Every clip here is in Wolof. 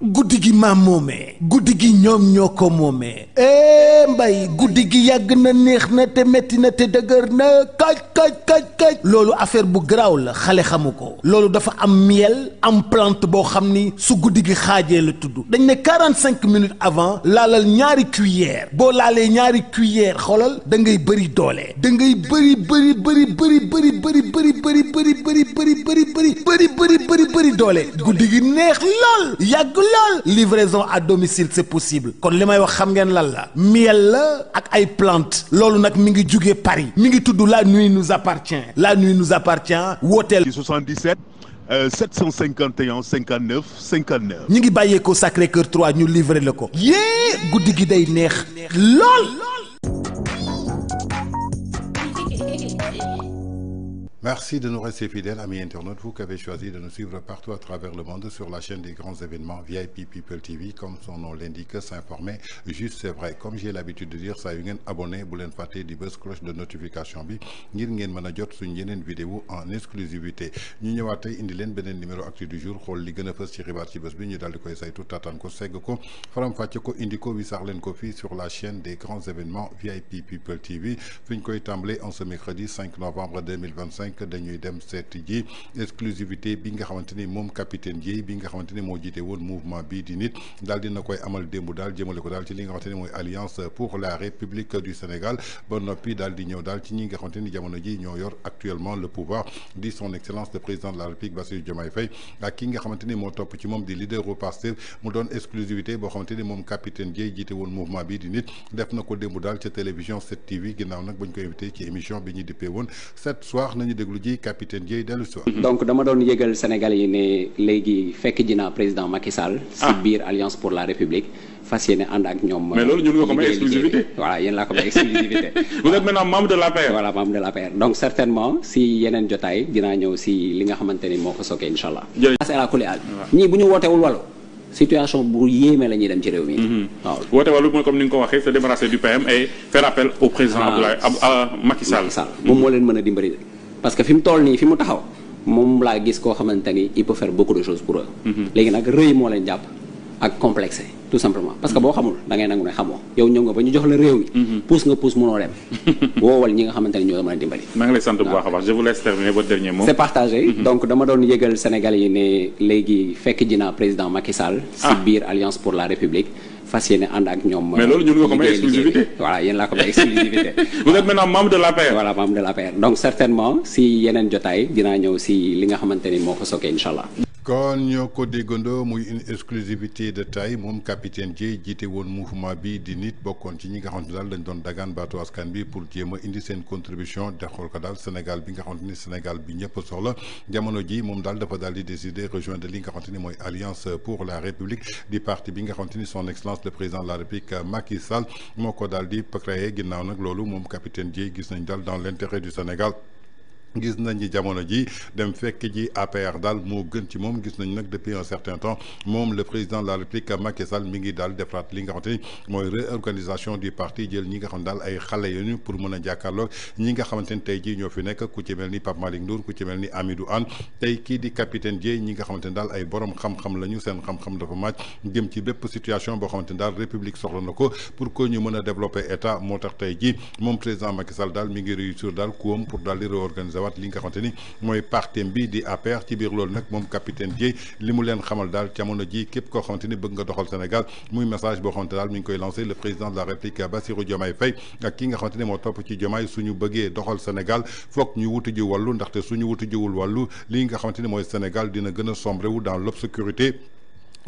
guddi gi maam moomee guddi gi ñoom ñoo ko moomee mbay guddi gi yàgg na neex na te metti na te dëgër na kaj loolu affaire bu garaaw la xale xamu ko loolu dafa am miel am plante boo xam ni su guddi gi xaajee la tudd dañ ne 45 minutes avant laalal ñaari cuillère boo laalee ñaari cuillère xoolal da ngay bëri doole da ngay bëri doole guddi gi neex lool yàgg lool livraison à domicile c'est possible kon li may wax xam ngeen lan la miel la ak ay plante loolu nag mi ngi jugee Paris mi ngi tudd la nuit nous appartient wooteel 77 751 59 59 ñi ngi bàyyeekoo Sacré-Cœur 3 ñu livré la ko yée guddi gi day neex lool. Merci de nous rester fidèles, amis internautes, vous qui avez choisi de nous suivre partout à travers le monde sur la chaîne des grands événements VIP People TV, comme son nom l'indique, s'informer juste c'est vrai. Comme j'ai l'habitude de dire, ça yu ngeen abonné bu leen fàtte di bës cloche de notification bi ngir ngeen mën a jot suñ yeneen vidéo en exclusivité ñu ñëwaat tey indi leen beneen numéro actu du jour xool li gën a fës ci xibaar ci bés bi ñu daal di koy saytu taataan ko segg ko faram-fàcce ko indi ko wisax leen ko fii sur la chaîne des grands événements VIP People TV fi ñu koy tàmbalee en ce mercredi 5 novembre 2025 dañuy dem seeti ji exclusivité bi nga xamante ni moom capitaine Dièye bi nga xamante ni moo jiite woon mouvement bii di nit daal dina koy amal démb daal jëmale ko daal ci li nga xamante ni mooy alliance pour la république du Sénégal ba noppi daal di ñëw daal ci ñi nga xamante ni jamono ji ñoo yor actuellement le pouvoir di son excellence le président de la république Bassirou Diomaye Faye ak ki nga xamante ni moo topp ci moom di leader au Pastef mu doon exclusivité boo xamante ni moom capitaine Dièye jiite woon mouvement bii di nit def na ko démb daal ca télévision 7TV ginnaaw nag bañ ko invité ci émission bi ñu dippee woon 7 soir nañu déglu ji capitaine Dièye dellu si donc dama doon yëgal Sénégal yi ne léegi fekk ji naa président Macky Sall. si biir alliance pour la république fas yéene ànd ak ñoom. mais loolu ñun nga ko may exclusivité. voilà yéen laa ko may exclusivité. vous êtes maintenant membre de l'APR. voilà membre de l'APR donc certainement si yeneen jotaay dinaa ñëw si li nga xamante ni moo ko sookee incha allah. jërëjëf ñii bu ñu wootewul wàllu. situation bu yéeme la ñuy dem ci réew mi. waaw woote wàllu mooy comme ni nga ko waxee se débarrasser du PM et faire appel au président Macky Sall. moom moo leen mën a dimbali parce que fi mu toll nii fi mu taxaw moom laa gis koo xamante ni il peut faire beaucoup de choses pour eux. léegi nag rëy moo leen jàpp ak complexé tout simplement parce que boo xamul da ngay nangu ne xamoo yow ñëw nga ba ñu jox la réew mi. puus nga puus mënoo dem. woowal ñi nga xamante ni ñoo la mën a dimbali. maa ngi lay sant bu baax a baax je vous laisse terminer votre dernier mot. c'est partagé. donc dama doon yëgal Sénégal yi ne léegi fekk ji naa président Macky Sall. si biir alliance pour la république. fas yéene ànd ak ñoom. mais loolu ñun nga ko may exclusivité. voilà yéen laa ko may exclusivité. vous êtes maintenant membre de l'APR. voilà membre de l'APR donc certainement si yeneen jotaay dinaa ñëw si li nga xamante ni moo ko sookee incha allah. kon ñoo ko déggandoo muy une exclusivité de taille moom capitaine Dièye jiite woon mouvement bi di nit bokkoon ci ñi nga xamante ni daal dañ doon dagaan baatu askan bi pour jéem a indi seen contribution dexool ko daal Sénégal bi nga xamante ni Sénégal bi ñëpp soxla jamono ji moom daal dafa daal di décider rejoindre li nga xamante ni mooy alliance pour la république di parti bi nga xamante ni son excellence le président de la république Macky Sall moo ko daal di créé ginnaaw nag loolu moom capitaine Dièye gis nañ daal dans l'intérêt du Sénégal. gis nañ ni jamono ji dem fekk ji APR daal moo gën ci moom gis nañ nag depuis un certain temps moom le président de la république Macky Sall mi ngi daal defaraat li nga xamante ni mooy réorganisation du parti jël ñi nga xam daal ay xale yooyu pour mën a jàkkaarloo ñi nga xamante ni tey jii ñoo fi nekk ku ci mel ni Pape Malick Ndour ku ci mel ni Amidou Anne tey kii di capitaine Dièye ñi nga xamante ni daal ay borom xam-xam lañu seen xam-xam dafa màcc jëm ci bépp situation boo xamante ni daal république soxla na ko pour que ñu mën a développer état moo tax tey jii moom président Macky Sall daal mi ngi réussir daal kuwam pour daal di réorganiser waat li nga xamante ni mooy parti bi di APR ci biir loolu nag moom capitaine Dièye li mu leen xamal daal jamono ji képp koo xamante ni bëgg nga doxal Sénégal muy message boo xamante daal mi ngi koy lancé le président de la République Bassirou Diomaye Faye ak ki nga xamante ni moo topp ci Diomaye suñu bëggee doxal Sénégal foog ñu wutu ji wàllu ndaxte suñu wutu jiwul wàllu li nga xamante ni mooy Sénégal dina gën a sombré wu dans l'obscurité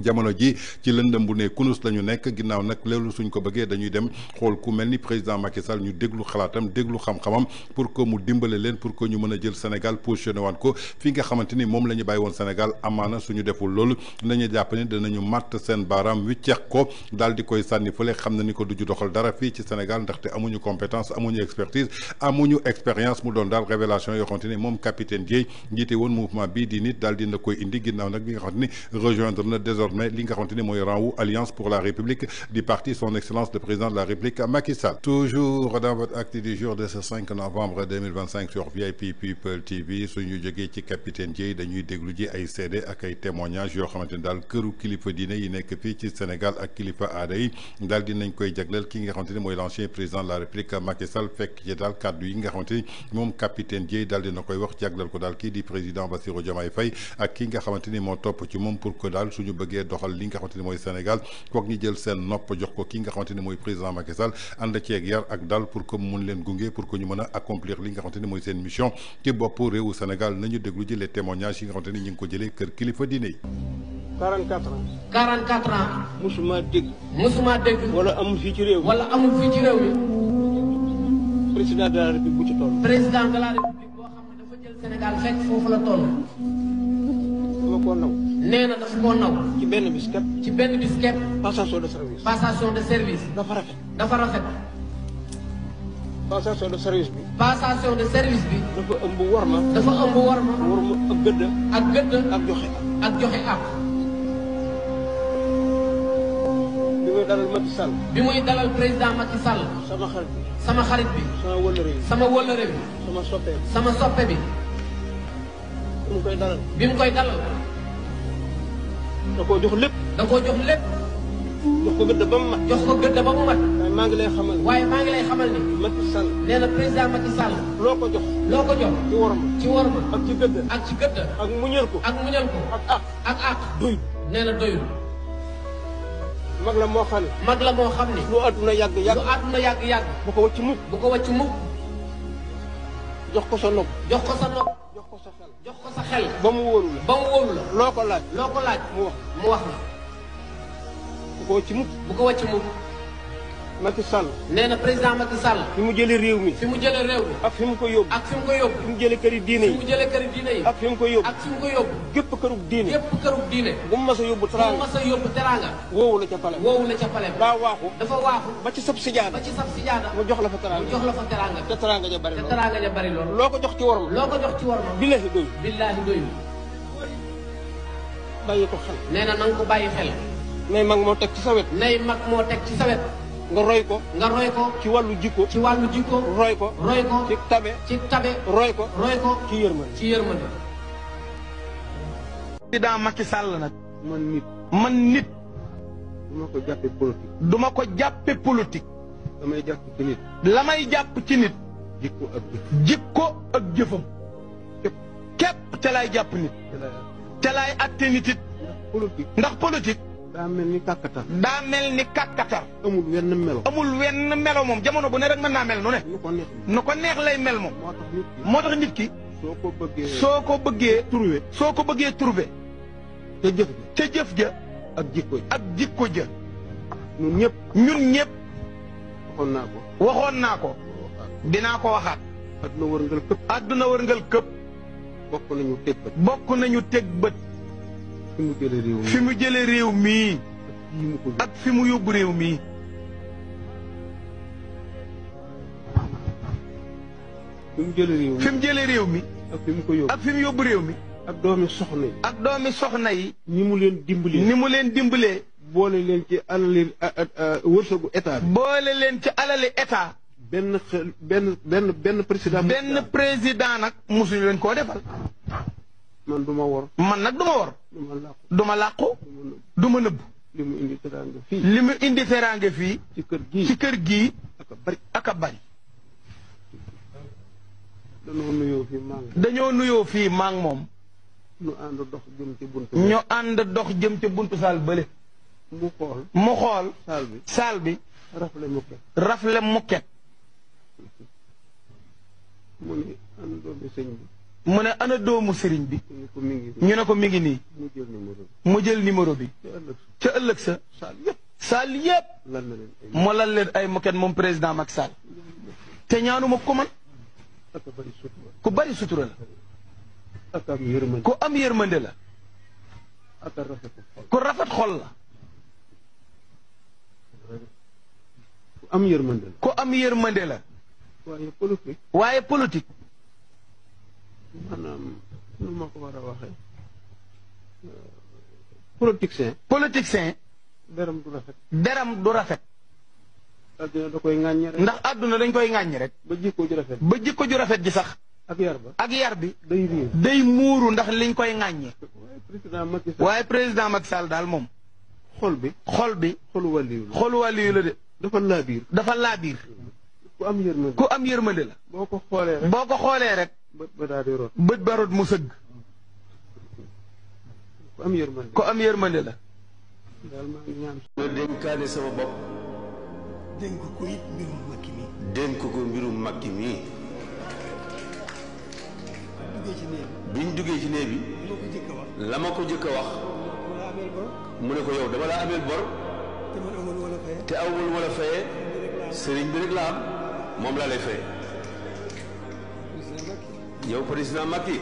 jamono ji ci lëndëm bu ne kunus la ñu nekk ginnaaw nag loolu suñ ko bëggee dañuy dem xool ku mel ni président Macky Sall ñu déglu xalaatam déglu xam-xamam pour que mu dimbale leen pour que ñu mën a jël Sénégal positionné waan ko fi nga xamante ni moom la ñu bàyyi woon Sénégal amaana suñu deful loolu nañu jàpp ni danañu màtt seen baaraam wicceex ko daal di koy sànni fële xam na ni ko duju doxal dara fii ci Sénégal ndaxte amuñu compétence amuñu expertise amuñu expérience mu doon daal révélation yoo xamante ni moom capitaine Dièye jiite woon mouvement bii di nit daal dina koy indi ginnaaw nag bi nga xamante ni rejoindre na désormais li nga xamante ni mooy rang wu Alliance pour la République du parti son excellence le président de la République Macky Sall. Toujours dans votre acte du jour de ce 5 novembre 2025 sur VIP People TV suñu jógee ci capitaine Dièye dañuy déglu ji ay seede ak ay témoignages yoo xamante ni daal këru kilifa diine yi nekk fii ci Sénégal ak kilifa aada yi daal dinañ koy jagleel ki nga xamante ni mooy l'ancien président de la République Macky Sall fekk ci daal kàddu yi nga xamante ni moom capitaine Dièye daal dina koy wax jagleel ko daal kii di président Bassirou Diomaye Faye ak ki nga xamante ni moo topp ci moom pour que daal suñu bëggee doxal li nga xamante ni mooy Sénégal foog ñu jël seen nopp jox ko ki nga xamante ni mooy président Macky Sall ànd ceeg yar ak dal pour que mun leen gunge pour que ñu mën a accomplir li nga xamante ni mooy seen mission ci bopp réewu Sénégal nañu déglu ji les témoignages yi nga xamante ni ñu ngi ko jëlee kër kilifa diine yi. 44 ans. 44 ans. musuma dégg. musuma dégg. wala amul fii ci réew mi. wala amul fii ci réew mi. président de la république bu ci toll. président de la république boo xam ne dafa jël Sénégal fekk foofu la toll. dama koo naw. nee na dafa koo naw. ci benn bis képp. ci benn bis képp. passation de service. passation de service. dafa rafet. dafa rafet. passation de service bi. passation de service bi. dafa ëmb war ma. dafa ëmb war ma. war ma ak gëdd. ak gëdd. ak joxe. ak joxe ak. bi muy dalal Macky Sall. bi muy dalal président Macky Sall. sama xarit bi. sama xarit bi. sama wëllëre bi. sama wëllëre bi. sama soppe bi. sama soppe bi. bi mu koy dalal. bi mu koy dalal. da koo jox lépp. da koo jox lépp. jox ko gëdd ba mu mat. jox ko gëdd ba mu mat. waaye maa ngi lay xamal. waaye maa ngi lay xamal ni. Macky Sall. nee na président Macky Sall. loo ko jox. loo ko jox. ci war ma. ci war ma. ak ci gëdd. ak ci gëdd. ak muñal ko. ak muñal ko. ak ak. ak ak. doy. nee na doyul. mag la moo xam ne. mag la moo xam ni. lu àdduna yàgg yàgg. lu àdduna yàgg yàgg. bu ko wàcc mukk. bu ko wàcc mukk. jox ko sa nopp. jox ko sa nopp. jox ko sa xel. jox ko sa xel. ba mu wóoru la. ba mu wóolu la. loo ko laaj. loo ko laaj. mu wax. mu wax la. bu ko wàcc mukk. bu ko wàcc mukk. Macky Sall. nee na président Macky Sall. fi mu jëlee réew mi. fi mu jëlee réew mi. ak fi mu ko yóbbu. ak fi mu ko yóbbu. fi mu jëlee këri diine fi yi. mu jëlee këri diine yi. ak fi mu ko yóbbu. ak fi mu ko yóbbu. gépp kërug diine. yépp kërug diine. bu mu mas a yóbbu bu teraanga. mas a yóbbu teraanga. woowu la ca pale. woowu la ca pale ba. daa waaxu. dafa waaxu. ba ci sab sijaada. ba ci sab sijaada. mu jox la fa mu teraanga. jox la fa teraanga. te teraanga ja bari te lool. teraanga ja bari lool. loo ko jox ci waram. loo ko jox ci war ma. billahi doy. billaahi doyul. bàyyi ko xel. nee na nga ko bàyyi xel. nay mag moo teg ci sa wet. nay mag moo teg ci sa wet. nga roy ko. nga roy ko. ci wàllu jikko. ci wàllu jikko. roy ko. roy ko. ci tabe. ci tabe. roy ko. roy ko. ci yërmande. ci yërmande. président Macky Sall nag man nit. man nit duma ko jàppe politique. duma ko jàppe politique damay jàpp ci nit. la may jàpp ci nit jikko ak jëf. jikko ak jëfam képp ca lay jàpp nit ca lay atte nit it politique. ndax politique daa mel ni kàkkatar. daa mel ni kàkkatar amul wenn melo. amul wenn melo moom jamono bu ne rek mën naa mel nu ne nu ko neex. nu ko neex lay mel moom moo tax nit ki. moo tax nit ki soo ko bëggee. soo ko bëggee trouvé. soo ko bëggee trouvé te jëf ji. ca jëf ja ak jikko ji. ak jikko ja ñun ñëpp. ñun ñëpp waxoon naa ko. waxoon naa ko dinaa ko waxaat adduna wërngal këpp. àdduna wërngal këpp bokk nañu teg bët. bokk nañu teg bët fi mu jëlee réew mi. fi mu jëlee réew mii yi mu ko ak fi mu yóbbu réew mii fi mu jëlee réew mi. fi mu jëlee réew mi ak fi mu ko yóbbu. ak fi mu yóbbu réew mi ak doomi soxna yi. ak doomi soxna yi ni mu leen dimbali. ni mu leen dimbalee boole leen ci alali wërsëgu état bi. boole leen ci alali état benn xel benn président. benn président nag musuñu leen koo defal man du ma wor. man nag du ma wor du ma làqu. du ma làqu du ma nëbb li mu indi teraanga fii. li mu indi teraange fii ci kër gii. ci kër gii ak a bari. ak a bari dañoo nuyoo fii maa ngi. dañoo nuyoo fii maa ngi moom ñu ànd dox jëm ci buntu. ñu ànd dox jëm ca buntu saal bële mu xool. mu xool saal bi. saal bi rafle mu ke. rafle mukket mu ne ana doomi sëñ bi. mu ne ana doomu sëriñ bi ñu ko mi ngi. ñu ne ko mi ngi nii mu jël numéro bi. mu jël numéro bi te ëllëg ca ëllëg sa saal yëpp. saal yépp lan na leen ay. mu lal leen ay mukket moom président Macky Sall te ñaanuma ko man ak a bari sutura. ku bari sutura la ak am yërmande. ku am yërmande la ak a rafet xol. ku rafet xol la ku am yërmande la. ku am yërmande la waaye politique. waaye politique maanaam nu ma ko war a waxee. politicien deram du rafet adduna da koy ŋàññi rek. ndax àdduna dañ koy ŋàññi rek ba jikko ju rafet. ba jikko ju rafet ji sax ak yar ba. ak yar bi day riir. day muuru ndax liñ koy ŋàññi. waaye président Macky Sall daal moom xol bi. xolu wàlliyu la. xolu wàlliyu la de. dafa laabiir. dafa laabiir. ku am yërmande. ku am yërmande la. boo ko xoolee rek. bët ba daal di rot. bët ba rot mu sëgg. ku am yërmande. ku am yërmande la. daal maa ngi ñaan. ma dénkaane sama bopp. dénk ko it mbirum Macky mi. dénk ko mbirum Macky mi. biñ duggee ci néeg bi. la ma ko jëkk a wax. mu ne ko yow dama laa ameel bor. te awul wala fayee. sëriñ bi rek la am moom laa lay fay. yow président Macky.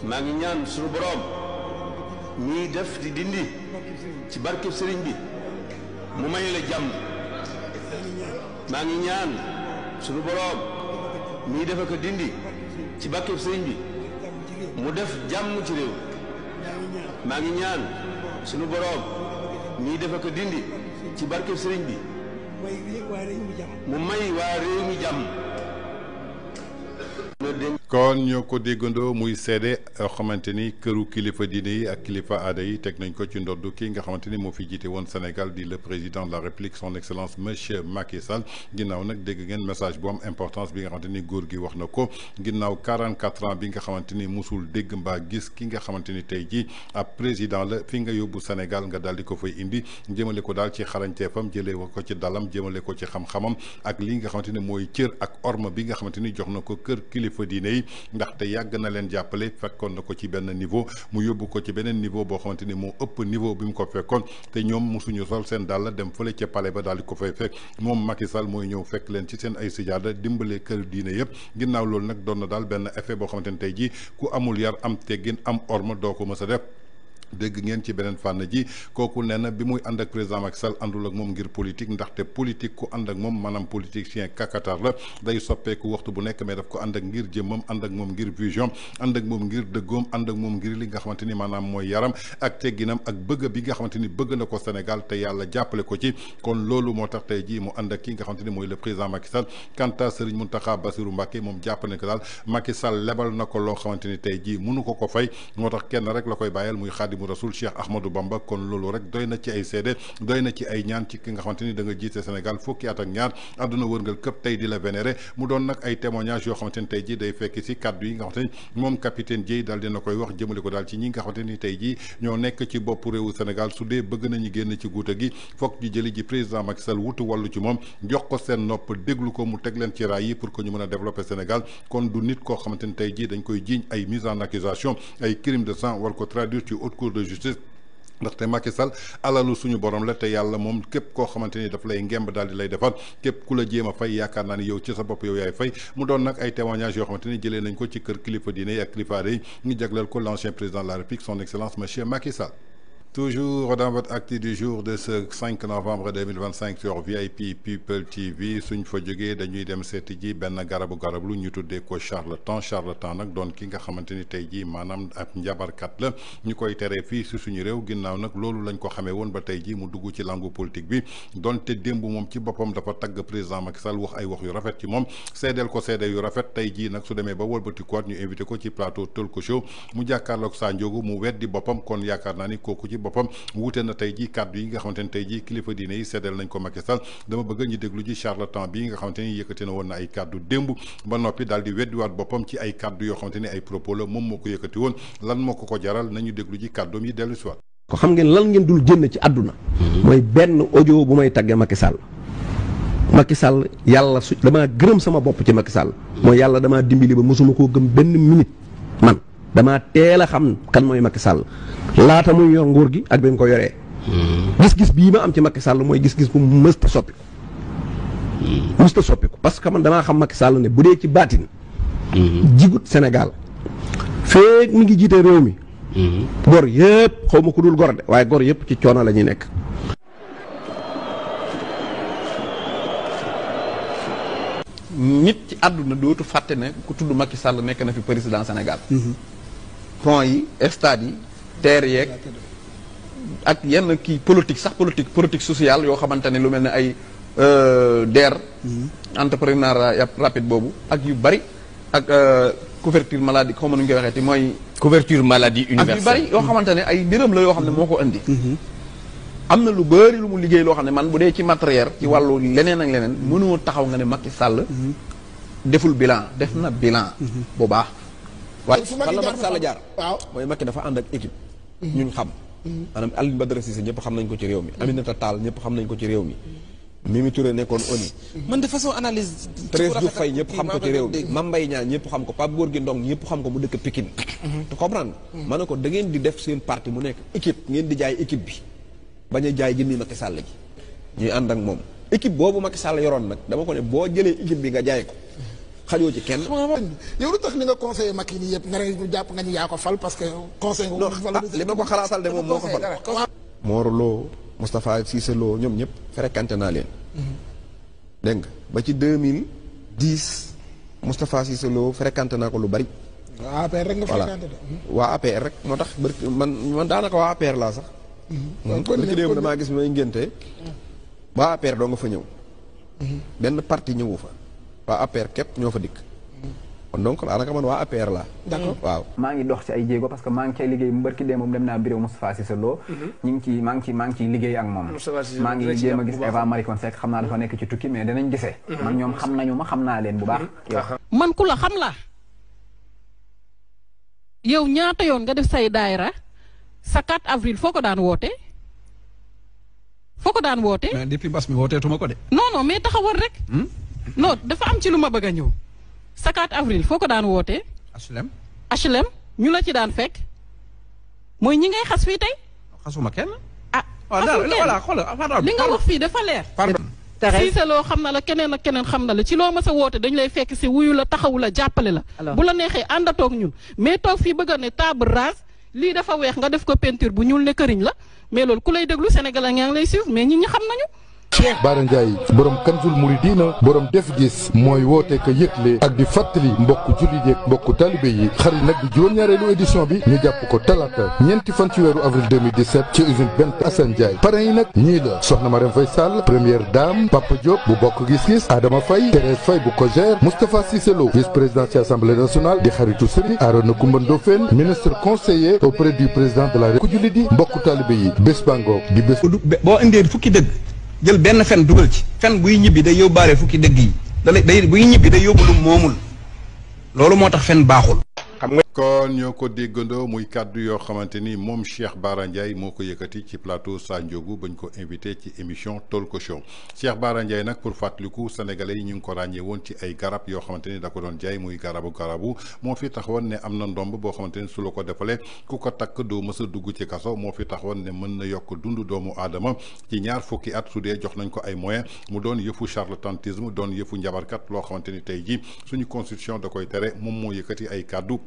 maa ngi ñaan suñu boroom. ñiy def di dindi. ci barkeb sëriñ bi. mu may la jàmm. maa ngi ñaan suñu boroom. ñiy def ak dindi. ci barkeb sëriñ bi. mu def jàmm ci réew. maa ngi ñaan suñu boroom. ñiy def ak dindi. ci barkeb sëriñ bi. mu may waa réew mi jàmm. kon ñoo ko déggandoo muy seede xamante ni këru kilifa diine yi ak kilifa aada yi teg nañ ko ci ndoddu kii nga xamante ni moo fi jiite woon Sénégal di le président de la République son excellence monsieur Macky Sall ginnaaw nag dégg ngeen message bu am importance bi nga xamante ni góor gi wax na ko ginnaaw 44 ans bi nga xamante ni musul dégg mbaa gis ki nga xamante ni tey jii ab président la fi nga yóbbu Sénégal nga daal di ko fay indi jëmale ko daal ci xarañteefam jëlee ko ci dalam jëmale ko ci xam-xamam ak li nga xamante ni mooy cër ak orma bi nga xamante ni jox na ko kër kilifa diine yi ndaxte yàgg na leen jàppale fekkoon na ko ci benn niveau mu yóbbu ko ci beneen niveau boo xamante ni moo ëpp niveau bi mu ko fekkoon te ñoom musuñu sol seen dàll dem fële ca palais ba daal di ko fay fekk moom Macky Sall mooy ñëw fekk leen ci seen ay sijaada dimbale kër diine yëpp ginnaaw loolu nag doon na daal benn effet boo xamante ni tey jii ku amul yar am teggin am orma doo ko mës a def. dégg ngeen ci beneen fànn ji kooku nee na bi muy ànd ak président Macky Sall àndul ak moom ngir politique ndaxte politique ku ànd ak moom maanaam politicien kakatar la day soppeeku waxtu bu nekk mais daf ko ànd ak ngir jëmmam ànd ak moom ngir vision ànd ak moom ngir dëggoom ànd ak moom ngir li nga xamante ni maanaam mooy yaram ak tegginam ak bëgg bi nga xamante ni bëgg na ko Sénégal te yàlla jàppale ko ci kon loolu moo tax tey jii mu ànd ak ki nga xamante ni mooy le président Macky Sall quant à Serigne Mountakha Bassirou Mbacké moom jàpp ne que daal Macky Sall lebal na ko loo xamante ni tey jii mënu ko fay moo tax kenn rek la koy bàyyal muy Khadimou Rassoul Cheikh Ahmadou Bamba kon loolu rek doy na ci ay seede doy na ci ay ñaan ci ki nga xamante ni da nga jiite Sénégal fukki at ak ñaar àdduna wërngal këpp tey di la vénéré mu doon nag ay témoignages yoo xamante ni tey jii day fekk si kaddu yi nga xamante ni moom capitaine Dièye daal dina koy wax jëmale ko daal ci ñi nga xamante ni tey jii ñoo nekk ci bopp réewu Sénégal su dee bëgg nañu génn ci guuta gi foog ñu jëli ji président Macky Sall wutu wàllu ci moom jox ko seen nopp déglu ko mu teg leen ci raay yi pour que ñu mën a développer Sénégal kon du nit koo xamante ni tey jii dañ koy jiiñ ay mise en accusation ay crime de sang war ko traduire ci haute cour de justice ndaxte Macky Sall alalu suñu borom la te yàlla moom képp koo xamante ni daf lay ngemb daal di lay defal képp ku la jéem a fay yaakaar naa ni yow ci sa bopp yow yaay fay mu doon nag ay témoignages yoo xamante ni jëlee nañ ko ci kër kilifa diine yi ak kilifa aada yi ñu jagleel ko l'ancien président de la République son excellence monsieur Macky Sall. Toujours dans votre acte du jour de ce 5 novembre 2025 sur VIP People TV suñ fa jógee dañuy dem seeti ji benn garablu ñu tuddee ko charlatan nag doon ki nga xamante ni tey jii maanaam ab njabarkat la ñu koy teree fii si suñu réew ginnaaw nag loolu lañ ko xamee woon ba tey jii mu dugg ci langue politique bi donte démb moom ci boppam dafa tagg président Macky Sall wax ay wax yu rafet ci moom seedeel ko seede yu rafet tey jii nag su demee ba wëlbatikuwaat ñu invité ko ci plateau Talk Show mu jàkkaarloog Sa Ndiogou mu weddi boppam kon yaakaar naa ni kooku ci boppam wuute na tey jii kàddu yi nga xamante ni tey jii kilifa diine yi seddal nañ ko Macky Sall dama bëgg ñu déglu ji charlatan bii nga xamante ni yëkkati na woon na ay kàddu démb ba noppi daal di weddiwaat boppam ci ay kàddu yoo xamante ni ay propos la moom moo ko yëkkati woon lan moo ko jaral nañu déglu ji kàddoom yi dellu si waat ko xam ngeen lan ngeen dul génn ci àdduna mooy benn audio bu may tàggee Macky Sall yàlla su damaa gërëm sama bopp ci Macky Sall mooy yàlla damaa dimbali ba mosuma koo gëm benn minute man damaa teel a xam kan mooy Macky Sall laata muy yor nguur gi ak bi mu ko yoree. gis-gis bii ma am ci Macky Sall mooy gis-gis bu mësta soppiku. mësta soppiku parce que man damaa xam Macky Sall ne bu dee ci baatin. jigut Sénégal feek mi ngi jiite réew mi. gor yëpp xaw ma ku dul gor de waaye gor yëpp ci coono la ñuy nekk. nit ci àdduna dootu fàtte ne ku tudd Macky Sall nekk na fi président Sénégal. pont yi stade yi terre yeeg ak yenn kii politique sax politique sociale yoo xamante ne lu mel ne ay DER. entrepreneuriat rapide boobu ak yu bari ak couverture maladie xaw ma nu ñu koy waxee te mooy. couverture maladie universelle ak yu bari yoo xamante ne ay mbiram la yoo xam ne moo ko indi. am na lu bari lu mu liggéey loo xam ne man bu dee ci matériel ci wàllu leneen ak leneen mënoo taxaw nga ne Macky Sall. deful bilan def na bilan. bu baax. waaye fan la Macky Sall jaar. waaw mooy Macky dafa ànd ak équipe. ñun xam. maanaam Alioune Badara Cissé ñëpp xam nañ ko ci réew mi. Aminata Tall ñëpp xam nañ ko ci réew mi. Mimi Touré nekkoon ONU. man de façon analyse. Thérèse Diouf Faye ñëpp xam ko ci réew mi. Mame Mbaye Niang ñëpp xam ko Pape Gorgui Ndong ñëpp xam ko mu dëkk Pikine. te comprendre ma ne ko da ngeen di def seen parti mu nekk équipe ngeen di jaay équipe bi. bañ a jaay jëmmi Macky Sall ji. ñuy ànd ak moom équipe boobu Macky Sall yoroon nag dama ko ne boo jëlee équipe bi nga jaay ko. xajoo ci kenn. yow lu tax ni nga conseillé Macky nii yëpp nga ne jàpp nga ni yaa ko fal parce que conseil nga. li ma ko xalaatal de moom moo ko fal. Mor Lo Moustapha Cissé Lo ñoom ñëpp fréquenté naa leen. dégg nga ba ci 2010 Moustapha Cissé Lo fréquenté naa ko lu bari. waa APR rek nga fréquenté de. waa APR rek moo tax man daanaka waa APR laa sax. kon ci démb damaa gis may ngénte waa APR doo nga fa ñëw. benn parti ñëwu fa. waa APR képp ñoo fa dikk. kon donc daanaka man waa APR laa. d'accord waaw. maa ngi dox ci ay jéego parce que maa ngi cay liggéey mu barki dee moom dem naa bureau Moustapha Cissé Lo. ñu ngi ci maa ngi ciy liggéey ak moom. maa ngi jéem a gis Eva Maricon Seck xam naa dafa nekk ci tukki mais danañ gisee. man ñoom xam nañu ma xam naa leen bu baax. man ku la xam la yow ñaata yoon nga def say daayra sa 4 avril foo ko daan woote. foo ko daan woote. mais depuis mbas mi wooteetuma ko de. non mais taxawal rek. non dafa am ci lu ma bëgg a ñëw. sa 4 avril foo ko daan wootee. HLM ñu la ci daan fekk mooy ñi ngay xas fii tey. xasuma kenn. ah xasul kenn li nga wax fii dafa leer. pardon. Cissé Lo xam na la keneen ak keneen xam na la ci loo ma sa woote dañu lay fekk si wuyu la taxawu la jàppale la. bu la neexee àndatoog ñun mais toog fii bëgg a ne table rase lii dafa weex nga def ko peinture bu ñuul ne këriñ la mais loolu ku lay déglu Sénégal ñaa ngi lay suivre mais ñi xam nañu. Cheikh Bara Ndiaye borom Kanzul Mouridina borom def gis mooy woote ka yëgle ak di fàttali mbokku jullit yeeg mbokku talibé yi xarit nag di juróom-ñaareelu édition bi ñu jàpp ko talaata ñeenti fan ci weeru avril 2017 ci usine Bent Assane Ndiaye parrain yi nag ñii la soxna Marème Faye Sall première dame Papa Diop bu bokk gis-gis Adama Faye Thérèse Faye bu Kogère Moustapha Cissé Lo vice-président ci assemblée nationale di xaritu Serigne Arona Coumba Ndoffène ministre conseiller auprès du président de la République ku jullit yi mbokku talibé yi bés bango di bés boo indee fukki dëgg jël benn fen dugal ci fen buy ñibbi day yóbbaale fukki dëgg yi day buy ñibbi day yóbbu lu moomul loolu moo tax fen baaxul. xam nga kon ñoo ko déggandoo muy kàddu yoo xamante ni moom Cheikh Bara Ndiaye moo ko yëkkati ci plateau Sa Ndiogou bañ ko invité ci émission Talk Show Cheikh Bara Ndiaye nag pour fàttaliku sénégalais yi ñu ngi ko ràññee woon ci ay garab yoo xamante ni da ko doon jaay muy garabu moo fi taxawoon ne am na ndomb boo xamante ni su la ko defalee ku ko takk doo mës a dugg ci kaso moo fi taxawoon ne mën na yokk dundu doomu aadama ci ñaar fukki at su dee jox nañ ko ay moyens mu doon yëfu charlatanisme doon yëfu njabarkat loo xamante ni tey jii suñu constitution da koy tere moom moo yëkkati ay kàddu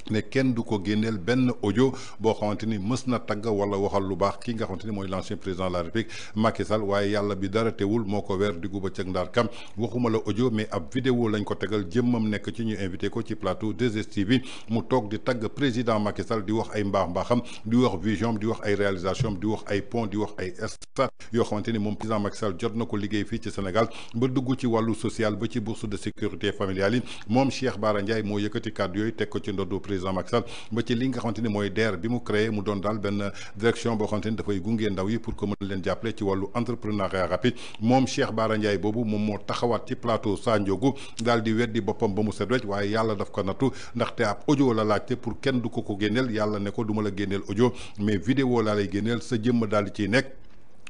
ne kenn du ko génneel benn audio boo xamante ni mës na tagg wala waxal lu baax ki nga xamante ni mooy l'ancien président de la République Macky Sall waaye yàlla bi dara teewul moo ko weer diggu ba cëg ndaar kam waxuma la audio mais ab vidéo lañ ko tegal jëmmam nekk ci ñu invité ko ci plateau 2STV mu toog di tagg président Macky Sall di wax ay mbaaxam di wax vision di wax ay réalisation di wax ay pont di wax ay stade yoo xamante ni moom président Macky Sall jot na ko liggéey fii ci Sénégal ba dugg ci wàllu social ba ci bourse de sécurité familiale yi moom Cheikh Bara Ndiaye moo yëkkati kàddu yooyu teg ko ci ndoddu président Macky Sall ba ci li nga xamante ni mooy DER bi mu créé mu doon daal benn direction boo xamante ni dafay gunge ndaw yi pour que mën leen jàppale ci wàllu entrepreneuriat rapide moom Cheikh Bara Ndiaye boobu moom moo taxawaat ci plateau Sa Ndiogou daal di weddi boppam ba mu set wecc waaye yàlla daf ko nattu ndaxte ab audio la laajte pour kenn du ko génneel yàlla ne ko du ma la génneel audio mais vidéo laa lay génneel sa jëmm daal di ciy nekk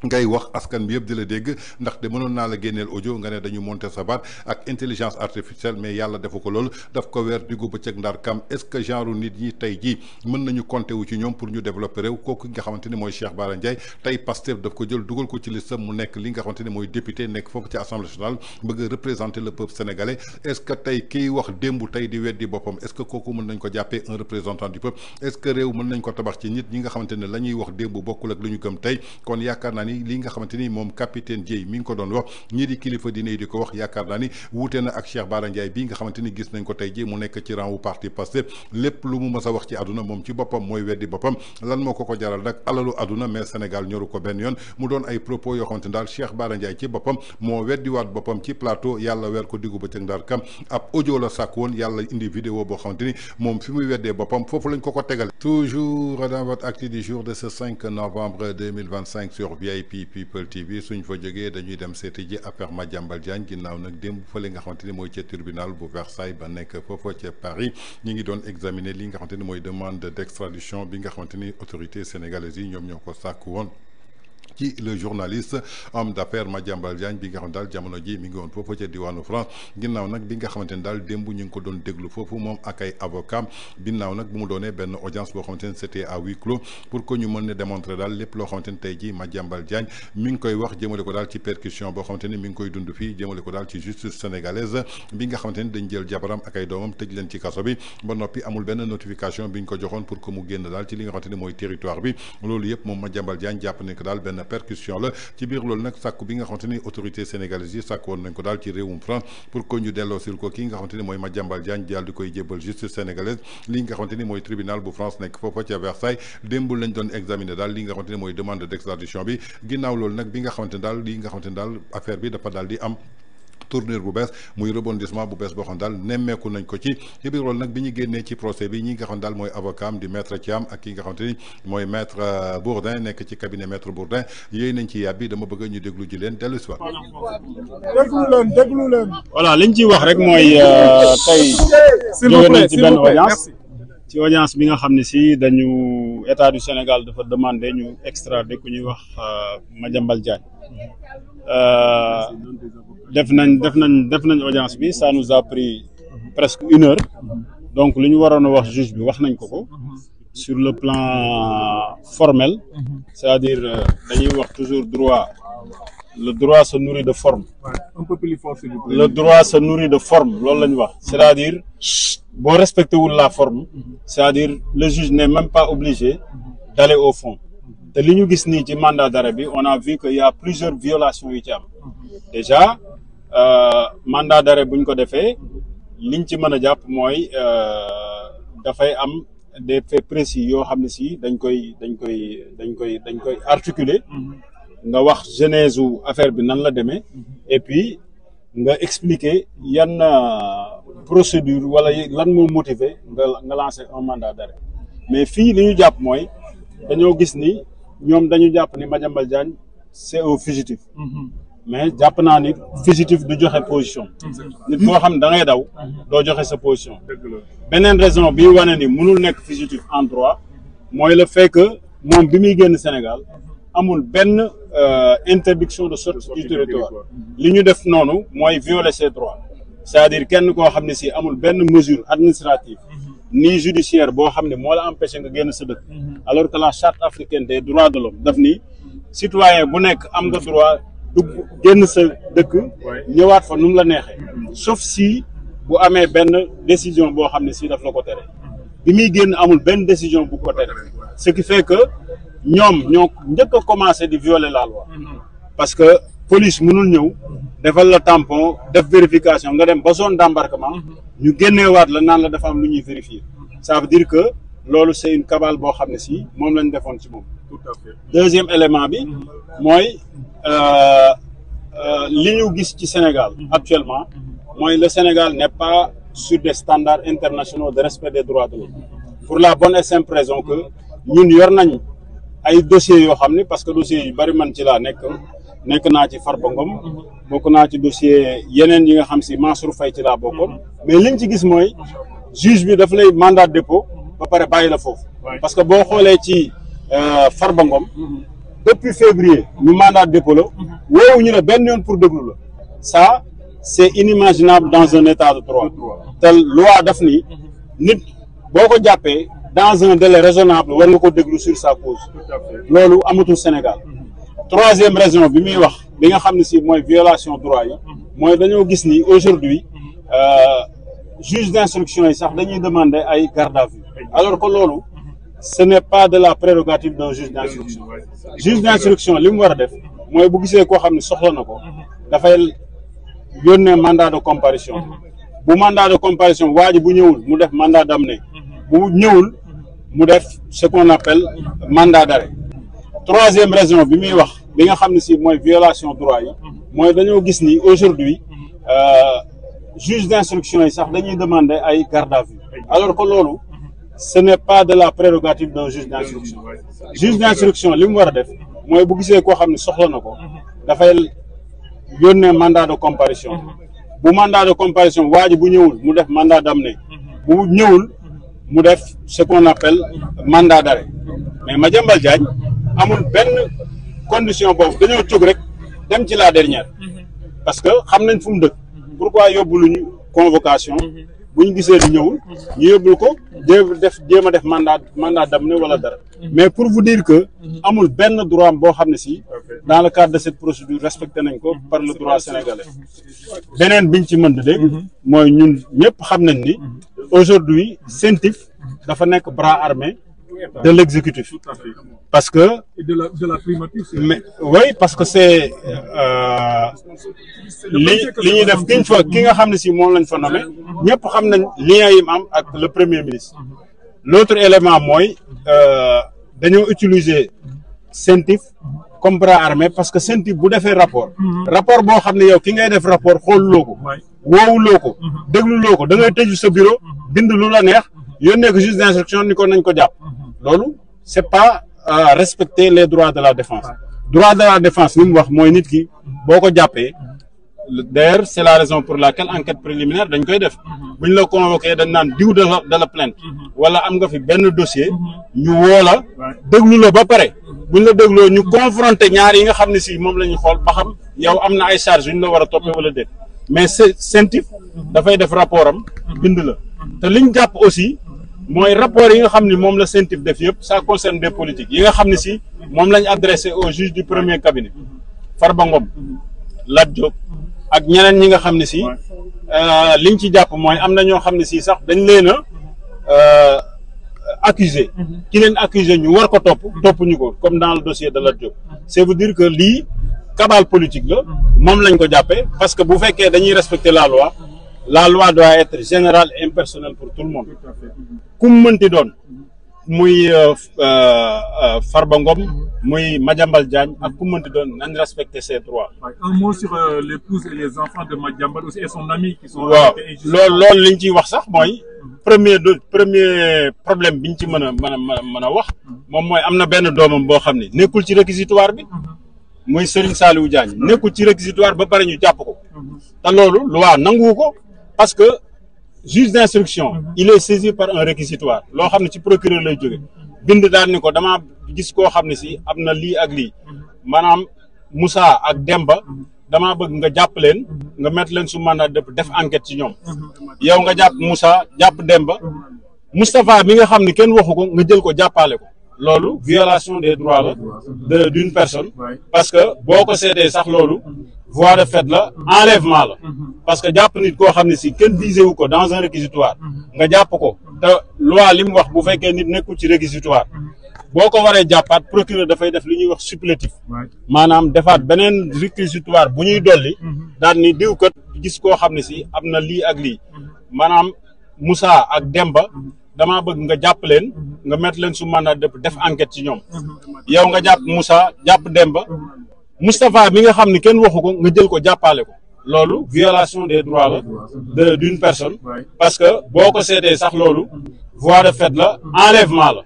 ngay wax askan bi yëpp di la dégg ndaxte mënoon naa la génneel audio nga ne dañu monter sa baat ak intelligence artificielle mais yàlla defu ko loolu daf ko weer diggu bëccëg ndar kam est-ce que genre nit ñi tey jii mën nañu compter wu ci ñoom pour ñu développer réew kooku nga xamante ni mooy Cheikh Bara Ndiaye tey Pastef daf ko jël dugal ko ci listam mu nekk li nga xamante ni mooy député nekk foofu ci assemblée nationale bëgg a représenter le peuple sénégalais est-ce que tey kiy wax démb tey di weddi boppam est-ce que kooku mën nañ ko jàppee un représentant du peuple est-ce que réew mën nañ ko tabax ci nit ñi nga xamante ne la ñuy wax démb bokkul ak lu ñu gëm tey kon yaakaar naa ni li nga xamante ni moom capitaine Dièye mi ngi ko doon wax ñii di kilifa diine yi di ko wax yaakaar naa ni wuute na ak Cheikh Bara Ndiaye bii nga xamante ni gis nañ ko tey ji mu nekk ci rang wu parti Pastef lépp lu mu mës a wax ci àdduna moom ci boppam mooy weddi boppam lan moo ko jaral nag alalu àdduna mais Sénégal ñoru ko benn yoon mu doon ay propos yoo xamante ni daal Cheikh Bara Ndiaye ci boppam moo weddiwaat boppam ci plateau yàlla weer ko diggu bëccëg ndar kam ab audio la sàkk woon yàlla indi vidéo boo xamante ni moom fi muy weddee boppam foofu lañ ko tegale toujours dans votre actu du jour de ce 5 novembre 2025 sur VIP People TV suñ fa jógee dañuy dem seeti ji affaire Madiambal Diagne ginnaaw nag démb fële nga xamante ni mooy ca tribunal bu Versailles ba nekk foofu ca Paris ñi ngi doon examiner li nga xamante ni mooy demande d'extradition bi nga xamante ni autorités sénégalaises yi ñoom ñoo ko sàkk woon ci le journaliste homme d'affaires Madiambal Diagne bi nga xam daal jamono ji mi ngi woon foofu ca diwaanu France ginnaaw nag bi nga xamante ni daal démb ñu ngi ko doon déglu foofu moom ak ay avocat ginnaaw nag bu mu doonee benn audience boo xamante ni c'était à huis clos pour que ñu mën ne démontrer daal lépp loo xamante ni tey ji Madiambal Diagne mi ngi koy wax jëmale ko daal ci percussion boo xamante ni mi ngi koy dund fii jëmale ko daal ci justice sénégalaise bi nga xamante ni dañ jël jabaram ak ay doomam tëj leen ci kaso bi ba noppi amul benn notification bi ñu ko joxoon pour que mu génn daal ci li nga xamante ni mooy territoire bi loolu yëpp moom Madiambal Diagne jàpp ne que daal benn percussion la ci biir loolu nag sàkku bi nga xamante ni autorité sénégalaise yi sàkk woon nañ ko daal ci réewum France pour que ñu delloosil ko ki nga xamante ni mooy Madiambal Diagne daal di koy jébbal justice sénégalaise li nga xamante ni mooy tribunal bu France nekk foofa ca Versailles démb lañ doon examiner daal li nga xamante ni mooy demande d'extradition bi ginnaaw loolu nag bi nga xamante ni daal li nga xamante ni daal affaire bi dafa daal di am tournure bu bees muy rebondissement bu bees boo xam daal nemmeeku nañ ko ci biir loolu nag bi ñu génnee ci procès bi ñi nga xam daal mooy avocat am di maître Thiam ak ki nga xamante ni mooy maître Bourdin nekk ci cabinet maître Bourdin yéey nañ ci yàbbi dama bëgg ñu déglu ji leen dellu si waat. déglu leen. voilà liñ ciy wax rek mooy tey jóge nañ ci benn audience bi nga xam ne si dañu état du Sénégal dafa demandé ñu extrader ku ñuy wax Madiambal Diagne. def nañ audience bi ça nous a pris presque 1 heure donc li ñu waroon a wax juge bi wax nañ ko sur le plan formel c'est-à-dire dañuy wax toujours droit le droit se nourrit de forme. un peu plus fort s'il vous plaît. Le droit se nourrit de forme loolu la ñu wax c'est-à-dire boo respecté wul la forme c'est-à-dire le juge n'est même pas obligé d'aller au fond te li ñu gis nii ci mandat d'arrêt bi on a vu que y a plusieurs violations yu ci am déjà mandat d'arrêt bu ñu ko defee liñ ci mën a jàpp mooy dafay am des faits précis yoo xam ne si dañ koy articuler nga wax genèse u affaire bi nan la demee et puis nga expliquer yan procédure wala lan moo motiver nga lancer un mandat d'arrêt mais fii li ñu jàpp mooy dañoo gis ni ñoom dañu jàpp ni Madiambal Diagne c'est un fugitif mais jàpp naa ni fugitif du joxe position nit koo xam ne da ngay daw doo joxe sa position beneen raison bi wane ni mënul nekk fugitif en droit mooy le fait que moom bi muy génn Sénégal amul benn interdiction de sortie du territoire li ñu def noonu mooy violer ses droits c'est-à-dire kenn koo xam ne si amul benn mesure administrative ni judiciaire boo xam ne moo la empêché nga génn sa dëkk alors que la charte africaine des droits de l'homme daf ni citoyen bu nekk am nga droit dugg génn sa dëkk ñëwaat fa nu mu la neexee sauf si bu amee benn décision boo xam ne si daf la ko tere bi muy génn amul benn décision bu ko tere ce qui fait que ñoom ñoo njëkk a commencé di violer la loi parce que police mënul ñëw defal la tampon def vérification nga dem ba zone d'embarquement ñu génneewaat la naan la dafa am lu ñuy vérifier ça veut dire que loolu c'est une cabale boo xam ne si moom lañ defoon ci moom. deuxième élément bi mooy li ñu gis ci Sénégal actuellement mooy le Sénégal n'est pas sur des standards internationaux de respect des droits de l'homme pour la bonne et simple raison que ñun yor nañ ay dossiers yoo xam ne parce que dossiers yu bari man ci laa nekk naa ci Farba Ngom bokk naa ci dossier yeneen yi nga xam si Mansour Faye ci laa bokkoon mais liñ ci gis mooy juge bi daf lay mandat de dépôt ba pare bàyyi la foofu parce que boo xoolee ci Farba Ngom depuis février ñu mandat de dépôt la woowu ñu ne benn yoon pour déglu la ça c'est inimaginable dans un état de droit tel loi daf ni nit boo ko jàppee dans un délai raisonnable war nga ko déglu sur sa cause loolu amatul Sénégal troisième raison bi muy wax bi nga xam ne si mooy violation droit yi mooy dañoo gis ni aujourd'hui juge d'instruction yi sax dañuy demander ay garde à vue alors que loolu ce n'est pas de la prérogative d'un juge d'instruction. Juge d'instruction li mu war a def mooy bu gisee koo xam ne soxla na ko dafay yónnee mandat de comparution bu mandat de comparution waa ji bu ñëwul mu def mandat d'amener bu ñëwul mu def ce qu'on appelle mandat d'arrêt. Troisième raison bi muy wax bi nga xam ne si mooy violation droit yi mooy dañoo gis ni aujourd'hui juge d'instruction yi sax dañuy demander ay garde à vue alors que loolu ce n'est pas de la prérogative d'un juge d'instruction. Juge d'instruction li mu war a def mooy bu gisee koo xam ne soxla na ko dafay yónnee mandat de comparution bu mandat de comparution waa ji bu ñëwul mu def mandat d'amener bu ñëwul mu def ce qu'on appelle mandat d'arrêt. Mais Madiambal Diagne amul benn condition boobu dañoo jóg rek dem ci la dernière parce que xam nañ fu mu dëkk pourquoi yóbbuluñu convocation bu ñu gisee di ñëwul ñu yóbbul ko jéem a def mandat d'amener wala dara mais pour vous dire que amul benn droit boo xam ne si dans le cadre de cette procédure respecté nañ ko par le droit sénégalais. Beneen biñ ci mën di dégg mooy ñun ñëpp xam nañ ni aujourd'hui CENTIF dafa nekk bras armé de l'exécutif parce que de la primature. Mais oui, parce que c'est li ñuy def ki nga xam ne si moom lañ fa nommé ñëpp xam nañ lien yi am ak le premier ministre. L'autre élément mooy dañoo utiliser CENTIF comme bras armé parce que CENTIF bu defee rapport boo xam ne yow ki ngay def rapport xooluloo ko woowuloo ko dégluloo ko da ngay tëju sa bureau bind lu la neex yónnee ko juge d'instruction ni ko nañ ko jàpp loolu c'est pas respecter les droits de la défense. Droit de la défense li mu wax mooy nit ki boo ko jàppee d'ailleurs c'est la raison pour laquelle enquête préliminaire dañ koy def bu ñu la convoqué dañ naan diw de la plainte wala am nga fi benn dossier ñu woo la déglu la ba pare bu ñu la dégloo ñu confronter ñaar yi nga xam ne si moom la ñu xool ba xam yow am na ay charges yu ñu la war a toppee wala déet mais CENTIF dafay def rapport am bind la te liñ jàpp aussi mooy rapport yi nga xam ni moom la CENTIF def yëpp ça concerne des politiques yi nga xam ne si moom lañ adressé au juge du premier cabinet Farba Ngom Lat Diop ak ñeneen ñi nga xam ne si liñ ci jàpp mooy am na ñoo xam ne si sax dañ leen a accusé ki leen accusé ñu war ko topp ñu ko comme dans le dossier de Lat Diop c'est vous dire que lii cabale politique la moom lañ ko jàppee parce que bu fekkee dañuy respecter la loi doit être générale et impersonnelle pour tout le monde ku mu mënti doon muy Farba Ngom muy Madiambal Diagne ak ku mu mënti doon nañ respecter ses droits. Un mot sur l'épouse et les enfants de Madiambal aussi et son ami qui sont. waaw loolu liñ ciy wax sax mooy premier problème biñ ci mën a wax moom mooy am na benn doomam boo xam ne nekkul ci réquisitoire bi muy Serigne Saliou Diagne nekkul ci réquisitoire ba pare ñu jàpp ko te loolu loi nanguwu ko parce que juge d'instruction il est saisi par un réquisitoire loo xam ne ci procureur lay jóge bind daal ni ko damaa gis koo xam ne si am na lii ak lii maanaam Moussa ak Demba damaa bëgg nga jàpp leen nga mettre leen sous mandat de def enquête ci ñoom yow nga jàpp Moussa jàpp Demba Moustapha mi nga xam ne kenn waxu ko nga jël ko jàppale ko loolu violation des droits la d'une personne parce que boo ko seetee sax loolu voie de fait la enlèvement la parce que jàpp nit koo xam ne si kenn visé wu ko dans un réquisitoire nga jàpp ko te loi li mu wax bu fekkee nit nekkul ci réquisitoire boo ko waree jàppaat procureur dafay def li ñuy wax supplétif maanaam defaat beneen réquisitoire bu ñuy dolli daal ni diw kat gis koo xam ne si am na lii ak lii maanaam Moussa ak Demba damaa bëgg nga jàpp leen nga mettre leen sous mandat de def enquête ci ñoom yow nga jàpp Moussa jàpp Demba Moustapha mi nga xam ne kenn waxu ko nga jël ko jàppale ko loolu violation des droits la d'une personne parce que boo ko seetee sax loolu voie de fait la enlèvement la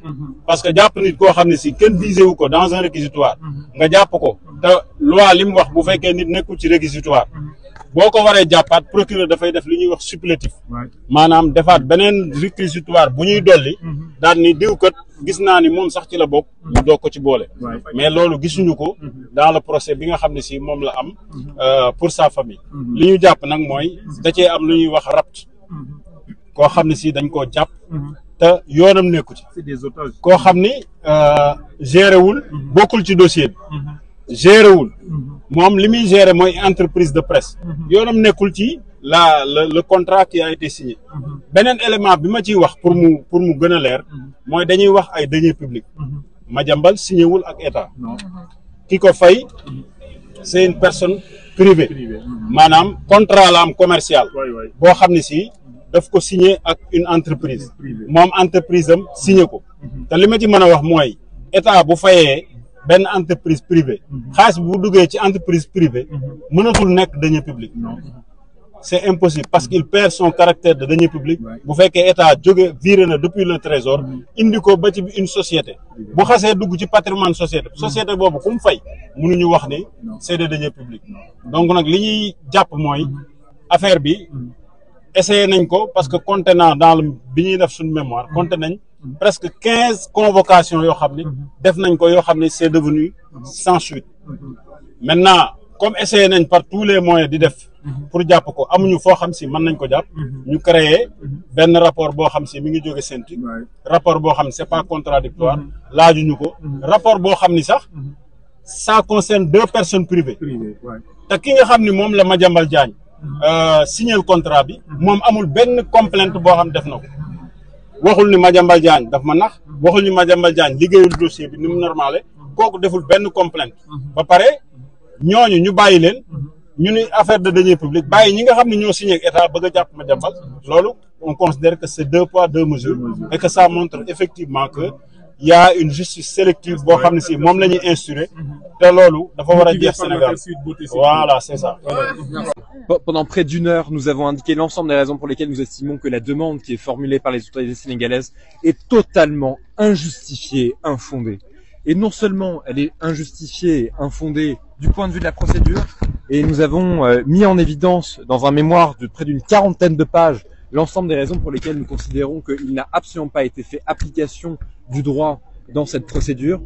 parce que jàpp nit koo xam ne si kenn visé wu ko dans un réquisitoire nga jàpp ko te loi li mu wax bu fekkee nit nekkul ci réquisitoire boo ko waree jàppaat procureur dafay def li ñuy wax supplétif maanaam defaat beneen réquisitoire bu ñuy dolli daal ni diw kat gis naa ni moom sax ci la bokk ñu doog ko ci boole mais loolu gisuñu ko dans le procès bi nga xam ne si moom la am pour sa famille li ñu jàpp nag mooy da cee am lu ñuy wax rapt koo xam ne si dañ koo jàpp te yoonam nekku ci koo xam ni géré wul bokkul ci dossier bi géré wul moom li muy géré mooy entreprise de presse yoonam nekkul ci le contrat qui a été signé beneen élément bi ma ciy wax pour mu gën a leer mooy dañuy wax ay deniers publics Madiambal signé wul ak état ki ko fay c'est une personne privée maanaam contrat la am commercial boo xam ne si daf ko signé ak une entreprise moom entreprise am signé ko te li ma ci mën a wax mooy état bu fayee benn entreprise privée xaalis bu duggee ci entreprise privée mënatul nekk deniers publics c'est impossible parce qu'il perd son caractère de deniers publics bu fekkee état jóge viré na depuis le trésor indi ko ba ci une société bu xasee dugg ci patrimoine société boobu ku mu fay mënuñu wax ni c'est des deniers publics donc nag li ñuy jàpp mooy affaire bi essayé nañ ko parce que compté naa dans le bi ñuy def suñu mémoire compté nañ presque 15 convocations yoo xam ne def nañ ko yoo xam ne c'est devenu sans suite maintenant comme essayé nañ par tous les moyens di def pour jàpp ko amuñu foo xam si mën nañ ko jàpp ñu créer benn rapport boo xam si mi ngi jóge CENTIC rapport boo xam ne c'est pas contradictoire laajuñu ko rapport boo xam ni sax ça concerne 2 personnes privées te ki nga xam ni moom la Madiambal Diagne signé le contrat bi moom amul benn complainte boo xam def na ko waxul ni Madiambal Diagne daf ma nax waxul ni Madiambal Diagne liggéeyul dossier bi ni mu normalé kooku deful benn complainte ba pare ñooñu ñu bàyyi leen ñu ni affaire de deniers publics bàyyi ñi nga xam ne ñoo signé ak état bëgg a jàpp Madiambal loolu on considère que c'est 2 poids 2 mesures et que ça montre effectivement que il y a une justice sélective boo xam ne si moom la ñuy instaurer te loolu dafa war a jeex Sénégal voilà c'est ça. Pendant près d'une heure, nous avons indiqué l'ensemble des raisons pour lesquelles nous estimons que la demande qui est formulée par les autorités sénégalaises est totalement injustifiée, infondée. Et non seulement elle est injustifiée et infondée du point de vue de la procédure, et nous avons mis en évidence dans un mémoire de près d'une 40aine de pages l'ensemble des raisons pour lesquelles nous considérons qu'il n'a absolument pas été fait application du droit dans cette procédure,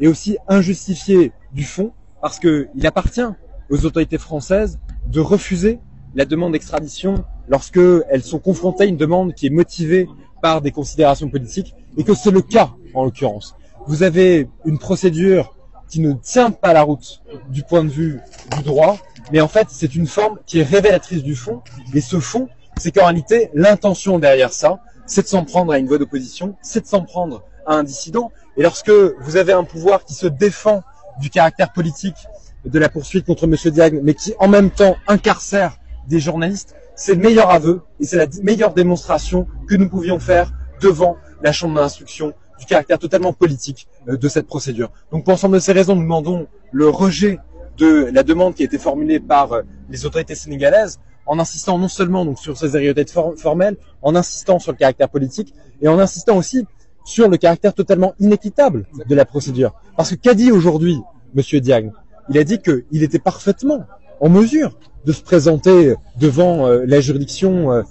et aussi injustifiée du fond, parce qu'il appartient aux autorités françaises de refuser la demande d'extradition lorsque elles sont confrontées à une demande qui est motivée par des considérations politiques, et que c'est le cas en l'occurrence. Vous avez une procédure qui ne tient pas la route du point de vue du droit, mais en fait c'est une forme qui est révélatrice du fond, et ce fond, c'est qu'en réalité l'intention derrière ça, c'est de s'en prendre à une voix d'opposition, c'est de s'en prendre à un dissident, et lorsque vous avez un pouvoir qui se défend du caractère politique de la poursuite contre M. Diagne, mais qui en même temps incarcère des journalistes, c'est le meilleur aveu et c'est la meilleure démonstration que nous pouvions faire devant la chambre d'instruction du caractère totalement politique de cette procédure. Donc pour l'ensemble de ces raisons, nous demandons le rejet de la demande qui a été formulée par les autorités sénégalaises, en insistant non seulement donc sur ces irrégularités formelles, en insistant sur le caractère politique et en insistant aussi sur le caractère totalement inéquitable de la procédure. Parce que qu'a dit aujourd'hui M. Diagne? Il a dit qu'il était parfaitement en mesure de se présenter devant les juridictions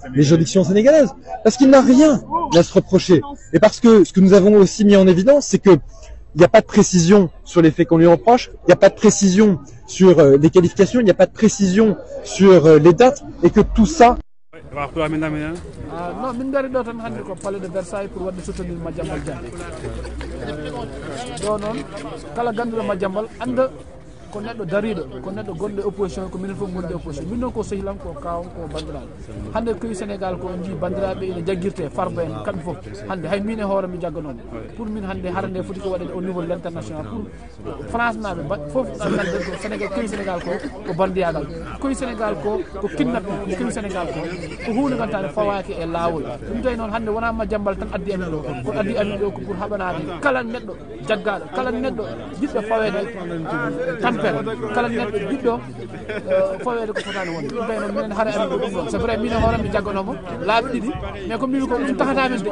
sénégalaises. Parce qu'il n'a rien à se reprocher. Et parce que ce que nous avons aussi mis en évidence, c'est qu'il n'y a pas de précision sur les faits qu'on lui reproche, il n'y a pas de précision sur les qualifications, il n'y a pas de précision sur les dates, et que tout ça... non min ngari ɗo tan hannde ko palais de Versailles pour wadde soutenir Madiambal Diagne ɗo noon kala ganduɗo Madiambal anda ko neɗɗo dariɗo ko neɗɗo gonɗo opposition ko minen fof gonɗi opposition min noon ko sehlam ko kawam ko bandiraɓe hannde koye Sénégal ko on jii bandiraɓe ene jagguirte farba en kamɓe fof hannde hay min e hoore mi jagganoɓe pour min hannde harande foti ko waɗede au niveau de l' international pour France naɓe fof hannde ko Sénégal koye Sénégal ko bandiyagal koye Sénégal ko kidnapping koye Sénégal ko hunde gantane fawaki e lawol ɗum tawi noon hannde wona Madiambal tan addi amin ɗo ko addi amin ɗo ko pour haɓanade kala neɗɗo jaggaɗo kala neɗɗo jiɗɗo fawede tampere kala neɗɗo jiɗɗo fawede ko fotani wonde ɗum tawi noon minen haara amin ko ɗum ɗon c'est vrai min e hoorem mi jagganomo laaɓi ɗiɗi mais ko mbimi ko ɗum tahata amin de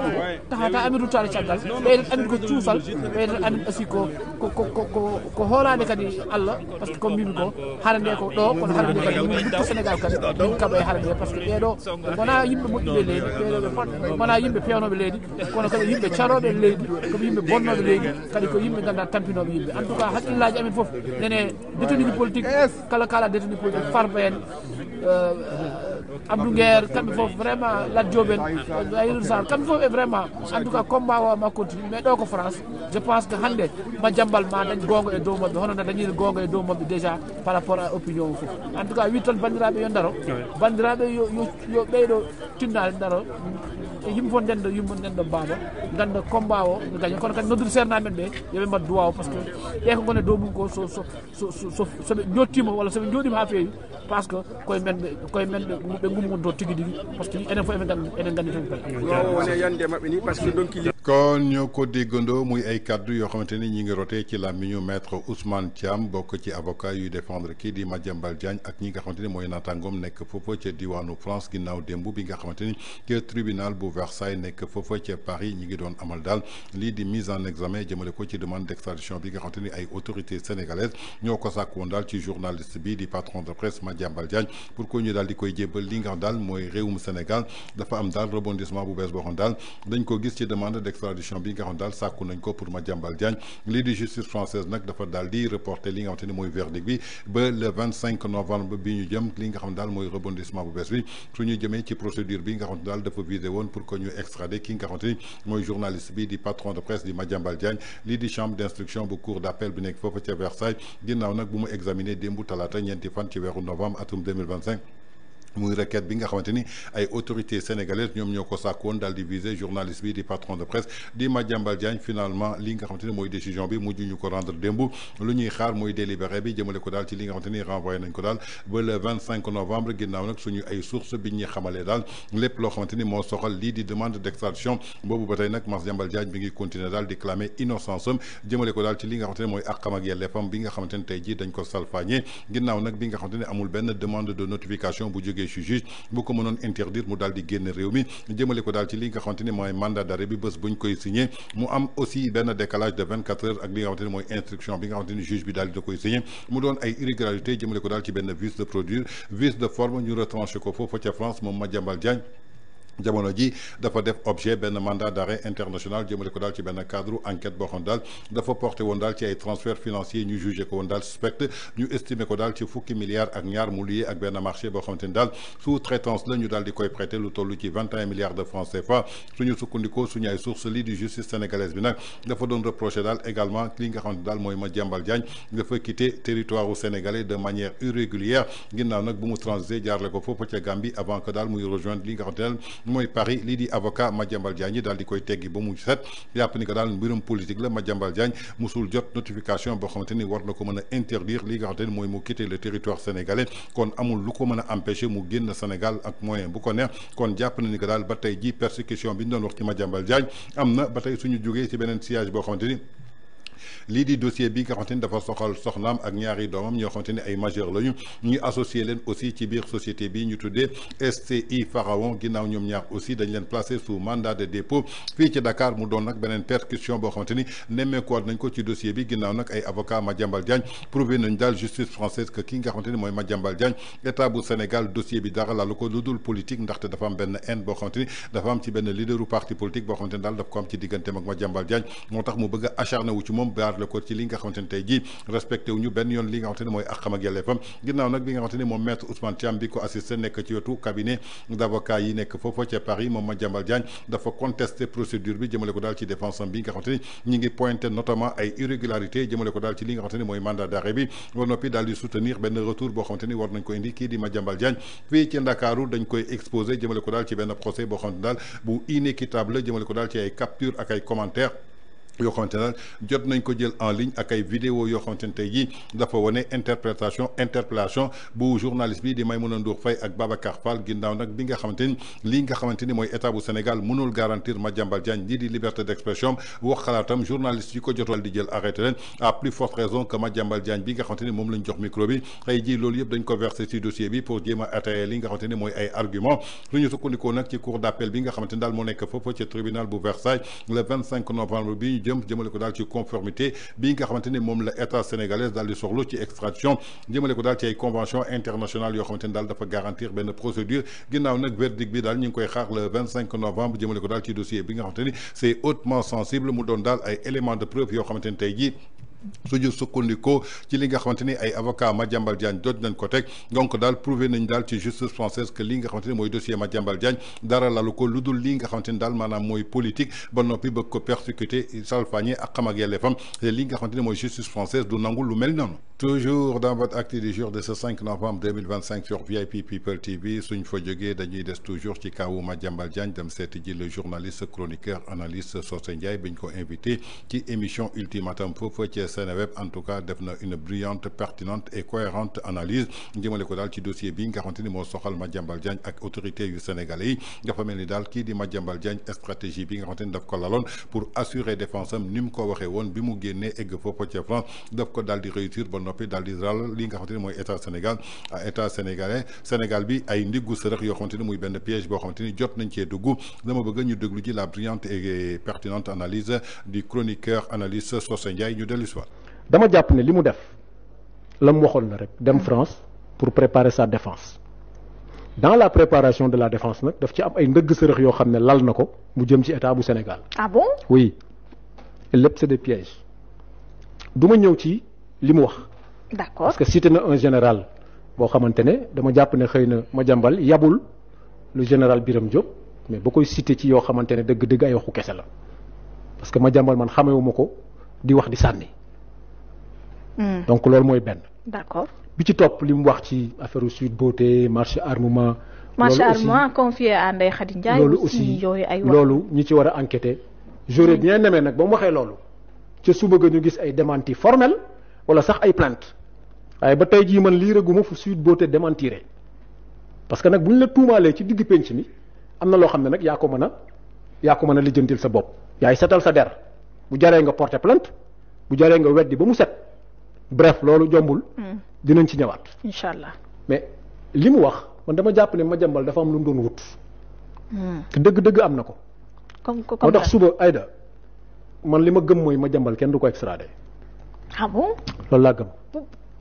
tahata amin ruttade caggal ɓeydat amin ko cuusal ɓeydat amin aussi ko hoolade kadi Allah par ce que ko mbimi ko harande ko ɗo kono harande kadi min lutto Sénégal kadi min kaɓa e harande par ce que ɓeɗo wona yimɓe moƴƴuɓe leydi ɓeɗo wona yimɓe pewnoɓe leydi kono kadi yimɓe caroɓe leydi koɓe yimɓe bonnoɓe leydi kadi ko yimɓe ganduɗa tampinoɓe yimɓe en tout cas haqqillaji amin foof nene détenu politique kala détenu politique Farba en Abdou Nguer kamɓe fof vraiment Lat Diop en Ayirou Sarr kamɓe fof vraiment en tout cas combat o ma continue mais ɗo ko France je pense que hannde Madiambal ma dañ gonga e dow mabɓe hono no dañiri gonga e dow mabɓe déjà par rapport à opinion o fof en tout cas wi toon bandiraɓe yo daro bandiraɓe yo ɓeyɗo tinnade daro yimɓe fof ndendo yimɓe ndendo mbaaba ganda combat o no gagne kono kadi noddude sernamen ɓe yoɓe mbad duwa o par ce que ɓe ko gone dow mum ko soɓe jottima walla soɓe jooɗima ha feewi par ce que koye men ɓe gummoto tigui tigui par ce que enen fof enen gandi toon wone yande mabɓe ni par ce que donc kon ñoo ko déggandoo muy ay kaddu yoo xamante ni ñi ngi rotee ci làmmiñu maître Ousmane Thiam bokk ci avocat yuy défendre kii di Madiambal Diagne ak ñi nga xamante ni mooy naataangoom nekk foofa ca diwaanu France ginnaaw démb bi nga xamante ni ke tribunal bu Versailles nekk foofa ca Paris ñi ngi doon amal daal lii di mise en examen jëmale ko ci demande d'extradition bi nga xamante ni ay autorités sénégalaises ñoo ko sàkk woon daal ci journaliste bi di patron de presse Madiambal Diagne pour que ñu daal di koy jébbal li nga xam daal mooy réewum Sénégal dafa am daal rebondissement bu bees boo xam daal dañ ko gis ci demande d'extradition bi nga xam daal sàkku nañ ko pour Madiambal Diagne lii di justice française nag dafa daal di reporter li nga xamante ni mooy verdict bi ba le 25 novembre bi ñu jëm li nga xam daal mooy rebondissement bu bees bi su ñu jëmee ci procédure bi nga xamante daal dafa visé woon pour que ñu extrader ki nga xamante ni mooy journaliste bi di patron de presse di Madiambal Diagne lii di chambre d'instruction bu cour d'appel bi nekk foofu ca Versailles ginnaaw nag bu mu examiner démbu talaata ñeenti fan ci weeru novembre atum 2025 muy requête bi nga xamante ni ay autorités sénégalaises ñoom ñoo ko sàkk woon daal di viser journaliste bi di patron de presse di Madiambal Diagne finalement li nga xamante ni mooy décision bi mujj ñu ko rendre démb lu ñuy xaar mooy délibéré bi jëmale ko daal ci li nga xamante ni renvoyé nañ ko daal ba le 25 novembre ginnaaw nag suñu ay sources bi ñuy xamalee daal lépp loo xamante ni moo soxal lii di demande d'extradition boobu ba tey nag Madiambal Diagne bi ngi continuer daal di clamer innocence am jëmale ko daal ci li nga xamante ni mooy àqam ak yelleefam bi nga xamante ni tey jii dañ ko salfaañee ginnaaw nag bi nga xamante ni amul benn demande de notification bu jógee ci juge bu ko mënoon interdire mu daal di génn réew mi jëmale ko daal ci li nga xamante ni mooy mandat d'arrêt bi bés buñ koy signé mu am aussi benn décalage de 24 heures ak li nga xamante ni mooy instruction bi nga xamante ni juge bi daal di da koy signé mu doon ay irrégularité jëmale ko daal ci benn vice de procédure vice de forme ñu retranché ko foofu ca France moom Madiambal Diagne jamono ji dafa def objet benn mandat d'arrêt international jëmale ko daal ci benn cadre enquête boo xam daal dafa porté woon daal ci ay transferts financiers ñu jugé ko woon daal suspect ñu estimé ko daal ci fukki milliards ak ñaar mu lié ak benn marché boo xamante ni daal sous-traitance la ñu daal di koy prêté lu toll ci 21 milliards de francs CFA suñu sukkandikoo suñu ay sources lii di justice sénégalaise bi nag dafa doon reproché daal également li nga xamante daal mooy Madiambal Diagne dafa quitté territoire u sénégalais de manière irrégulière ginnaaw nag bu mu transité jaarle ko foofu ca Gambie avant que daal muy rejoindre li nga xamante daal mooy Paris lii di avocat Madiambal Diagne daal di koy teggi ba mu set yàpp ni que daal mbirum politique la Madiambal Diagne musul jot notification boo xamante ni war na ko mën a interdire li nga xamante ni mooy mu quitter le territoire sénégalais kon amul lu ko mën a empêcher mu génn Sénégal ak moyen bu ko neex kon jàpp na ni que daal ba tey ji persécution bi ñu doon wax ci Madiambal Diagne am na ba tey suñu jógee ci beneen siège boo xamante ni lii di dossier bi nga xamante ni dafa soxal soxnaam ak ñaari doomam ñoo xamante ni ay majeur lañu ñu associé leen aussi ci biir société bi ñu tuddee STI Pharaon ginnaaw ñoom ñaar aussi dañ leen placé sous mandat de dépôt fii ci Dakar mu doon nag beneen percussion boo xamante ni nemmeekuwaat nañ ko ci dossier bi ginnaaw nag ay avocat Madiambal Diagne prouvé nañ daal justice française que ki nga xamante ni mooy Madiambal Diagne état bu Sénégal dossier bi dara lalu ko lu dul politique ndaxte dafa am benn haine boo xamante ni dafa am ci benn leaderu parti politique boo xamante ni daal daf ko am ci digganteem ak Madiambal Diagne moo tax mu bëgg a acharné wu ci moom la ko ci li nga xamante ni tey jii respecté wu ñu benn yoon li nga xamante ni mooy àqam ak yelleefam ginnaaw nag bi nga xamante ni moom maître Ousmane Thiam bi ko assisté nekk ci wetu cabinet d'avocat yi nekk foofa ca Paris moom Madiambal Diagne dafa contesté procédure bi jëmale ko daal ci défense am bi nga xamante ni ñi ngi pointé notamment ay irrégularités jëmale ko daal ci li nga xamante ni mooy mandat d'arrêt bi war noppi daal di soutenir benn retour boo xamante ni war nañ ko indi kii di Madiambal Diagne fii ci Ndakaaru dañ koy exposé jëmale ko daal ci benn procès boo xamante ni daal bu inéquitable la jëmale ko daal ci ay capture ak ay commentaires yoo xamante ne jot nañ ko jël en ligne ak ay vidéo yoo xamante ne tey jii dafa wane interpellation bu journaliste bi di Maïmouna Ndour Faye ak Babacar Fall ginnaaw nag bi nga xamante ni lii nga xamante ni mooy état bu Sénégal mënul garantir Madiambal Diagne lii di liberté d'expression wax xalaatam journaliste yi ko jotoon di jël arrêté leen à plus forte raison que Madiambal Diagne bi nga xamante ni moom lañ jox micro bi tey jii loolu yëpp dañ ko versé ci dossier bi pour jéem a attaquer li nga xamante ni mooy ay argument suñu sukkandikoo nag ci cour d'appel bi nga xamante ni daal moo nekk foofu ci tribunal bu Versailles le 25 novembre bi jëmale ko daal ci conformité bi nga xamante ni moom la état sénégalais daal di soxlu ci extradition jëmale ko daal ci ay convention internationale yoo xamante ni daal dafa garantir benn procédure ginnaaw nag verdict bi daal ñu ngi koy xaar le 25 novembre jëmale ko daal ci dossier bi nga xamante ni c'est hautement sensible mu doon daal ay éléments de preuve yoo xamante ni tey jii suñu sukkandikoo ci li nga xamante ni ay avocat Madiambal Diagne doot nañ ko teg donc daal prouvé nañ daal ci justice française que li nga xamante ni mooy dossier Madiambal Diagne dara lalu ko lu dul li nga xamante ni daal maanaam mooy politique ba noppi bëgg ko persécuter salfaañe ak xam ak yelleefam li nga xamante ni mooy justice française du nangu lu mel noonu. toujours dans votre acte du jour de ce 5 novembre 2025 sur VIP People TV suñ fa jógee dañuy des toujours ci kawu Madiambal Diagne dem seeti ji le journaliste chroniqueur analyste Socé Ndiaye biñ ko invité ci émission Ultimatum foofu ci Seneweb en tout cas def na une brillante pertinente et cohérente analyse jëmale ko daal ci dossier bi nga xamante ni moo soxal Madiambal Diagne ak autorité yu sénégalais yi dafa mel ni daal kii di Madiambal Diagne stratégie bi nga xamante ni daf ko laloon pour assurer défense am ni mu ko waxee woon bi mu génnee egg foofu ca France daf ko daal di réussir ba noppi daal di ral li nga xamante ni mooy état Sénégal état sénégalais Sénégal bi ay ndiggu sërëx yoo xamante ni muy benn piège boo xamante ni jot nañ cee dugg dama bëgg ñu déglu ji la brillante et pertinente analyse du chroniqueur analyste Socé Ndiaye ñu dellu si waat. dama jàpp ne li mu def la mu waxoon la rek dem France pour préparer sa défense dans la préparation de la défense nag daf ci am ay ndëgg sërëx yoo xam ne lal na ko mu jëm ci état bu Sénégal. ah bon. oui lépp c'est des pièges du ma ñëw ci li mu wax. d'accord parce que cité na un général boo xamante ne dama jàpp ne xëy na Madiambal yabul le général Birame Diop mais ba koy cité ci yoo xamante ne dëgg-dëgg ay waxu kese la parce que Madiambal man xamewuma ko di wax di sànni. donc loolu mooy benn. d'accord bi ci topp li mu wax ci affaire Sweet Beauté marché armement. marché armement confié à Ndeye Khady Ndiaye. loolu aussi yooyu ay wax loolu ñi ci war a enquêter. j'aurais bien aimé nag ba mu waxee loolu. ca suba ga ñu gis ay démenti formel wala sax ay plainte waaye ba tey jii man lii rëgguma fu Sweet Beauté démentiré parce que nag bu ñu la tuumaalee ci digg penc mi am na loo xam ne nag yaa ko mën a lijjantil sa bopp. yaay setal sa der bu jaree nga porter plainte bu jaree nga weddi ba mu set. bref loolu jombul. dinañ ci ñëwaat. incha allah mais li mu wax man dama jàpp ne Madiambal dafa am lu mu doon wut. te dëgg-dëgg am na ko. moo tax suba Aïda man li ma gëm mooy Madiambal kenn du ko extradé. ah bon. loolu laa gëm.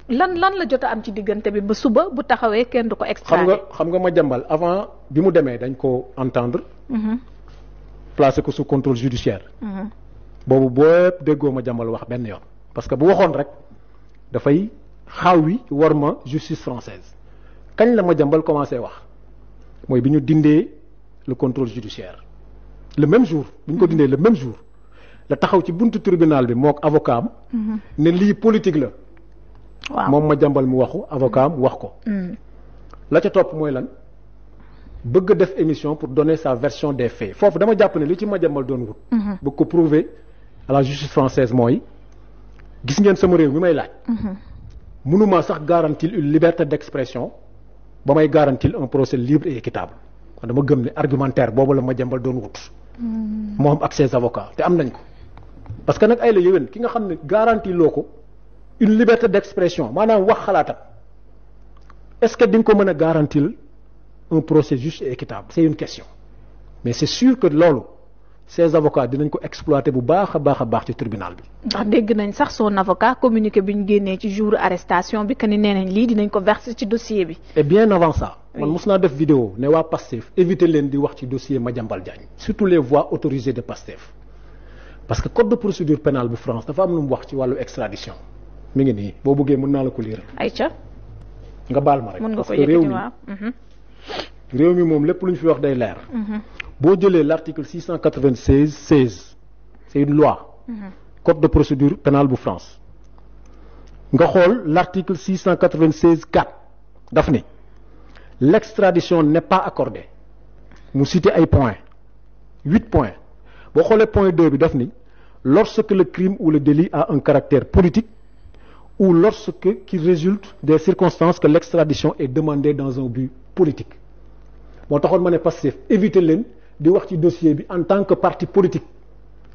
lan la jot a am ci diggante bi ba suba bu taxawee kenn du ko extradé. xam nga Madiambal avant bi mu demee dañ ko entendre. placé ko sous contrôle judiciaire. boobu boobu déggoo Madiambal wax benn yoon. parce que bu waxoon rek. dafay xaawi war ma justice française kañ la Madiambal commencé wax mooy bi ñu dindee le contrôle judiciaire le même jour bi ñu ko dindee le même jour la taxaw ci buntu tribunal bi mook avocat am ne lii politique la waaw moom Madiambal mu waxu avocat am wax ko la ca topp mooy lan bëgg def émission pour donner sa version des faits foofu dama jàpp ne li ci Madiambal doon wut bëgg ko prouver à la justice française mooy gis ngeen sama réew mi may laaj. mënuma sax garantir une liberté d'expression ba may garantir un procès libre et équitable kon dama gëm ne argumentaire boobu la Madiambal doon wut. moom ak ses avocats te am nañ ko. parce que nag ay la yéwén ki nga xam ne garantie loo ko une liberté d'expression maanaam wax xalaatam est-ce que di nga ko mën a garantir un procès juste et équitable c'est une question mais c'est sûr que loolu. ces avocats dinañ ko exploiter bu baax a baax ci tribunal bi. ndax dégg nañ sax son avocat communiqué bi ñu génnee ci jour arrestation bi que ni nee nañ lii dinañ ko verser ci dossier bi. et bien avant ça. man mos naa def vidéo ne waa Pastef éviter leen di wax ci dossier Madiambal Diagne. surtout les voies autorisées de Pastef. parce que code de procédure pénale bu France dafa am lu mu wax ci wàllu extradition mi ngi nii boo bëggee mën naa la ko lire. ayca. nga baal ma rek. mën nga parce ko que réew mi yëkkati réew mi moom lépp lu ñu fi wax day leer. boo jëlee l'article 696-16 c'est une loi. code de procédure pénale bu France. nga xool l'article 696-4 daf ni l'extradition n'est pas accordée mu cité ay points 8 points boo xoolee point 2 bi daf ni lorsque le crime ou le délit a un caractère politique ou lorsque qui résulte des circonstances que l'extradition est demandée dans un but politique moo taxoon ma ne Pastef éviter leen di wax ci dossier bi en tant que parti politique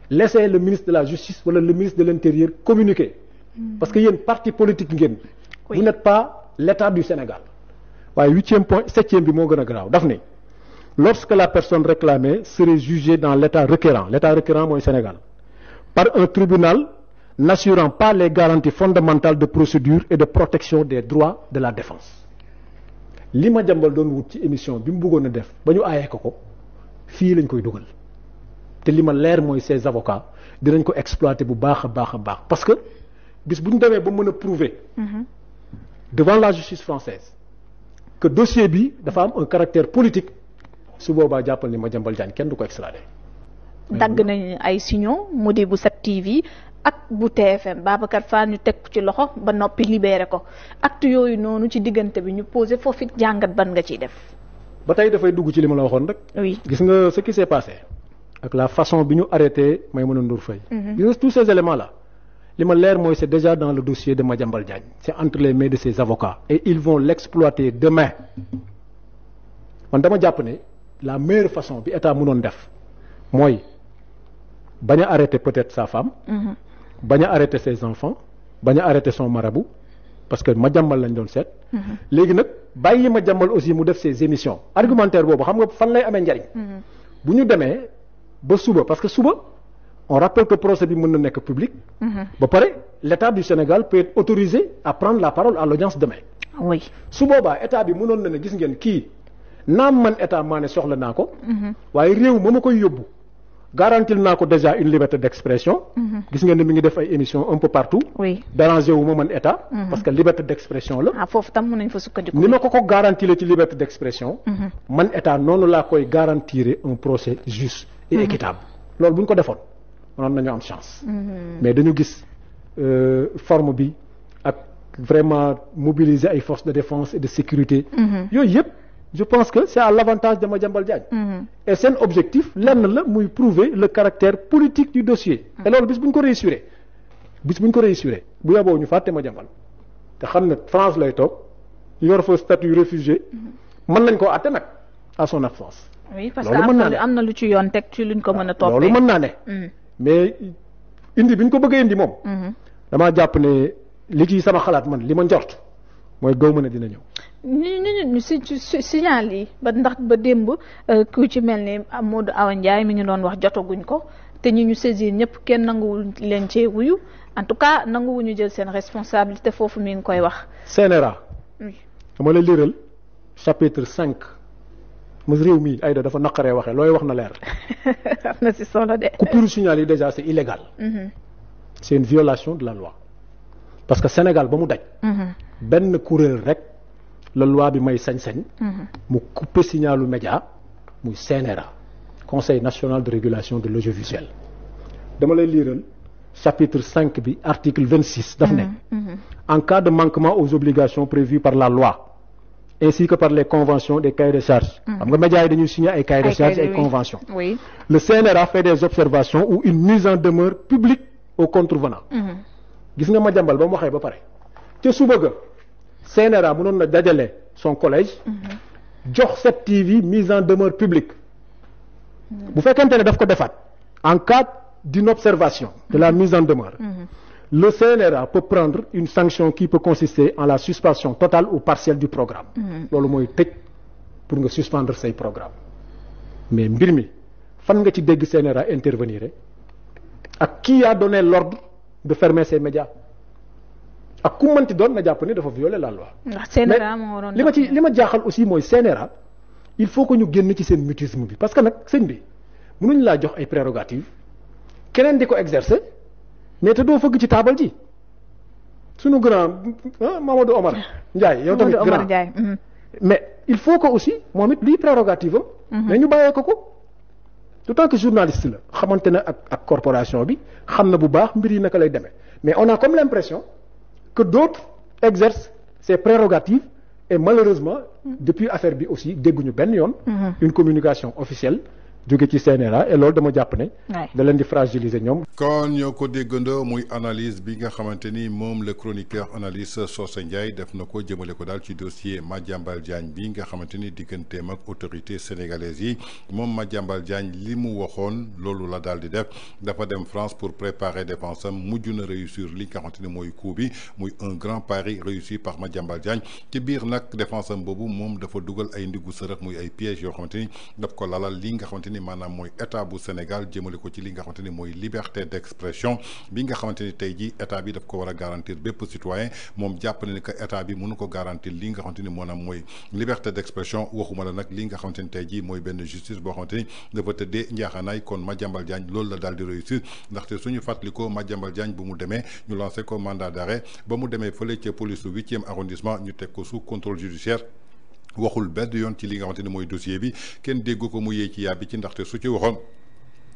laissez le ministre de la justice wala le ministre de l'intérieur communiquer parce que yéen parti politique ngeen vous n'êtes pas l'État du Sénégal waaye 7e bi moo gën a garaaw daf ne lorsque la personne réclamée serait jugée dans l'État requérant mooy Sénégal par un tribunal n'assurant pas les garanties fondamentales de procédure et de protection des droits de la défense li Madiambal doon wut ci émission bi mu bëggoon a def ba ñu aayee ko fii lañ koy dugal te li ma leer mooy ces avocats dinañ ko exploiter bu baax a baax parce que bis bu ñu demee ba mën a prouver devant la justice française que dossier bi dafa am un caractère politique su boobaa jàppal ni Madiambal Diagne kenn du ko extradé. dagg nañ ay signaux mu di bu 7TV ak bu TFM Babacar Fall ñu teg ci loxo ba noppi libéré ko acte yooyu noonu ci diggante bi ñu posé foofu jàngat ban nga ciy def. ba tey dafay dugg ci li ma la waxoon rek. oui gis nga ce qui s'est passé ak la façon bi ñu arrêté Maïmouna Ndour Faye. gis nga tous ces éléments là li ma leer mooy c'est déjà dans le dossier de Madiambal Diagne c'est entre les mains de ses avocats et ils vont l'exploiter demain man dama jàpp ne la meilleure façon bi état mënoon def mooy bañ a arrêter peut-être sa femme. bañ a arrêter ses enfants bañ a arrêter son marabout parce que Madiambal lañ doon seet. léegi nag bàyyi Madiambal aussi mu def ses émissions argumentaire boobu xam nga fan lay amee njariñ. bu ñu demee ba suba parce que suba on rappelle que procès bi mën na nekk public. ba pare l'État du Sénégal peut être autorisé à prendre la parole à l'audience demain. oui su boobaa état bi mënoon na ne gis ngeen kii naam man état maa ne soxla naa ko. waaye réew ma ma koy yóbbu. garantil naa ko déjà une liberté d'expression. gis ngeen ne mi ngi def ay émissions un peu partout. oui dérangé wu ma man état. parce que liberté d'expression la. ah foofu tam mën nañ fa sukkandiku. ni ma ko garantir ci liberté d'expression. man état noonu laa koy garantir un procès juste et équitable. loolu bu ñu ko defoon mënoon nañu am chance. mais dañu gis forme bi ak vraiment mobiliser ay forces de défense et de sécurité. yooyu yëpp. je pense que c'est à l'avantage de Madiambal Diagne. Et seen objectif lenn la muy prouver le caractère politique du dossier. et loolu bis bu ñu ko réussir bu yaboo ñu fàtte Madiambal te xam ne France lay toog yor fa statut réfugié mën nañ koo àtte nag à son absence. oui parce que am na lu ci yoon teg ci luñ ko mën a toppee. loolu mën naa ne. mais indi bi ñu ko bëggee indi moom. damaa jàpp ne li ci sama xalaat man li ma njort mooy gaw mën a dina ñëw. ñu signal yi ba ndax ba démb ku ci mel ni Modou Awa Ndiaye mi ngi doon wax jotaguñ ko te ñi ñu saisir ñëpp kenn nanguwul leen cee wuyu en tout cas nanguwuñu jël seen responsabilité foofu mi ngi koy wax. CNRA. dama la liral chapitre 5 mos réew mi Aïda dafa naqaree waxee looy wax na leer. am na si solo de. coupure signal yi déjà c'est illégal. c'est une violation de la loi parce que Sénégal ba mu daj. benn kuréel rek. la loi bi may sañ-sañ. mu couper signalu média muy CNRA Conseil national de régulation de l'audiovisuel. dama lay liiral chapitre 5 bi article 26 daf ne. en cas de manquement aux obligations prévues par la loi ainsi que par les conventions des cahiers de charges. xam nga médias yi dañuy signer ay cahiers de charges et conventions. oui le CNRA fait des observations ou une mise en demeure publique aux contrevenants. gis nga Madiambal ba mu waxee ba pare ca suba ga CNRA mënoon na dajale son collège. jox 7TV mise en demeure publique. bu fekkente ne daf ko defaat en cas d'une observation de la mise en demeure. le CNRA peut prendre une sanction qui peut consister en la suspension totale ou partielle du programme. loolu mooy tëj pour nga suspendre say programme mais mbir mi fan nga ci dégg CNRA intervenir ak qui a donné l'ordre de fermer ces médias. ak ku mënti doon na jàpp ni dafa violer la loi. CNRA moo waroon li ma jaaxal aussi mooy CNRA il faut que ñu génn ci seen mutisme bi parce que nag sëñ bi mënuñ laa jox ay prérogatives keneen di ko exercer mais te doo fëgg ci taabal ji sunu grand Mamadou Omar Ndiaye. yow tamit grand mais il faut que aussi moom it lii prérogative am. mais ñu bàyyee ko. d'autant que journaliste la xamante na ak corporation bi xam na bu baax mbir yi naka lay demee mais on a comme l'impression que d'autres exercent ces prérogatives et malheureusement depuis affaire bi aussi dégguñu benn yoon une communication officielle jóge ci CNRA et loolu dama jàpp ne da leen di fragiliser ñoom. kon ñoo ko déggandoo muy analyse bi nga xamante ni moom le chroniqueur analyste Socé Ndiaye def na ko jëmale ko daal ci dossier Madiambal Diagne bi nga xamante ni digganteem ak autorité sénégalaise yi moom Madiambal Diagne li mu waxoon loolu la daal di def dafa dem France pour préparer défense am mujj na réussir li nga xamante ni mooy coup bi muy un grand pari réussi par Madiambal Diagne ci biir nag défense am boobu moom dafa dugal ay ndiggu sërëx muy ay pièges yoo xamante ni daf ko lalal li nga xamante ni maanaam mooy état bu Sénégal jëmale ko ci li nga xamante ni mooy liberté d'expression bi nga xamante ni tey jii état bi daf ko war a garantir bépp citoyen moom jàpp na ni que état bi mënu ko garantir li nga xamante ni maanaam mooy liberté d'expression waxuma la nag li nga xamante ni tey jii mooy benn justice boo xamante ni dafa tëddee njaaxaanaay kon Madiambal Diagne loolu la daal di réussir ndaxte suñu fàttalikoo Madiambal Diagne bu mu demee ñu lancé ko mandat d'arrêt ba mu demee fële ca police su 8e arrondissement ñu teg ko sous contrôle judiciaire waxul benn yoon ci li nga xamante ni mooy dossier bi kenn déggu ko mu yee ci yàbbi ci ndaxte su ci waxoon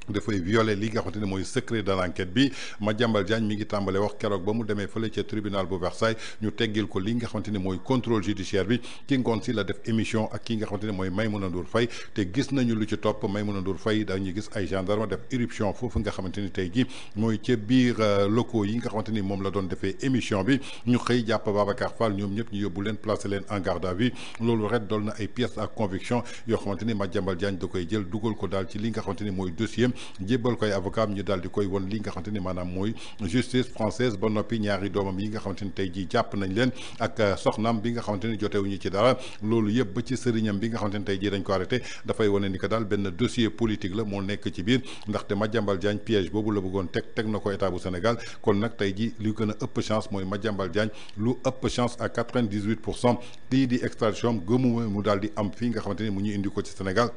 dafay violer li nga xamante ne mooy secret de l'enquête bi Madiambal Diagne mi ngi tàmbale wax keroog ba mu demee fële ca tribunal bu Versailles ñu teggil ko li nga xamante ni mooy contrôle judiciaire bi ki ngoon si la def émission ak ki nga xamante ne mooy Maïmouna Ndour Faye te gis nañu lu ci topp Maïmouna Ndour Faye dañuy gis ay gendarme def éruption foofu nga xamante ni tey ji mooy ca biir locaux yi nga xamante ni moom la doon defee émission bi ñu xëy jàpp Babacar Fall ñoom ñëpp ñu yóbbu leen placer leen en garde à vue loolu ret dool na ay pièces à conviction yoo xamante ni Madiambal Diagne da koy jël dugal ko daal ci li nga xamante ni mooy dossier jébbal koy avocat ñu daal di koy won li nga xamante ni maanaam mooy justice française ba noppi ñaari doomam yi nga xamante ni tey jii jàpp nañ leen ak soxnaam bi nga xamante ni jotewuñu ci dara loolu yëpp ba ci sëriñam bi nga xamante ni tey jii dañ ko arrêté dafay wane ni que daal benn dossier politique la moo nekk ci biir ndaxte Madiambal Diagne piège boobu la bëggoon teg na ko état bu Sénégal kon nag tey jii lu gën a ëpp chance mooy Madiambal Diagne lu ëpp chance à 98% lii di extradition gëmuma mu daal di am fii nga xamante ni mu ñu indi ko ci Sénégal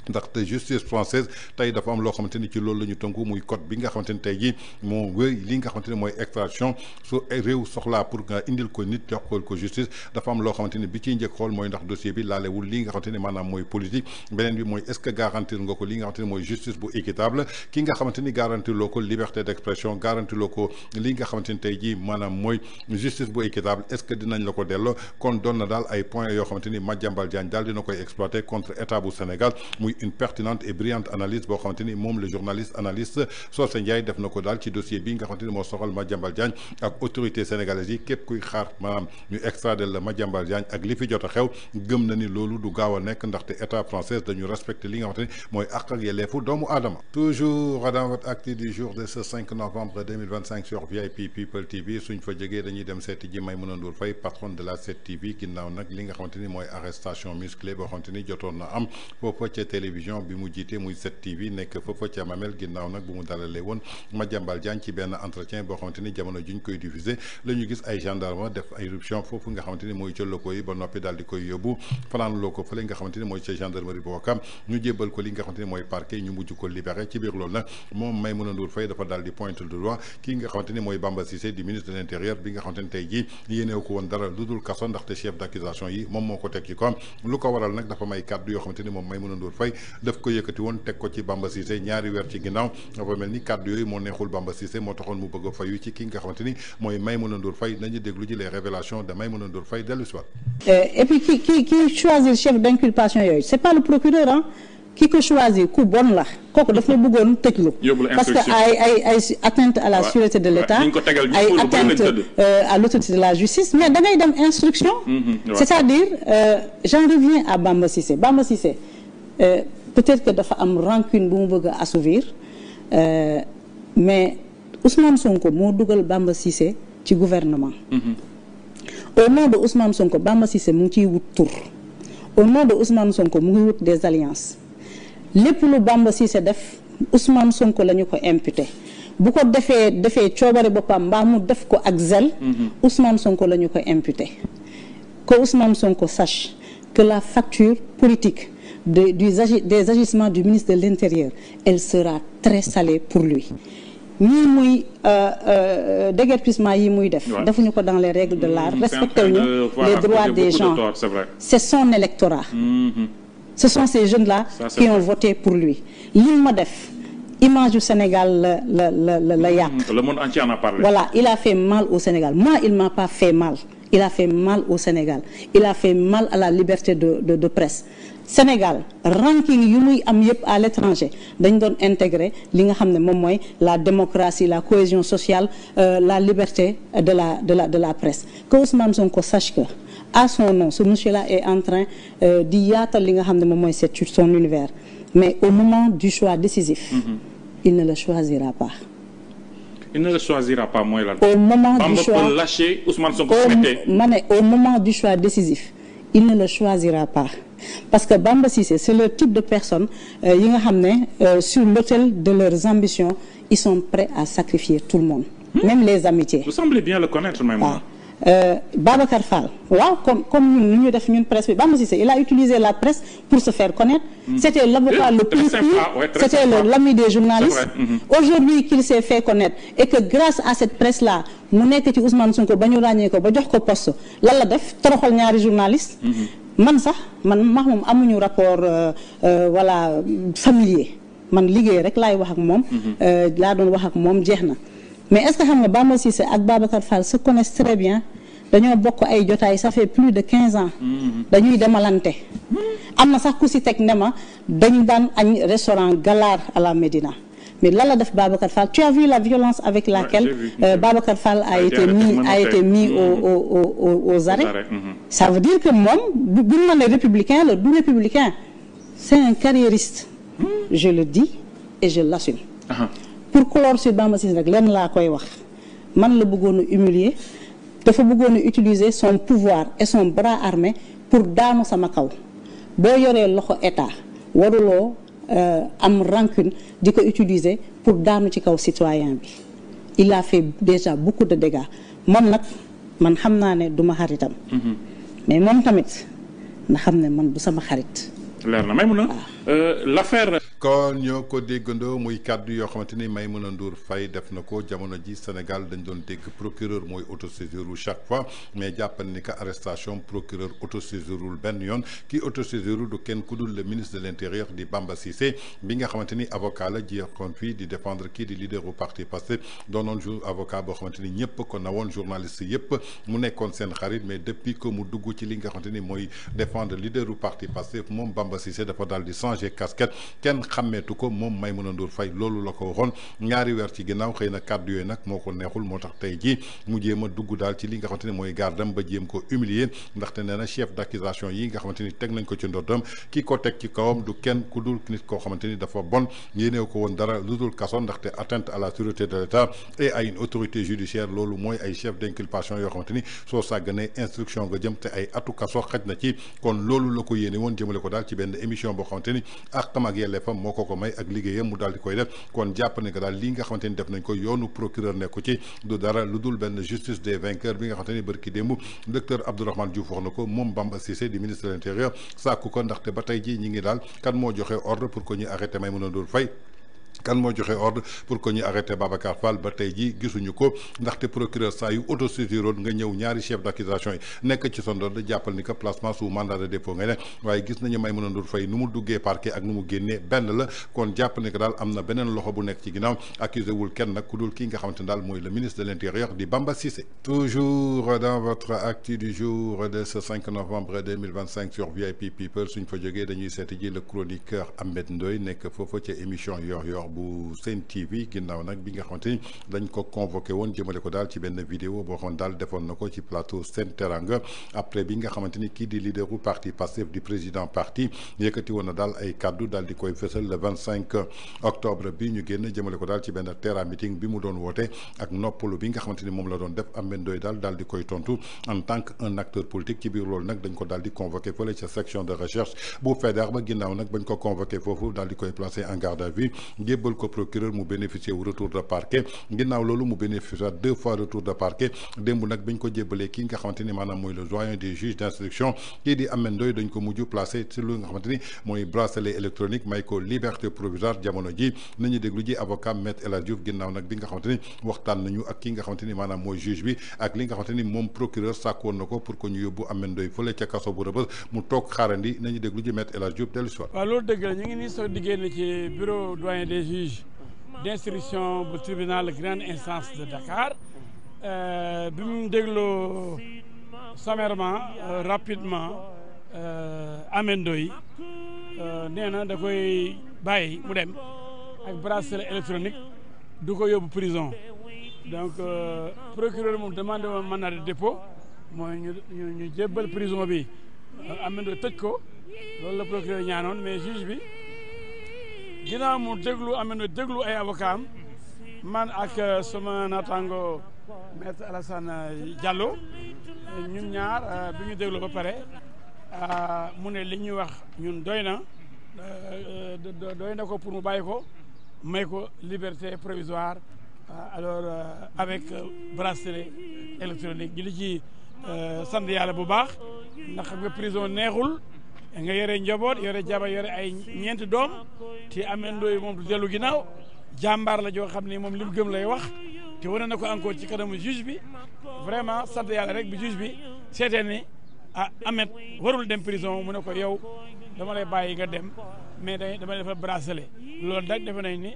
ndaxte justice française tey dafa am loo xamante ni ci loolu la ñu tënku muy code bi nga xamante ni tey jii moo wéy li nga xamante ni mooy extradition su réew soxlaa pour nga indil ko nit jox ko justice dafa am loo xamante ni bi ciy njëkk xool mooy ndax dossier bi laalewul li nga xamante ni maanaam mooy politique beneen bi mooy est-ce que garantir nga ko li nga xamante ni mooy justice bu équitable ki nga xamante ni garantir loo ko liberté d'expression garantir loo ko li nga xamante ni tey jii maanaam mooy justice bu équitable est-ce que dinañ la ko delloo kon doon na daal ay points yoo xamante ni Madiambal Diagne daal dina koy exploiter contre état bu Sénégal muy une pertinente et brillante analyse boo xamante ni moom le journaliste analyste Socé Ndiaye def na ko daal ci dossier bi nga xamante ni moo soxal Madiambal Diagne ak autorité sénégalaise yi képp kuy xaar maanaam ñu extrader la Madiambal Diagne ak li fi jot a xew gëm na ni loolu du gaaw a nekk ndaxte état français dañu respecter li nga xamante ni mooy àq ak yelleefu doomu aadama. Toujours dans votre actu du jour de ce 5 novembre 2025 sur VIP People TV suñ fa jógee dañuy dem seeti ji Maïmouna Ndour Faye patronne de la 7TV ginnaaw nag li nga xamante ni mooy arrestation musclée boo xamante ni jotoon na am foofa ca télévision bi mu jiite muy 7TV nekk foofa ca Mamel ginnaaw nag bu mu dalalee woon Madiambal Diagne ci benn entretien boo xamante ni jamono juñ koy diffuser la ñu gis ay gendarme def ay éruption foofu nga xamante ni mooy ca locaux yi ba noppi daal di koy yóbbu fanaan loo ko fële nga xamante ni mooy ca gendarmerie bu Ouakam ñu jébbal ko li nga xamante ni mooy parquet ñu mujj ko libéré ci biir loolu nag moom Maïmouna Ndour Faye dafa daal di pointe du doigt kii nga xamante ni mooy Bamba Cissé di ministre de l'intérieur bi nga xamante ni tey jii yéeneew ko woon dara lu dul kaso ndaxte chef d'accusation yi moom moo ko teg ci koom lu ko waral nag dafa may kàddu yoo xamante ni moom Maïmouna Ndour Faye daf ko yëkkati woon teg ko ci Bamba Cissé ñaari weer ci ginnaaw dafa mel ni kàddu yooyu moo neexul Bamba Cissé moo taxoon mu bëgg a fayu ci ki nga xamante ni mooy Maïmouna Ndour Faye nañu déglu ji les révélations de Maïmouna Ndour Faye dellu si waat. Et puis qui choisit le chef d'inculpation yooyu c'est pas le procureur hein ki ko choisir ku bon la kooku daf la bëggoon tëjlu parce que ay atteinte à la sûreté de l'État ay atteinte à l'autorité de la justice mais da ngay dem instruction c'est-à-dire j'en reviens à Bamba Cissé peut-être que dafa am rancune bu mu bëgg a assouvir mais Ousmane Sonko moo dugal Bamba Cissé ci gouvernement au nom de Ousmane Sonko Bamba Cissé mu ngi ciy wut tur au nom de Ousmane Sonko mu ngi wut des alliances lépp lu Bamba Cissé def Ousmane Sonko la ñu ko imputé bu ko defee coobare boppam mbaa mu def ko ak zèle Ousmane Sonko la ñu ko imputé que Ousmane Sonko sache que la facture politique des agissements du ministre de l'Intérieur elle sera très salée pour lui ñii muy déguerpissement yi muy def defuñu ko dans les règles de l'art respecté wuñu les droits des gens c'est son électorat ce sont ces jeunes-là qui ont voté pour lui li ma def image du Sénégal la yàq le monde entier en a parlé voilà il a fait mal au Sénégal moi il m'a pas fait mal il a fait mal au Sénégal il a fait mal à la liberté de presse Sénégal ranking yu muy am yëpp à l'étranger dañ doon intégrer li nga xam ne moom mooy la démocratie la cohésion sociale la liberté de la presse que Ousmane Sonko sache que à son nom ce monsieur-là est en train di yaatal li nga xam ne moom mooy c'est son univers mais au moment du choix décisif il ne le choisira pas. Il ne le choisira pas mooy lan. Au moment du choix lâcher Ousmane Sonko au moment du choix décisif il ne le choisira pas parce que Bamba Cissé c'est le type de personne yi nga xam ne sur l'autel de leurs ambitions ils sont prêts à sacrifier tout le monde même les amitiés. Vous semblez bien le connaître même. Babacar Fall waaw comme ñun ñu def ñun presse bi Bamba Cissé il a utilisé la presse pour se faire connaître. C'était l'avocat le plus c'était l'ami des journalistes. Aujourd'hui qu'il s'est fait connaître et que grâce à cette presse là mu nekk ci Ousmane Sonko ba ñu ràññee ko ba jox ko poste lan la def toroxal ñaari journaliste man moom amuñu rapport voilà familier man liggéey rek laay wax ak moom laa doon wax ak moom jeex na. Mais est-ce que xam nga Bamba Cissé ak Babacar Fall se connaissent très bien dañoo bokk ay jotaay ça fait plus de 15 ans dañuy demalante am na sax ku si teg ne ma dañ daan añ restaurant Galar à la Médina mais lan la def Babacar Fall tu as vu la violence avec laquelle Babacar Fall a été mis aux arrêts ça veut dire que moom bu ñu nee républicain la du républicain c'est un carriériste je le dis et je l'assume pour clore sur Bamba Cissé rek lenn laa koy wax man la bëggoon a humilier dafa bëggoon a utiliser son pouvoir et son bras armé pour daanu sama kaw boo yoree loxo état waruloo am rancune di ko utiliser pour daanu ci kaw citoyen bi il a fait déjà beaucoup de dégâts moom nag man xam naa ne du ma xaritam mais moom tamit na xam ne man du sama xarit leer na Maïmouna l'affaire kon ñoo ko déggandoo muy kàddu yoo xamante ni Maïmouna Ndour Faye def na ko jamono ji Sénégal dañ doon dégg procureur mooy autosaisirul chaque fois mais jàppal ni que arrestation procureur autosaisirul benn yoon kii autosaisirul du kenn ku dul le ministre de l'intérieur di Bamba Cissé bi nga xamante ni avocat la jeexoon fii di défendre kii di leader u parti Pastef doonoon avocat boo xamante ni ñëpp ko nawoon journaliste yëpp mu nekkoon seen xarit mais depuis que mu dugg ci li nga xamante ni mooy défendre leader u parti Pastef moom Bamba Cissé dafa daal di changer casquette kenn xàmmeetu ko moom Maïmouna Ndour Faye loolu la ko waxoon ñaari weer ci ginnaaw xëy na kàddu yooyu nag moo ko neexul moo tax tey jii mu jéem a dugg daal ci li nga xamante ni mooy gardam ba jéem ko humilier ndaxte nee na chef d'accusation yi nga xamante ni teg nañ ko ci ndoddam ki ko teg ci kawam du kenn ku dul nit koo xamante ni dafa bon yéeneew ko woon dara lu dul kaso ndaxte atteinte à la sûreté de l'État et à une autorité judiciaire loolu mooy ay chef d'inculpation yoo xamante ni soo sàgganee instruction nga jëm te ay atu kaso xaj na ci kon loolu la ko yéene woon jëmale ko daal ci benn émission boo xamante ni àqam ak yelleefam moo ko may ak liggéeyam mu daal di koy def kon jàpp ne que daal lii nga xamante ni def nañ ko yoonu procureur nekku ci du dara lu dul benn justice des vainqueurs bi nga xamante ni bërki démb docteur Abdourahmane Diouf wax na ko moom Bamba Cissé di ministre de l'intérieur sàkku ko ndaxte ba tey ji ñi ngi daal kan moo joxe ordre pour que ñu arrêté Maïmouna Ndour Faye kan moo joxe ordre pour que ñu arrêté Babacar Fall ba tey jii gisuñu ko ndaxte procureur saa yu autosaisiroon nga ñëw ñaari chef d'accusation yi nekk ci son ordre jàppal ni que placement sous mandat de dépôt ngay ne waaye gis nañu Maïmouna Ndour Faye nu mu duggee parquet ak nu mu génnee benn la kon jàpp ni que daal am na beneen loxo bu nekk ci ginnaaw accusé wul kenn nag ku dul kii nga xamante ne daal mooy le ministre de l'intérieur di Bamba Cissé. Toujours dans votre actu du jour de ce 5 novembre 2025 sur VIP People suñ fa jógee dañuy seeti ji le chroniqueur Ahmed Ndoye nekk foofa ca émission yor bu Sen TV ginnaaw nag bi nga xamante ni dañ ko convoqué woon jëmale ko daal ci benn vidéo boo xam daal defoon na ko ci plateau Sen Teranga après bi nga xamante ni kii di leaderu parti Pastef di président parti yëkkati woon na daal ay kaddu daal di koy fësal le 25 octobre bi ñu génn jëmale ko daal ci benn terrain meeting bi mu doon woote ak noppalu bi nga xamante ni moom la doon def Ahmed Ndoye daal di koy tontu en tant que un acteur politique ci biir loolu nag dañ ko daal di convoqué fële ca section de recherche bu fédère ba ginnaaw nag bañ ko convoqué foofu daal di koy placé en garde à vue jébbal ko procureur mu bénéficier wu retour de parquet ginnaaw loolu mu bénéficier 2 fois retour de parquet démb nag bañ ko jébbalee kii nga xamante ni maanaam mooy le doyen des juges d'instruction kii di Ahmed Ndoye dañ ko mujj placé ci lu nga xamante ni mooy bracelet électronique may ko liberté provisoire jamono ji nañu déglu ji avocat Maître El Hadji Diouf ginnaaw nag bi nga xamante ni waxtaan nañu ak ki nga xamante ni maanaam mooy juge bi ak li nga xamante ni moom procureur sàkkoon na ko pour que ñu yóbbu Ahmed Ndoye fële ca kaso bu Rebeuss mu toog xaarandi nañu déglu ji Maître El Hadji Diouf dellu si waat. waaw loolu dëgg la ñu ngi nii soo diggéen ci bureau doyen des juges d'instruction bu tribunal grande instance de Dakar bi mu dégloo sommairement rapidement Ahmed Ndoye nee na da koy bàyyi mu dem ak bracelet électronique du ko yóbbu prison donc procureur moom demandé woon mandat de dépôt mooy ñu jébbal prison bi Ahmed Ndoye tëj ko loolu la procureur ñaanoon mais juge bi ginnaaw mu déglu Ahmed Ndoye déglu ay avocat am man ak sama naataango maître Alassane Diallo ñun ñaar bi ñu déglu ba pare mu ne li ñuy wax ñun doy na ko pour mu bàyyi ko may ko liberté provisoire alors avec bracelet électronique ñu di ci sant yàlla bu baax ndax xam nga prison neexul nga yore njaboot yore jabar yore ay ñeenti doom te Ameth Ndoye moom du dellu ginnaaw jàmbaar la joo xam ne moom li mu gëm lay wax te wane na ko encore ci kanamu juge bi vraiment sant yàlla rek bi juge bi seetee ni Ameth warul dem prison mu ne ko yow dama lay bàyyi nga dem mais dama defal bracelet loolu nag defe nañ ni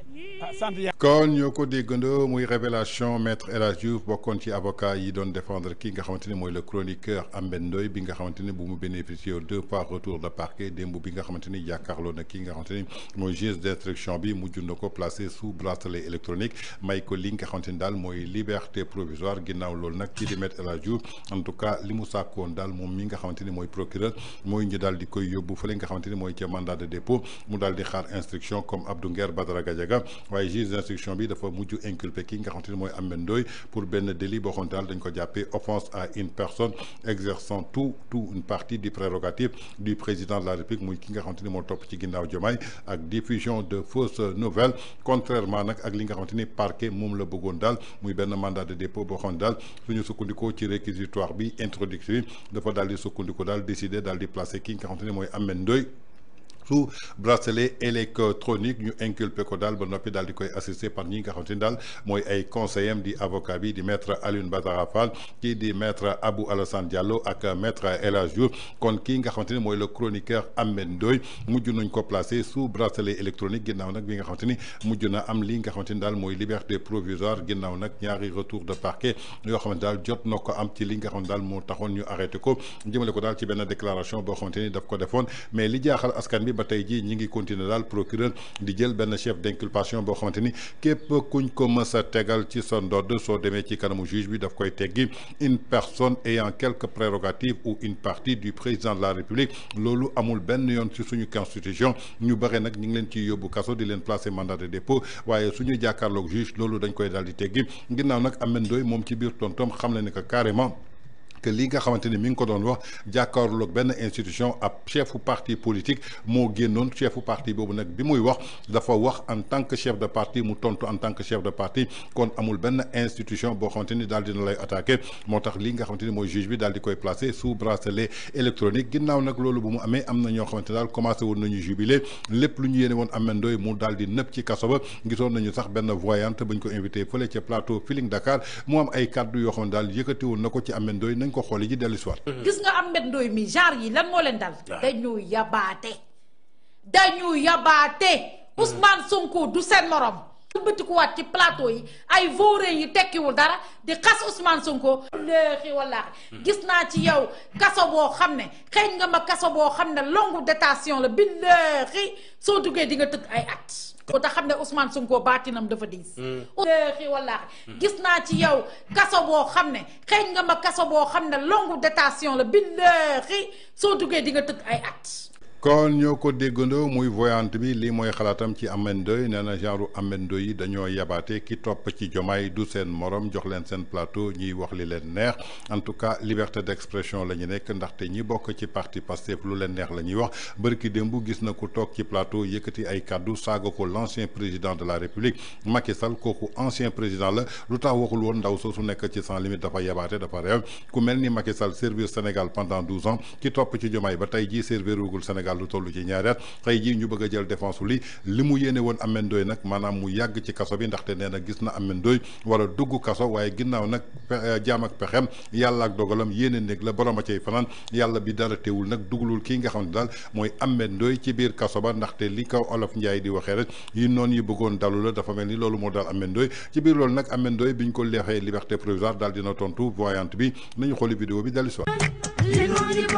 sant yàlla. kon ñoo ko déggandoo muy révélation maître El Hadj Diouf bokkoon ci avocat yi doon défendre kii nga xamante ni mooy le chroniqueur Ameth Ndoye bi nga xamante ni bu mu bénéficié 2 fois retour de parquet démb bi nga xamante ni jàkkaarloo na kii nga xamante ni mooy juge d'instruction bi mujj na ko placé sous bracelet électronique may ko li nga xamante ni daal mooy liberté provisoire ginnaaw loolu nag kii di maître El Hadj Diouf en tout cas li mu sàkkoon daal moom mi nga xamante ni mooy procureur mooy ñu daal di koy yóbbu fële nga xamante ni mooy ca mandat de dépôt mu daal di xaar instruction comme Abdou Nguer Badara Gadiaga waaye juge d'instruction bi dafa mujj inculpé ki nga xamante ni mooy Ameth Ndoye pour benn délit boo xamante daal dañ ko jàppee offense à une personne exerçant tout une partie du prérogative du président de la République muy ki nga xamante ni moo topp ci ginnaaw Diomaye ak diffusion de fausses nouvelles contrairement nag ak li nga xamante ni parquet moom la bëggoon daal muy benn mandat de dépôt boo xamante daal suñu sukkandikoo ci réquisitoire bi introductif dafa daal di sukkandiku daal décider daal di placer ki nga xamante ni mooy Ameth Ndoye sous bracelet électronique ñu inculpé ko daal ba noppi daal di koy assisté par ñi nga xamante ni daal mooy ay conseillers di avocat bi di maître Alioune Badara Fall kii di maître Abou Alassane Diallo ak maître El Hadj Diouf kon kii nga xamante ni mooy le chroniqueur Ameth Ndoye mujj nañ ko placé sous bracelet électronique ginnaaw nag bi nga xamante ni mujj na am li nga xamante ni daal mooy liberté provisoire ginnaaw nag ñaari retour de parquet yoo xamante daal jot na ko am ci li nga xamante daal moo taxoon ñu arrêté ko jëmale ko daal ci benn déclaration boo xamante ni daf ko defoon mais li jaaxal askan bi ba tey jii ñi ngi continuer daal procureur di jël benn chef d'inculpation boo xamante ni képp kuñ ko mës a tegal ci sa ndodd soo demee ci kanamu juge bi daf koy teggi une personne ayant quelques prérogatives ou une partie du président de la République loolu amul benn yoon ci suñu constitution ñu bëre nag ñu ngi leen ciy yóbbu kaso di leen placer mandat de dépôt waaye suñu jàkkaarloog juge loolu dañ koy daal di teggi ginnaaw nag Ameth Ndoye moom ci biir tontom xam na ne que carrément que li nga xamante ni mi ngi ko doon wax jàkkaarloog benn institution ab chefu parti politique moo génnoon chefu parti boobu nag bi muy wax dafa wax en tant que chef de parti mu tontu en tant que chef de parti kon amul benn institution boo xamante ni daal dina lay attaqué moo tax li nga xamante ni mooy juge bi daal di koy placé sous bracelet électronique ginnaaw nag loolu bu mu amee am na ñoo xamante daal commencé woon nañu jubilé lépp lu ñu yéene woon Ameth Ndoye mu daal di nëpp ci kaso ba gisoon nañu sax benn voyante bañ ko invité fële ca plateau Feeling Dakar mu am ay kaddu yoo xam ne daal yëkkati woon na ko ci Ameth Ndoye nañ ko xooli ji dellu soir gis nga Ameth Ndoye mi genre yi lan moo leen dal dañu yabaate Ousmane Sonko du seen morom bëtikuwaat ci plateau yi ay vaurien yi tekkiwul dara di xas Ousmane Sonko léexi wallaahi gis naa ci yow kaso boo xam ne xëy nga ma kaso boo xam ne longue détention la billaahi soo duggee di nga tëdd ay at ko tax xam ne Ousmane Sonko baatinam dafa diis léexi wallaahi gis naa ci yow kaso boo xam ne xëy nga ma kaso boo xam ne longue détention la billaahi soo duggee di nga tëdd ay at kon ñoo ko déggandoo muy voyante bi lii mooy xalaatam ci Ameth Ndoye nee na genre Ameth Ndoye yi dañoo yabaate ki topp ci Diomaye du seen morom jox leen seen plateau ñuy wax li leen neex en tout cas liberté d'expression la ñu nekk ndaxte ñi bokk ci parti Pastef lu leen neex la ñuy wax bërki démb gis na ku toog ci plateau yëkkati ay kaddu saaga ko l'ancien président de la République Macky Sall kooku ancien président la lu tax waxul woon ndaw soosu nekk ci sans limite dafa yabaate dafa réew ku mel ni Macky Sall servir Sénégal pendant 12 ans ki topp ci Diomaye ba tey jii servirugul Sénégal lu toll ci ñaari at tey jii ñu bëgg a jël défense li mu yéene woon Ameth Ndoye nag maanaam mu yàgg ci kaso bi ndaxte nee na gis na Ameth Ndoye war a dugg kaso waaye ginnaaw nag jaam ak pexem yàlla ak dogalam yéene néeg la borom a cay fanaan yàlla bi dara teewul nag dugalul kii nga xam ne daal mooy Ameth Ndoye ci biir kaso ba ndaxte li kaw Olof Njaay di waxee rek yi noonu yi bëggoon dalu la dafa mel ni loolu moo daal Ameth Ndoye ci biir loolu nag Ameth Ndoye biñ ko leexee liberté provisoire daal dina tontu voyante bi nañu xooli vidéo bi dellu si waat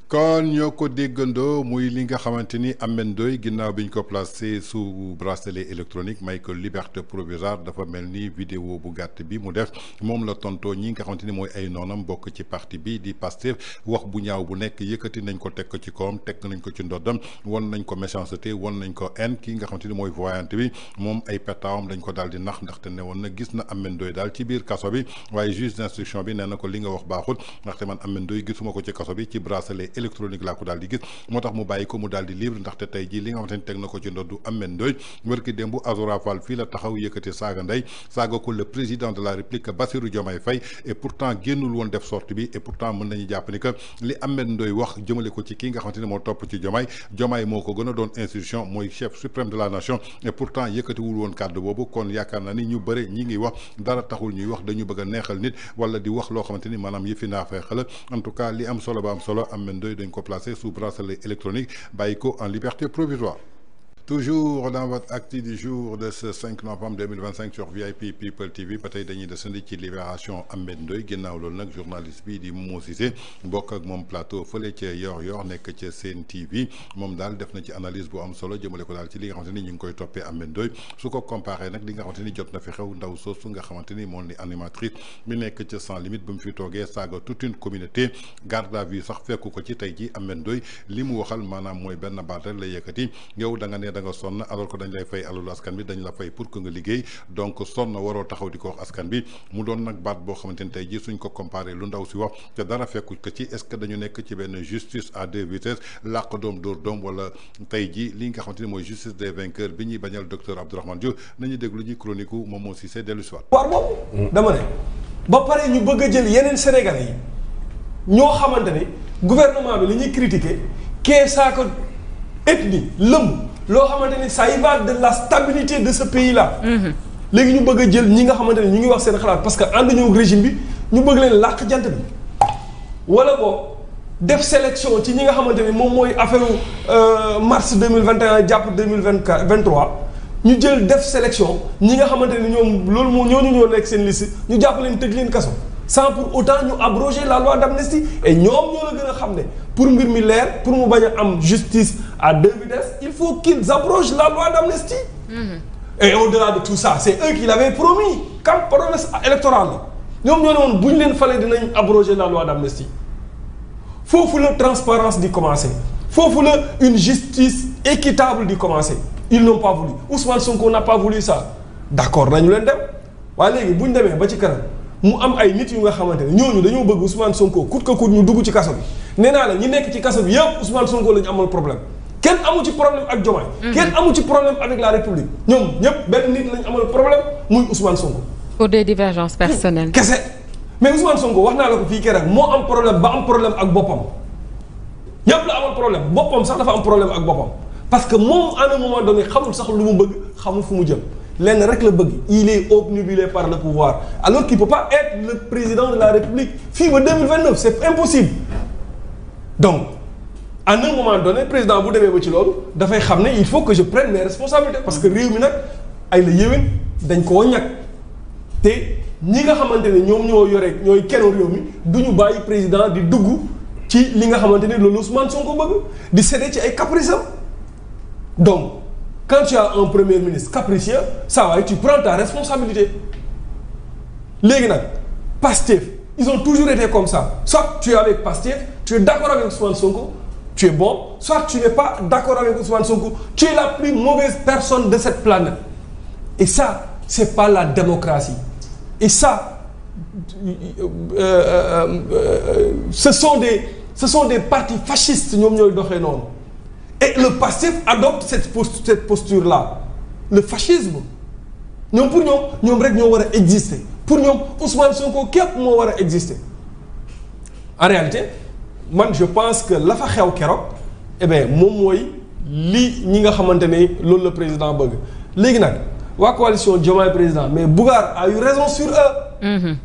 kon ñoo ko déggandoo muy li nga xamante ni Ameth Ndoye ginnaaw bi ñu ko placé sous bracelet électronique may ko liberté provisoire dafa mel ni vidéo bu gàtt bi mu def moom la tontoo ñi nga xamante ni mooy ay noonam bokk ci parti bi di Pastef wax bu ñaaw bu nekk yëkkati nañ ko teg ko ci kawam teg nañ ko ci ndoddam won nañ ko méchanceté won nañ ko haine ki nga xamante ni mooy voyante bi moom ay pétawam dañ ko daal di nax ndaxte ne woon na gis na Ameth Ndoye daal ci biir kaso bi waaye juge d'instruction bi nee na ko li nga wax baaxul ndaxte man Ameth Ndoye gisuma ko ci kaso bi ci bracelet électronique laa ko daal di gis moo tax mu bàyyi ko mu daal di libre ndaxte tey jii li nga xamante ni teg na ko ci ndoddu Ameth Ndoye wërki démb Azora Fall fii la taxaw yëkkati saaga ndey saaga ko le président de la République Bassirou Diomaye Faye et pourtant génnul woon def sortie bi et pourtant mën nañu jàpp ni que li Ameth Ndoye wax jëmale ko ci kii nga xamante ni moo topp ci Diomaye moo ko gën a doon institution mooy chef suprême de la nation et pourtant yëkkatiwul woon kàddu boobu kon yaakaar naa ni ñu bëre ñi ngi wax dara taxul ñuy wax dañu bëgg a neexal nit wala di wax loo xamante ni maanaam yëfi naa fay xala en tout cas li am solo ba am solo Ameth Ndoye dañ ko placé sous bracelet électronique bàyyi ko en liberté provisoire. Toujours dans votre acte du jour de ce 5 novembre 2025 sur VIP People TV ba tey dañuy desandi ci libération Ameth Ndoye ginnaaw loolu nag journaliste bi di Momo Cissé bokk ak moom plateau fële ca Yor nekk ca Sen TV moom daal def na ci analyse bu am solo jëmale ko daal ci li nga xamante ni ñu ngi koy toppee Ameth Ndoye su ko comparé nag li nga xamante ni jot na fi xew ndaw soosu nga xamante ni moom ni animatrice mi nekk ca Sans Limite ba mu fi toogee saaga toute une communauté garde à vue sax fekku ko ci tey ji Ameth Ndoye li mu waxal maanaam mooy benn baat rek la yëkkati yow da nga ne da nga sonn alors que dañ lay fay alalu askan bi dañ la fay pour que nga liggéey donc sonn waroo taxaw di ko wax askan bi mu doon nag baat boo xamante ni tey jii suñ ko comparé lu ndaw si wax te dara fekku ko ci est-ce que dañu nekk ci benn justice à deux vitesses làq doom dóor doom wala tey jii li nga xamante ni mooy justice des vainqueurs bi ñuy bañal docteur Abdourahmane Diouf nañu déglu ji chronique u Momo Cissé dellu si waat war boobu dama ne ba pare ñu bëgg a jël yeneen Sénégalais yi ñoo xamante ne gouvernement bi la ñuy critiquer kee saako ethnie lëmb loo xamante ni ça y va de la stabilité de ce pays là. léegi ñu bëgg a jël ñi nga xamante ne ñu ngi wax seen xalaat parce que ànd ñëw régime bi ñu bëgg leen làq jant bi wala boo def sélection ci ñi nga xamante ni moom mooy affaire mars 2021 jàpp 2023 ñu jël def sélection ñi nga xamante ni ñoom loolu moo ñooñu ñoo nekk seen liste ñu jàpp leen tëj leen kaso sans pour autant ñu abroger la loi d'amnistie et ñoom ñoo la gën a xam ne pour mbir mi leer pour mu bañ a am justice à deux vitesses il faut qu'ils abrogent la loi d'amnistie. Et au-delà de tout ça c'est eux qui l'avaient promis comme promesse électorale la ñoom ñoo ne woon bu ñu leen falee dinañ abroger la loi d'amnistie foofu la transparence di commencer foofu la une justice équitable di commencer ils n'ont pas voulu Ousmane Sonko n'a pas voulu ça d'accord nañu leen dem waaye léegi bu ñu demee ba ci kanam mu am ay nit yu nga xamante ne ñooñu dañoo bëgg Ousmane Sonko coûte que coûte ñu dugg ci kaso bi nee naa la ñi nekk ci kaso bi yëpp Ousmane Sonko la ñu amal problème kenn amu ci problème ak Diomaye kenn amu ci problème avec la République ñoom ñëpp benn nit lañ amal problème muy Ousmane Sonko. pour des divergences personnelles. kese mais Ousmane Sonko wax naa la ko fii keroog moo am problème ba am problème ak boppam ñëpp la amal problème boppam sax dafa am problème ak boppam parce que moom à un moment donné xamul sax lu mu bëgg xamul fu mu jëm. lenn rek la bëgg il est obnubilé par le pouvoir alors qu'il peut pas être le président de la République fii ba 2029 c'est impossible donc à un moment donné président bu demee ba ci loolu dafay xam ne il faut que je prenne mes responsabilités parce que réew mi nag ay la yéwén dañ koo ñàkk te ñi nga xamante ne ñoom ñoo yore ñooy keno réew mi du ñu bàyyi président di dugg ci li nga xamante ne loolu Ousmane Sonko bëgg di céder ci ay caprice am donc quand tu as un premier ministre capricieux ça va tu prends ta responsabilité léegi nag Pastef ils ont toujours été comme ça soit tu es avec Pastef tu es d'accord avec Ousmane Sonko tu es bon soit tu n'es pas d'accord avec Ousmane Sonko tu es la plus mauvaise personne de cette planète et ça c'est pas la démocratie et ça ce sont des partis fascistes ñoom ñooy doxee noonu. Et le Pastef adopte cette posture-là le fascisme ñoom pour ñoom rek ñoo war a exister pour ñoom Ousmane Sonko képp moo war a exister en réalité man je pense que la fa xew keroog eh bien moom mooy li ñi nga xamante ne loolu la président bëgg léegi nag waa coalition Diomaye président mais Bougane a eu raison sur eux.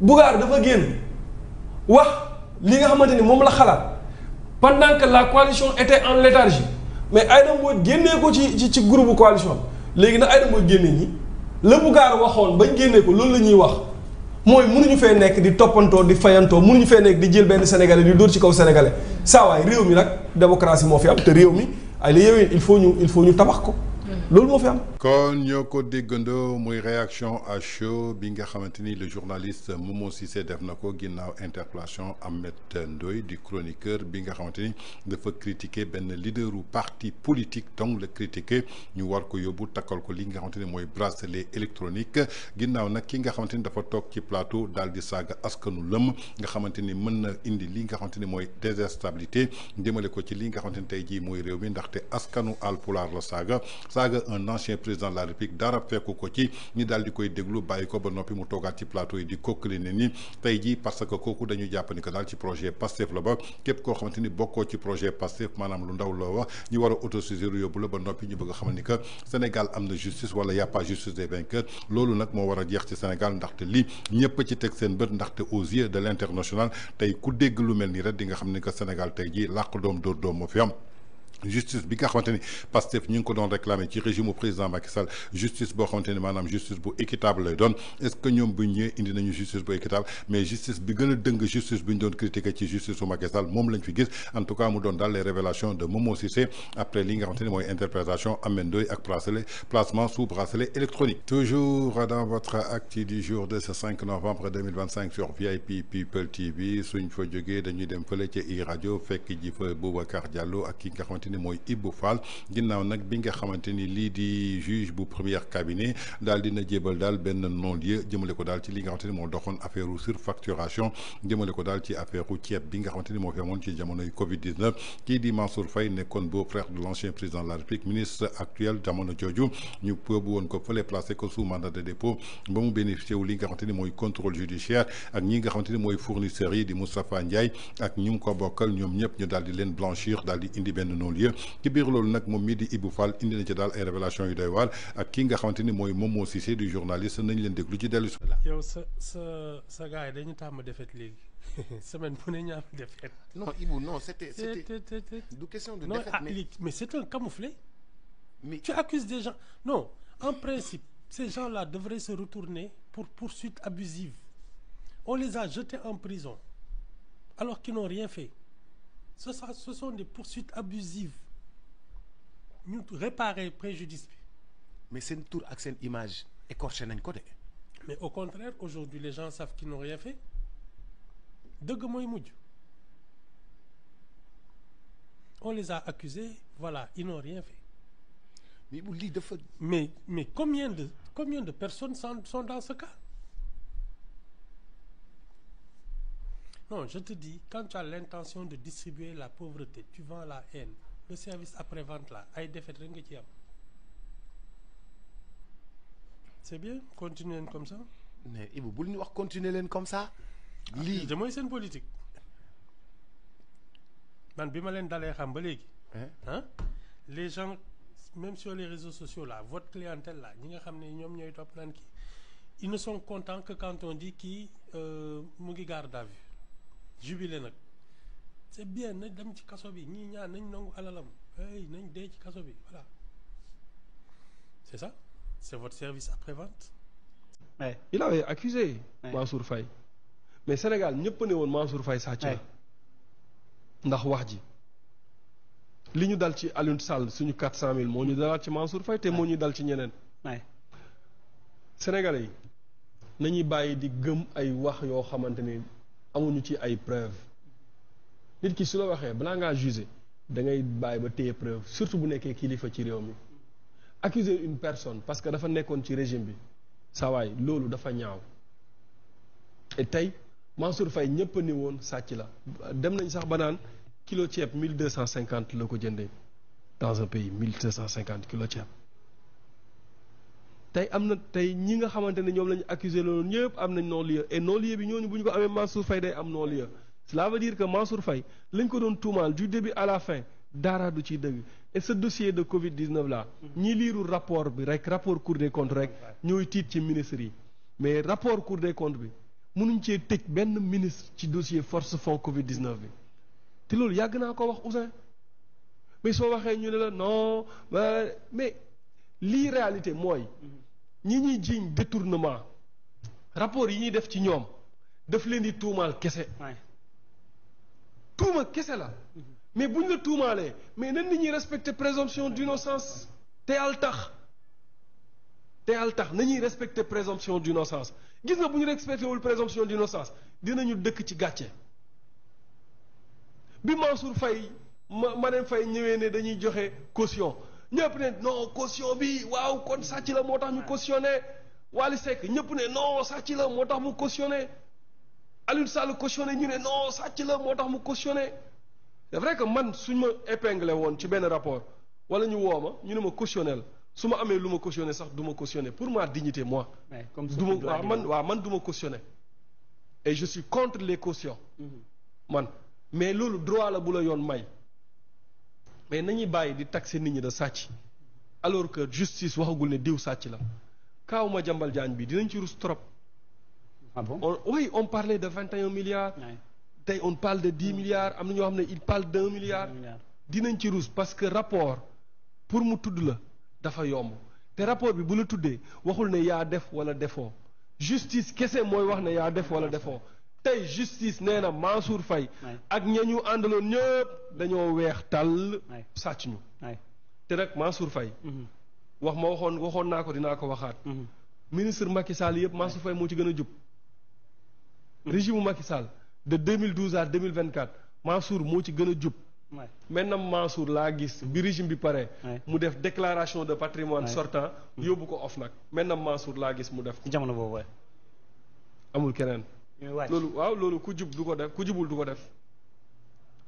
Bougane dafa génn wax li nga xamante ni moom la xalaat. pendant que la coalition était en léthargie mais Aïda Mbodj génnee ko ci groupe coalition léegi nag Aïda Mbodj génne ñi la Bougane waxoon bañ génnee ko loolu la ñuy wax mooy mënuñu fee nekk di toppantoo di fayantoo mënuñu fee nekk di jël benn sénégalais di dóor ci kaw sénégalais saa waay réew mi nag démocratie moo fi am te réew mi ay la yowin il faut ñu tabax ko loolu moo fi am. kon ñoo ko déggandoo muy réaction à chaud bi nga xamante ni le journaliste Momo Cissé def na ko ginnaaw interpellation Ahmed Ndoye di chroniqueur bi nga xamante ni dafa critiquer benn leaderu parti politique donc le critiquer ñu war ko yóbbu takkal ko li nga xamante ni mooy bracelet électronique ginnaaw nag ki nga xamante ni dafa toog ci plateau daal di saaga askanu lëm nga xamante ni mën na indi li nga xamante ni mooy déstabilité jëmale ko ci li nga xamante ni tey jii mooy réew mi ndaxte askanu alpulaar la saaga un ancien président de la République dara fekku ko ci ñi daal di koy déglu bàyyi ko ba noppi mu toogaat ci plateau yi di kokkali ne ni tey jii parce que kooku dañu jàpp ni que daal ci projet Pastef la ba képp koo xamante ni bokkoo ci projet Pastef maanaam lu ndaw loo wax ñu war a autosaisir yóbbu la ba noppi ñu bëgg a xamal ni que Sénégal am na justice wala y a pas justice des vainqueurs loolu nag moo war a jeex ci Sénégal ndaxte lii ñëpp ci teg seen bët ndaxte aux yeux de l'international tey ku dégg lu mel nii rek di nga xam ni que Sénégal tey jii làq doom dóor doom moo fi am. justice bi nga xamante ni Pastef ñu ngi ko doon réclamer ci régime u président Macky Sall justice boo xamante ni maanaam justice bu équitable lay doon est-ce que ñoom bu ñëwee indi nañu justice bu équitable mais justice bi gën a dëng justice bu ñu doon critiquer ci justice su Macky Sall moom lañ fi gis en tout cas mu doon daal les révélations de Momo Cissé après li nga xamante ni mooy interprétation Ahmed Ndoye ak placement sous bracelet électronique. Toujours dans votre actu du jour de ce 5 novembre 2025 sur VIP People TV suñ fa jógee dañuy dem fële ca iRadio fekk ji fa Boubacar Diallo ak ki nga xamante ni mooy Ibou Fall ginnaaw nag bi nga xamante ni lii di juge bu premier cabinet daal dina jébal daal benn non-lieu jëmale ko daal ci li nga xamante ni moo doxoon affaire surfacturation jëmale ko daal ci affaire ceeb bi nga xamante ni moo fi amoon ci jamonoy Covid-19 kii di Mansour Faye nekkoon beau-frère de l'ancien président de la République ministre actuel jamono jooju ñu pëbu woon ko fële placé ko sous mandat de dépôt ba mu bénéficié wu li nga xamante ni mooy contrôle judiciaire ak ñi nga xamante ni mooy fournisseurs yi di Moustapha Ndiaye ak ñi mu ko bokkal ñoom ñëpp ñu daal di leen blanchir daal di indi benn non-lieu ci biir loolu nag moom mii di Ibou Fall indi na ci daal ay révélation yu doy waar ak ki nga xamante ni mooy Momo Cissé du journaliste nañ leen déglu ci dellu si. yow sa gars yi dañu tàmm défaite léegi semaine bu ne ñaar défaite. non Ibou non c'était du question de défaite mais c'est un camouflet. mais tu accuses des gens non en principe ces gens-là devraient se retourner pour poursuite abusive on les a jetés en prison alors qu'ils n'ont rien fait. Ce sont des poursuites abusives ñu réparer préjudice bi. mais seen tour ak seen image écorché nañ ko de. mais au contraire aujourd'hui les gens savent qu'ils n'ont rien fait dëgg mooy mujj on les a accusés voilà ils n'ont rien fait. mais bu lii dafa. mais combien de personnes sont dans ce cas. Non, je te dis, quand tu as l'intention de distribuer la pauvreté, tu vends la haine. Le service après-vente là, ay défaite rek nga ci am. C'est bien, continuez comme ça. Mais Ibou bul ñu wax continuer leen comme ça. lii de mooy seen politique. man bi ma leen dalee xam ba léegi. les gens même sur les réseaux sociaux là, votre clientèle là, ñi nga xam ne ñoom ñooy topp naan kii, ils ne sont contents que quand on dit kii mu ngi garde à vue. jubilé nag c'est bien nañ dem ci kaso bi ñii ñaan nañ nangu alalam hey nañ dee ci kaso bi voilà c'est ça c'est votre service après-vente. Ouais. Il avait accusé Mansour Faye mais Sénégal ñëpp ne woon Mansour Faye sàcc la ndax wax ji li ñu dal ci Alioune Sall suñu 400 000 moo ñu dalaat ci Mansour Faye te moo ñu dal ci ñeneen. Sénégalais yi nañuy bàyyi di gëm ay wax yoo xamante ni amuñu ci ay preuve nit ki su la waxee balaa ngaa juger da ngay bàyyi ba téye preuve surtout bu nekkee kilifa ci réew mi accuser une personne parce que dafa nekkoon ci régime bi saa waay loolu dafa ñaaw et tey Mansour Faye ñëpp ni woon sàcc la dem nañ sax ba naan kilo ceeb 1250 la ko jëndee dans un pays 1250 kilo ceeb tey am na tey ñi nga xamante ne ñoom la ñu accusé loolu ñëpp am nañ non-lieu et non-lieu bi ñooñu bu ñu ko amee Mansour Faye day am non-lieu cela veut dire que Mansour Faye lañ ko doon tuumaal du début à la fin dara du ciy dëgg et ce dossier de Covid-19 là ñi liiru rapport bi rek rapport Cour des comptes rek ñooy tiit ci ministres yi mais rapport Cour des comptes bi mënuñ cee tëj benn ministre ci dossier force fond Covid-19 bi te loolu yàgg naa ko wax Ousseyn mais soo waxee ñu ne la non mais lii réalité mooy ñi ñuy jiiñ détournement rapport yi ñuy def ci ñoom daf leen di tuumaal kese tuuma kese la mais buñ la tuumaalee mais nan nit ñuy respecter présomption d'innocence te yàlla tax nañuy respecter présomption d'innocence gis nga bu ñu respecté wul présomption d'innocence dinañu dëkk ci gàcce bi Mansour Faye Marème Faye ñëwee ne dañuy joxe caution ñëpp ne non caution bi waaw kon sàcc la moo tax ñu cautionné Wally Seck ñëpp ne non sàcc la moo tax mu cautionné Aliou Sall cautionné ñu ne non sàcc la moo tax mu cautionné c'est vrai que man suñ ma épinglé woon ci benn rapport wala ñu woo ma ñu ne ma cautionnel su ma amee lu ma cautionné sax du ma cautionné pour ma dignité moi du ma man du ma cautionné et je suis contre les cautions man mais loolu droit la bu la yoon may mais nañuy bàyyi di taxer nit ñi de sàcc alors que justice waxagul ne diw sàcc la kaaw Madiambal Diagne bi dinañ ci rus trop. Ah bon? Oui, on parlait de 21 milliards. Tey on parle de 10 milliards am na ñoo xam ne il parle d'1 milliard. dinañ ci rus parce que rapport pour mu tudd la dafa yomb te rapport bi bu la tuddee waxul ne yaa def wala defoo justice kese mooy wax ne yaa def wala defoo tey justice nee na Mansour Faye ak ña ñu àndaloon ñëpp dañoo weex tàll sàcc ñu te nag Mansour Faye waxoon naa ko dinaa ko waxaat ministre Macky Sall yëpp Mansour Faye moo ci gën a jub régime Macky Sall de 2012 à 2024 Mansour moo ci gën a jub maintenant Mansour laa gis bi régime bi pare mu def déclaration de patrimoine sortant yóbbu ko OFNAC maintenant Mansour laa gis mu def ko jamono boobu amul keneen loolu waaw loolu ku jub du ko def ku jubul du ko def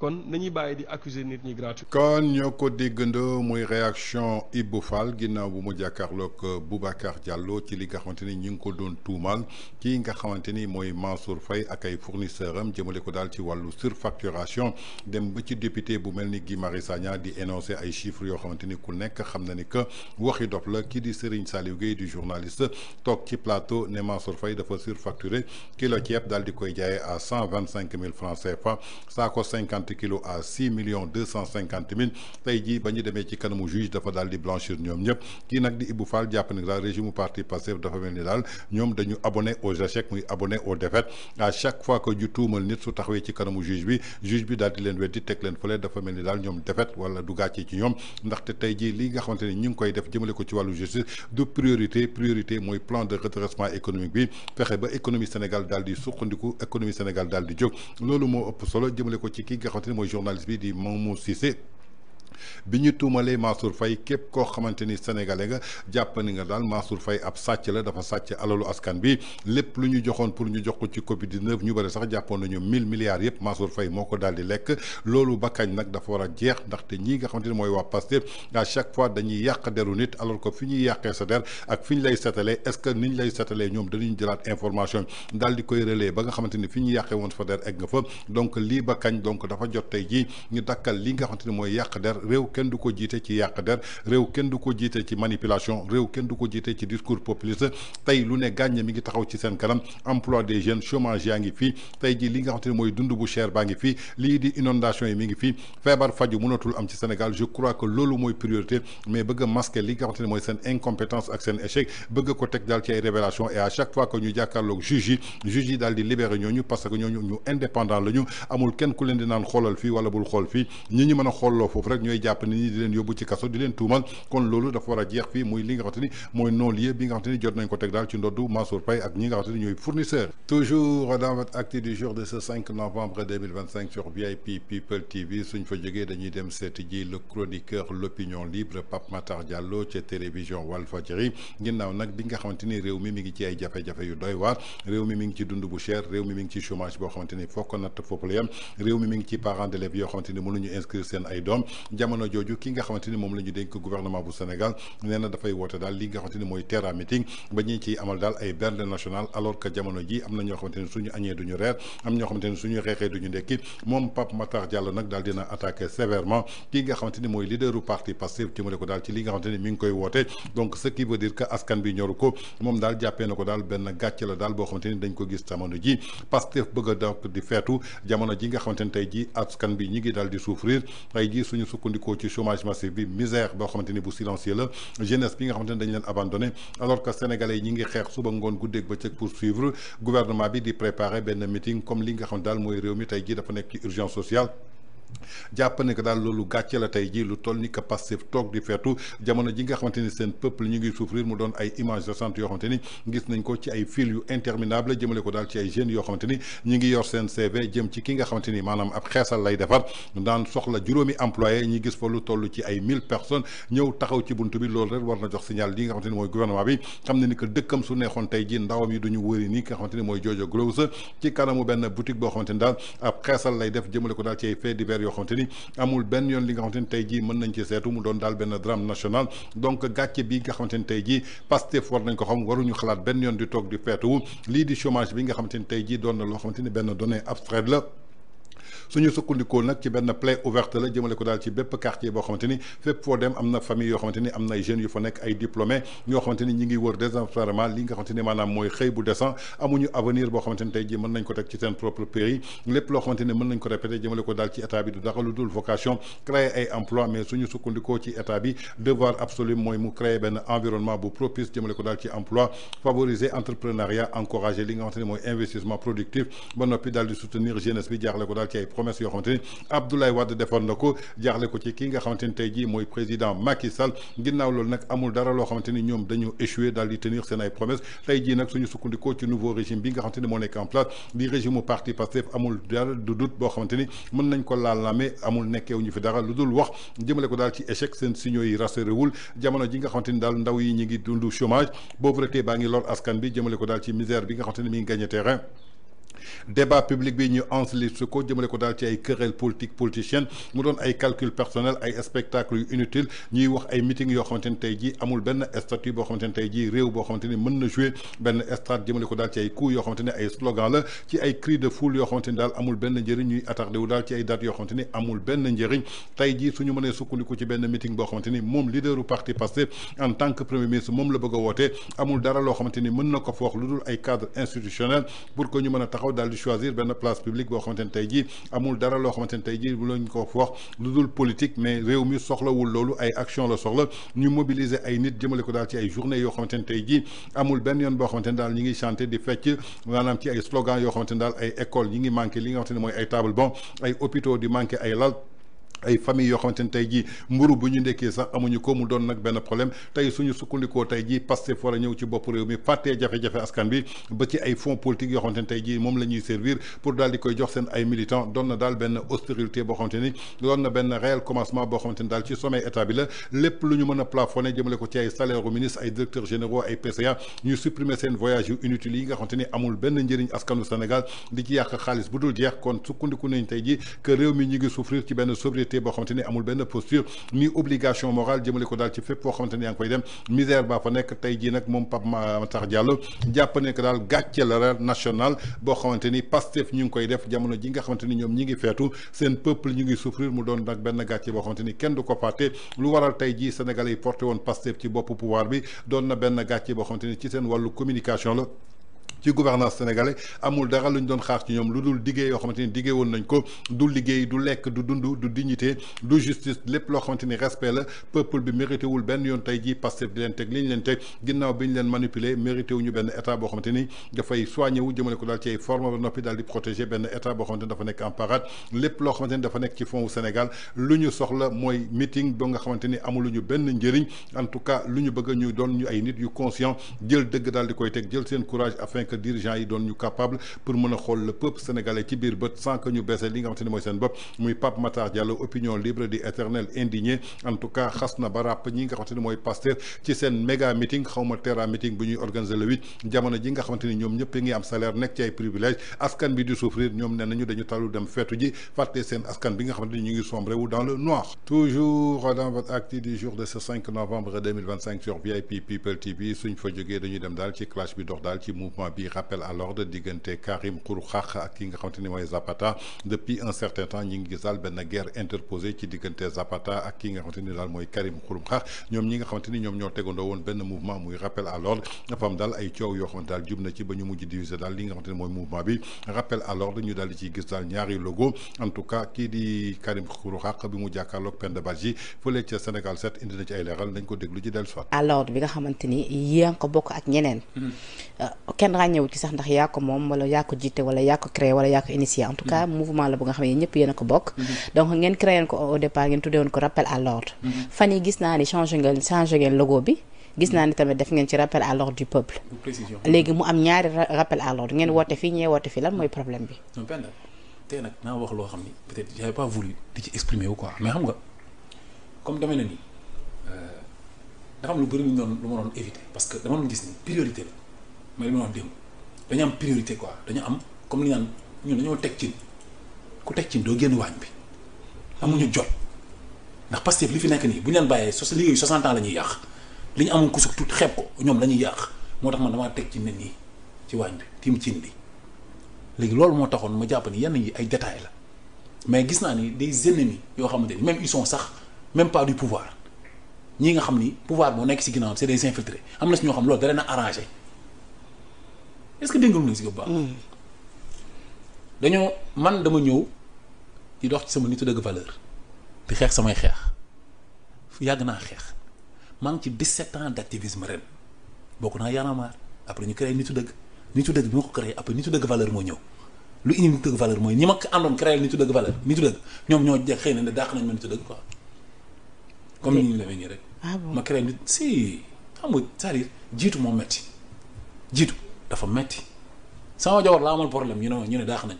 kon nañuy bàyyi di accuser nit ñi gratuit. kon ñoo ko déggandoo muy réaction Ibou Fall ginnaaw bu mu jàkkaarloog Boubacar Diallo ci li nga xamante ni ñu ngi ko doon tuumaal kii nga xamante ni mooy Mansour Faye ak ay fournisseurs am jëmale ko daal ci wàllu surfacturation dem ba ci député bu mel ni Guy Marius Sagna di énoncer ay chiffres yoo xamante ni ku nekk xam na ni que waxi dof la kii di Serigne Saliou Gueye du journaliste toog ci plateau ne Mansour Faye dafa surfacturé kilo ceeb daal di koy jaayee à 125 000 francs CFA saako 50 kilos à 6 250 000 tey jii ba ñu demee ci kanamu juge dafa daal di blanchir ñoom ñëpp kii nag di Ibou Fall jàpp ni daal régime parti Pastef dafa mel ni daal ñoom dañu abonné aux échecs muy abonné aux défaites à chaque fois que ju tuumal nit su taxawee ci kanamu juge bi daal di leen weddi teg leen fële dafa mel ni daal ñoom défaite wala du gàcce ci ñoom ndaxte tey jii li nga xamante ni ñu ngi koy def jëmale ko ci wàllu justice du priorité mooy plan de redressement économique bi fexe ba économie Sénégal daal di suqandiku économie Sénégal daal di jóg loolu moo ëpp solo jëmale ko ci kii nga xamante ni mooy journaliste bi di Momo Cissé bi ñu tuumalee Mansour Faye képp koo xamante ni sénégalais nga jàpp ni nga daal Mansour Faye ab sàcc la dafa sàcc alalu askan bi lépp lu ñu joxoon pour ñu jox ko ci Covid-19 ñu bëri sax jàppoon nañu 1000 milliards yëpp Mansour Faye moo ko daal di lekk loolu ba kañ nag dafa war a jeex ndaxte ñii nga xamante ni mooy waa Pastef à chaque fois dañuy yàq deru nit alors que fi ñuy yàqee sa der ak fi ñu lay setalee est-ce que niñ lay setalee ñoom dañuy jëlaat information daal di koy relayer ba nga xamante ni fi ñu yàqee woon fa der egg nga fa donc lii ba kañ donc dafa jot tey jii ñu dakkal li nga xamante ni mooy yàq der réew kenn du ko jiite ci yàq der réew kenn du ko jiite ci manipulation réew kenn du ko jiite ci discours populiste tey lu ne gàññe mi ngi taxaw ci seen kanam emploi des jeunes chômage yaa ngi fii tey jii li nga xamante ni mooy dund bu cher baa ngi fii lii di inondation yi mi ngi fii feebar faju mënatul am ci Sénégal je crois que loolu mooy priorité mais bëgg a masquer li nga xamante ni mooy seen incompétence ak seen échec bëgg ko teg daal ci ay révélation et à chaque fois que ñu jàkkaarloog juge yi daal di libéré ñooñu parce que ñooñu ñu indépendant la ñu amul kenn ku leen di naan xoolal fii wala bul xool fii ñi ñu mën a xoolloo foofu rek ñooy jàpp ni ñi di leen yóbbu ci kaso di leen tuumal kon loolu dafa war a jeex fii muy li nga xamante ni mooy non-lieu bi nga xamante ni jot nañ ko teg daal ci ndoddu Mansour Faye ak ñi nga xamante ni ñooy fournisseur toujours dans votre acte du jour de ce 5 novembre 2025 sur VIP People TV suñ fa jógee dañuy dem seeti ji le chroniqueur l'opinion libre Pape Matar Diallo ci télévision Walfadjri ginnaaw nag bi nga xamante ni réew mi ngi ci ay jafe-jafe yu doy waar réew mi ngi ci dund bu cher réew mi ngi ci chômage boo xamante ni foo ko natt foofu la yem réew mi ngi ci parents d'élèves yoo xamante ni mënuñu inscrire seen ay doom jamono jooju ki nga xamante ni moom la ñu dénk gouvernement bu Sénégal nee na dafay woote daal li nga xamante ni mooy terra meeting ba ñuy ciy amal daal ay bernde nationale alors que jamono ji am na ñoo xamante ni suñu añee duñu reer am ñoo xamante ni suñu xeexee duñu ndekki moom Pape Matar Diallo nag daal dina attaqué sévèrement ki nga xamante ni mooy leaderu parti Pastef jëmale ko daal ci li nga xamante ni mi ngi koy woote donc ce qui veut dire que askan bi ñoru ko moom daal jàppee na ko daal benn gàcce la daal boo xamante ni dañ ko gis jamono ji Pastef bëgg a donc di feetu jamono ji nga xamante ni tey ji askan bi ñi ngi daal di souffrir tey ji suñu sukkandikoo ci chômage massif bi misère boo xamante ni bu silencieux la jeunesse bi nga xamante ni dañ leen abandonné alors que sénégalais yi ñi ngi xeex suba ngoon guddeeg bëccëg pour suivre gouvernement bi di préparer benn meeting comme li nga xam daal mooy réew mi tey jii dafa nekk ci urgence sociale jàpp ne que daal loolu gàcce la tey jii lu toll ni que Pastef toog di feetu jamono ji nga xamante ni seen peuple ñu ngi souffrir mu doon ay images récentes yoo xamante ni gis nañ ko ci ay fil yu interminable jëmale ko daal ci ay jeunes yoo xamante ni ñu ngi yor seen CV jëm ci ki nga xamante ni maanaam ab xeesal lay defar daan soxla juróomi employé ñi gis fa lu toll ci ay 1000 personnes ñëw taxaw ci buntu bi loolu rek war na jox signal li nga xamante ni mooy gouvernement bi xam ne ni que dëkkam su neexoon tey jii ndawam yi duñu wëri nii ki nga xamante ni mooy Jojo Gross ci kanamu benn boutique boo xamante ni daal ab xeesal lay def jëmale ko daal ci ay faits divers yoo xamante ni amul benn yoon li nga xamante ni tey jii mën nañ ci seetu mu doon daal benn drame national donc gàcce bi nga xamante ni tey jii Pastef war nañ ko xam waruñu xalaat benn yoon di toog di feetuwu lii di chômage bi nga xamante ni tey jii doon na loo xamante ni benn donnée abstraite la suñu sukkandikoo nag ci benn plaie ouverte la jëmale ko daal ci bépp quartier boo xamante ni fépp foo dem am na famille yoo xamante ni am na ay jeunes yu fa nekk ay diplômés ñoo xamante ni ñi ngi wër désespérément li nga xamante ni maanaam mooy xëy bu décent amuñu avenir boo xamante ni tey jii mën nañ ko teg ci seen propre pays lépp loo xamante ni mën nañ ko répété jëmale ko daal ci état bi du dara lu dul vocation créer ay emploi mais suñu sukkandikoo ci état bi devoir absolu mooy mu créer benn environnement bu propice jëmale ko daal ci emploi favoriser entrepreneuriat encourager li nga xamante ni mooy investissement productif ba noppi daal di soutenir jeunesse bi jaaxle ko daal ci ay promesses yoo xamante ni Abdoulaye Wade defoon na ko jaaxle ko ci ki nga xamante ni tey jii mooy président Macky Sall ginnaaw loolu nag amul dara loo xamante ni ñoom dañoo échoué daal di tenir seen ay promesses tey jii nag suñu sukkandikoo ci nouveau régime bi nga xamante ni moo nekk en place di régime mu parti Pastef amul dara du doute boo xamante ni mën nañ ko laal-laame amul nekkeew ñu fi dara lu dul wax jëmale ko daal ci échec seen signaux yi rassuréwul jamono ji nga xamante ni daal ndaw yi ñi ngi dund chômage pauvreté baa ngi lor askan bi jëmale ko daal ci misère bi nga xamante ni mi ngi gagné terrain débat public bi ñu enlisté ko jëmale ko daal ci ay querelle politique politicienne mu doon ay calcul personnel ay spectacle yu inutile ñuy wax ay meeting yoo xamante ni tey jii amul benn statut boo xamante ni tey jii réew boo xamante ni mën na jouer benn stade jëmale ko daal ci ay coups yoo xamante ni ay slogan la ci ay cris de foule yoo xamante ni daal amul benn njëriñ ñuy attardé wu daal ci ay dates yoo xamante ni amul benn njëriñ tey jii suñu mënee sukkandiku ci benn meeting boo xamante ni moom leaderu parti Pastef en tant que premier ministre moom la bëgg a woote amul dara loo xamante ni mën na ko foox lu dul ay cadre institutionnel pour que ñu mën a taxaw daal di choisir benn place publique boo xamante ni tey jii amul dara loo xamante ni tey jii bu lañ ko wax lu dul politique mais réew mi soxlawul loolu ay action la soxla ñu mobiliser ay nit jëmale ko daal ci ay journée yoo xamante ni tey jii amul benn yoon boo xamante ni daal ñi ngi chanter di fecc maanaam ci ay slogan yoo xamante ni daal ay école ñi ngi manqué li nga xamante ni mooy ay table bon ay hôpitaux di manqué ay lal ay famille yoo xamante ni tey jii mburu bu ñu ndekkee sax amuñu ko mu doon nag benn problème tey suñu sukkandikoo tey jii Pastef war a ñëw ci bopp réew mi fàttee jafe-jafe askan bi ba ci ay fonds politique yoo xamante ni tey jii moom la ñuy servir pour daal di koy jox seen ay militants doon na daal benn austérité boo xamante ni doon na benn réel commencement boo xamante ni daal ci sommet état bi la lépp lu ñu mën a plafonné jëmale ko ci ay salaire u ministre ay directeurs généraux ay PCA ñu supprimer seen voyage yu inutiles yi nga xamante ni amul benn njëriñ askanu Sénégal di ci yàq xaalis bu dul jeex kon sukkandiku nañ tey jii que réew mi ñu ngi souffrir ci benn sobriété boo xamante ni amul benn posture ni obligation morale jëmale ko daal ci fépp foo xamante ni yaa ngi koy dem misère baa fa nekk tey jii nag moom Pape Matar Diallo jàpp ne que daal gàcce la national boo xamante ni Pastef ñu ngi koy def jamono ji nga xamante ni ñoom ñi ngi feetu seen peuple ñu ngi souffrir mu doon nag benn gàcce boo xamante ni kenn du ko fàtte lu waral tey jii Sénégalais yi porté woon Pastef ci boppu pouvoir bi doon na benn gàcce boo xamante ni ci seen wàllu communication la ci gouvernance sénégalais amul dara lu ñu doon xaar ci ñoom lu dul diggé yoo xamante ni diggé woon nañ ko du liggéey du lekk du dund du dignité du justice lépp loo xamante ni respect la peuple bi mérité wul benn yoon tey jii Pastef di leen teg li ñu leen teg ginnaaw bi ñu leen manipuler mérité wu ñu benn état boo xamante ni dafay soigné wu jëmale ko daal ci ay forme ba noppi daal di protéger benn état boo xamante ni dafa nekk en parade lépp loo xamante ni dafa nekk ci fond wu Sénégal lu ñu soxla mooy meeting ba nga xamante ni amuluñu benn njëriñ en tout cas lu ñu bëgg ñu doon ñu ay nit yu conscient jël dëgg daal di koy teg jël seen courage afin que dirigeants yi doon ñu capable pour mën a xool le peuple sénégalais ci biir bët sans que ñu baissé li nga xamante ni mooy seen bopp muy Pape Matar Diallo opinion libre di éternel indigné en tout cas xas na ba ràpp ñi nga xamante ni mooy Pastef ci seen méga meeting xawma terra meeting bu ñuy organiser le 8 jamono ji nga xamante ni ñoom ñëpp ngi am salaire nekk ci ay privilèges askan bi di souffrir ñoom nee nañu dañu tallu dem feetu ji fàtte seen askan bi nga xamante ni ñu ngi sombré wu dans le noir. Toujours dans votre acte du jour de ce 5 novembre 2025 sur VIP People TV suñ fa jógee dañuy dem daal ci clash bi dox daal ci mouvement bi di rappel à l'ordre diggante Karim Xrum Xax ak ki nga xamante ni mooy Zapata depuis un certain temps ñi ngi gis daal benn guerre interposée ci diggante Zapata ak ki nga xamante ni daal mooy Karim Xrum Xax ñoom ñi nga xamante ni ñoom ñoo tegandoo woon benn mouvement muy rappel à l'ordre dafa am daal ay coow yoo xamante daal jub na ci ba ñu mujj diviser daal li nga xamante ni mooy mouvement bi rappel à l'ordre ñu daal di ciy gis daal ñaari logo en tout cas kii di Karim Xrum Xax bi mu jàkkaarloog Penda Badji fële ca Sénégal 7 indi na ci ay leeral nañ ko déglu ci dellu soit à l'ordre bi nga xamante ni yaa ko bokk ak ñeneen kenn ràññewu ci sax ndax yaa ko moom wala yaa ko jiite wala yaa ko créé wala yaa ko initié en tout cas mouvement la bu nga xam ne ñëpp yéen a ko bokk donc ngeen créé ko au départ ngeen tuddee woon ko rappel à l'ordre fan yi gis naa ni changé ngeen logo bi gis naa ni tamit def ngeen ci rappel à l'ordre du peuple léegi mu am ñaari rappel à l'ordre ngeen woote fii ñee woote fii lan mooy problème bi non Penda tey nag naa wax loo xam ni peut-être j'avais pas voulu di ci exprimer wu quoi mais xam nga comme demee na nii dafa am lu bëri lu ma doon éviter parce que dama doon gis ni priorité la mooy li ma doon démb dañu am priorité quoi dañu am comme li naan ñun dañoo teg cin ku teg cin doo génn waañ bi amuñu jot ndax Pastef li fi nekk nii bu ñu leen bàyyee liggéeyu 60 ans la ñuy yàq li ñu amoon ku suk tuuti xeeb ko ñoom la ñuy yàq moo tax man damaa teg ci nit ñi ci waañ bi tiim cin bi léegi loolu moo taxoon ma jàpp ni yenn yi ay détails la mais gis naa ni des ennemis yoo xamante ni même ils sont sax même pas du pouvoir ñii nga xam ni pouvoir boo nekk si ginnaaw c'est des infiltrés am na si ñoo xam loolu da leen a arrangé est-ce que dégg nga lu si bu baax. dañoo man dama ñëw di dox ci sama nitu dëgg valeur di xeex samay xeex yàgg naa xeex maa ngi ci 17 ans d'activisme ren bokk naa Y'en a marre après ñu créé nitu dëgg bi ma ko créé après nitu dëgg valeur moo ñëw lu indi nitu dëgg valeur mooy ñi ma ko àndoon créé nitu dëgg valeur nitu dëgg ñoom ñoo jeg xëy na ne dàq nañ ma nitu dëgg quoi comme ni ñu demee nii rek. ma créé nit si xam nga c'est-à-dire jiitu moo metti jiitu dafa metti sama jawar laa amal problème ñu ne daax nañ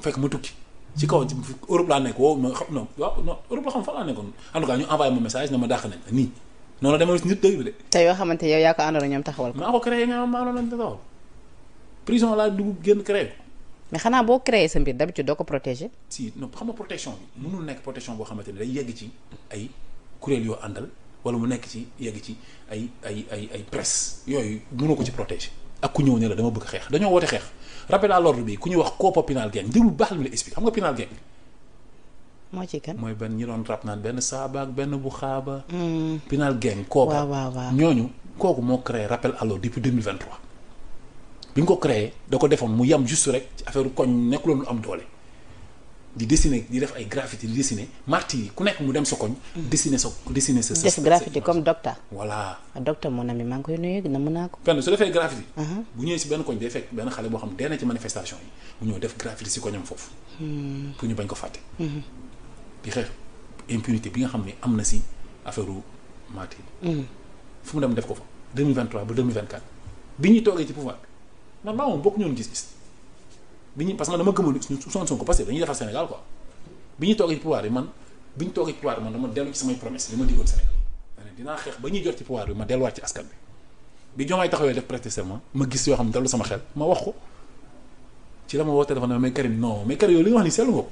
fekk ma tukki ci kaw Europe laa nekk woo ma xam non waaw non Europe la xam fa laa nekkoon en tout cas ñu envoyé ma message na ma daax nañ nii noonu la demee si nit dëgg bi de. te yoo xamante yow yaa ko àndoon ñoom taxawal ko. maa ko créé nga maa noonu lañ taxawal prison laa dugg génn créé ko. mais xanaa boo créé sa mbir d'habitude doo ko protéger. si non xam nga protection bi mënul nekk protection boo xamante ne day yegg ci ay kuréel yoo àndal wala mu nekk ci yegg ci ay presse yooyu mënoo ko ci protéger. ak ku ñëw ne la dama bëgg xeex dañoo woote xeex rappel à l'ordre bi ku ñuy wax Kopa Pinal Gang déglu baax la mu la explique xam nga Pinal Gang. moo ci kan mooy benn ñi doon rap naan benn saaba ak benn bu xaaba. Pinal Gang Kopa waaw ñooñu kooku moo créé rappel à l'ordre depuis 2023. bi nga ko créé da ko defoon mu yam juste rek ci affaire koñ nekkuloon lu am doole di dessiner di def ay graffiti di dessiner martyrs yi ku nekk mu dem sa koñ. dessiner sa def graffiti comme docteur. voilà docteur mon ami maa ngi koy nuyu na mën naa ko. fenn su defee graffiti. bu ñëwee si benn koñ day fekk benn xale boo xam ne dee na ci manifestation yi mu ñëw def graffiti si koñam foofu. pour ñu bañ ko fàtte. di xeex impunité bi nga xam ne am na si affaire martyrs yi. fu mu dem def ko fa 2023 ba 2024 bi ñuy toogee ci pouvoir bi man maa moom bokk ñoon gis-gis. bi ñu parce que man dama gëmoon Ousmane Sonko parce que dañuy defar Sénégal quoi bi ñu toogee ci pouvoir bi man dama dellu ci samay promesse li ma diggoon Sénégal dinaa xeex ba ñuy jot ci pouvoir bi ma delluwaat ci askan bi Diomaye taxawee def prêter serment ma gis yoo xam ne dellu sama xel ma wax ko ci la ma woo téléphone mais Karim non mais Karim yow li nga wax ni seetlu nga ko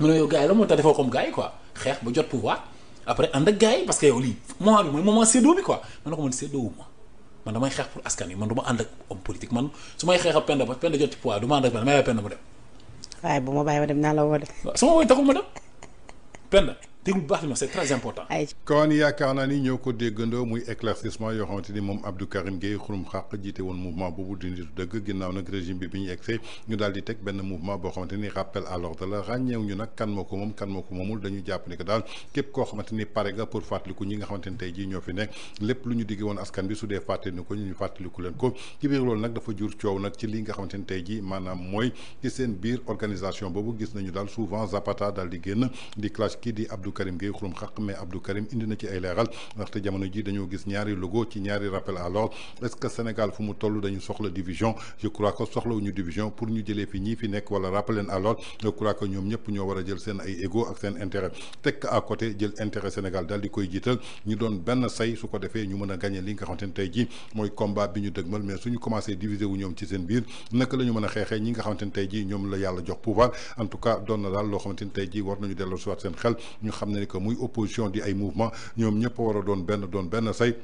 mu ne yow gars yi la moo tax defoo comme gars yi quoi xeex ba jot pouvoir après ànd ak gars yi parce que yow lii moment bi mooy moment séddoo bi quoi man na ko man séddoo wu ma man damay xeex pour askan yi man du ma ànd ak homme politique man su may xeex ak Penda ba Penda jot ci pouvoir du ma ànd ak may Penda mu dem. waaye bu ma bàyyi ma dem naa la woo de. waaw su ma woowee taxul ma dem Penda déglu bu baax li ma c'est très important. kon yaakaar naa ni ñoo ko déggandoo muy éclaircissement yoo xamante ni moom Abdou Karim Gueye Xrum Xax jiite woon mouvement boobu di nitu dëgg ginnaaw nag régime bi ñu egsee ñu daal di teg benn mouvement boo xamante ni rappel à l'ordre la ràññeew ñu nag kan moo ko moom kan moo ko moomul dañu jàpp ni que daal képp koo xamante ni pare nga pour fàttaliku ñi nga xamante ni tey jii ñoo fi nekk lépp lu ñu digge woon askan bi su dee fàttali ko ñu fàttaliku leen ko ci biir loolu nag dafa jur coow nag ci li nga xamante ni tey jii maanaam mooy ci seen biir organisation boobu gis nañu daal souvent Zapata daal di génn di clash kii di Abdou Karim Gueye Xrum Xax mais Abdou Karim indi na ci ay leeral ndaxte jamono ji dañoo gis ñaari logo ci ñaari rappel à l'ordre est-ce que Sénégal fu mu toll dañu soxla division je crois que soxlawuñu division pour ñu jëlee fi ñii fi nekk wala rappeler à l'ordre je crois que ñoom ñëpp ñoo war a jël seen ay ego ak seen intérêt tekk à côté jël intérêt Sénégal daal di koy jiital ñu doon benn say su ko defee ñu mën a gagner li nga xamante ne tey ji mooy combat bi ñu dëgmal mais suñu commencé diviser wu ñoom ci seen biir naka la ñu mën a xeexee ñi nga xamante ne tey ji ñoom la yàlla jox pouvoir en tout cas doon na daal loo xamante ne tey ji war nañu delloo si waat seen xel ñu xam ne ni que muy opposition di ay mouvement ñoom ñëpp war a doon benn say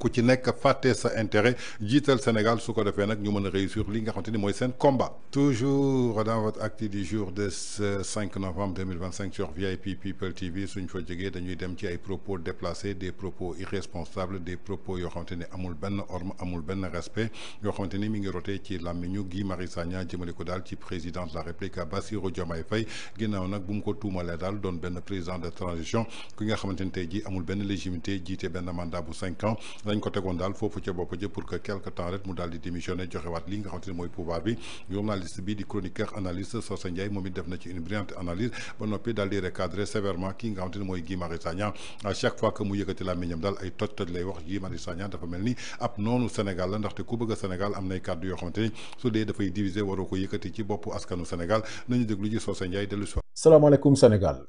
ku ci nekk fàtte sa intérêt jiital Sénégal su ko defee nag ñu mën a réussir li nga xamante ni mooy seen combat. Toujours dans votre actu du jour de ce 5 novembre 2025 sur VIP People TV suñ fa jógee dañuy dem ci ay propos déplacés, des propos irresponsables, des propos yoo xamante ni amul benn orme amul benn respect yoo xamante ni mi ngi rotee ci làmmiñu Guy Marius Sagna jëmale ko daal ci président de la République Bassirou Diomaye Faye ginnaaw nag bu mu ko tuumalee daal doon benn président de transition ki nga xamante ni tey jii amul benn légitimité jiite benn mandat bu 5 ans. dañ ko tegoon daal foofu ca bopp ja pour que quelque temps rek mu daal di démissionner joxewaat li nga xamante ne mooy pouvoir bi journaliste bi di chroniqueur analyste Socé Ndiaye moom it def na ci une brillante analyse ba noppi daal di recadrer sévèrement ki nga xamante ne mooy Guy Marius Sagna à chaque fois que mu yëkkati làmmiñam daal ay toj lay wax Guy Marius Sagna dafa mel ni ab noonu Sénégal la ndaxte ku bëgg a Sénégal am nay kàddu yoo xamante ni su dee dafay diviser waroo ko yëkkati ci boppu askanu Sénégal nañu déglu ji Socé Ndiaye dellu si. salaamaaleykum Sénégal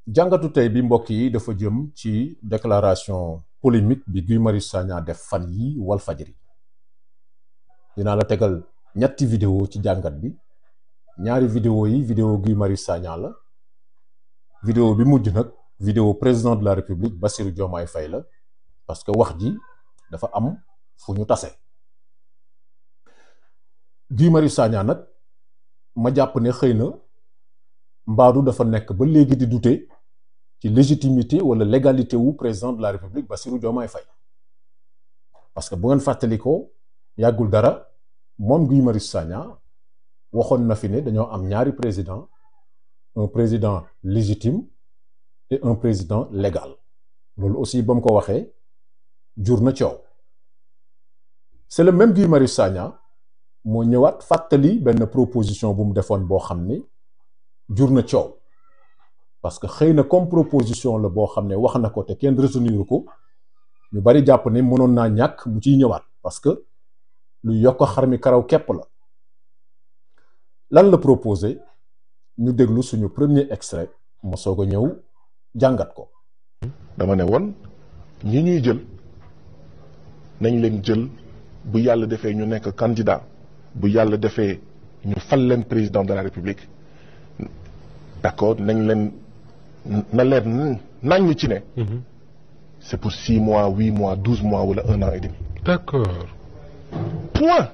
jàngatu tey bi mbokk yi dafa jëm ci déclaration polémique bi Guy Marius Sagna def fan yi Walfadjri dinaa la tegal ñetti vidéo ci jàngat bi ñaari vidéo yi vidéo Guy Marius Sagna la vidéo bi mujj nag vidéo président de la République Bassirou Diomaye Faye la parce que wax ji dafa am fu ñu tase Guy Marius Sagna nag ma jàpp ne xëy na mbaadu dafa nekk ba léegi di douter ci légitimité wala légalité wu président de la République Bassirou Diomaye Faye parce que bu ngeen fàttalikoo yàggul dara moom Guy Marius Sagna waxoon na fi ne dañoo am ñaari président un président légitime et un président légal loolu aussi ba mu ko waxee jur na coow c'est le même Guy Marius Sagna moo ñëwaat fàttali benn proposition bu mu defoon boo xam ne jur na coow parce que xëy na comme proposition la boo xam ne wax na ko te kenn retenir ko ñu bari jàpp ne mënoon naa ñàkk mu ciy ñëwaat parce que lu yokk xar mi karaw képp la lan la proposé ñu déglu suñu premier extrait ma soog a ñëw jàngat ko. dama ne woon ñi ñuy jël nañ leen jël bu yàlla defee ñu nekk candidat bu yàlla defee ñu fal leen président de la République d'accord nañ leen na leer nañ ci ne. c'est pour 6 mois 8 mois 12 mois wala 1 an et demi. d'accord. point.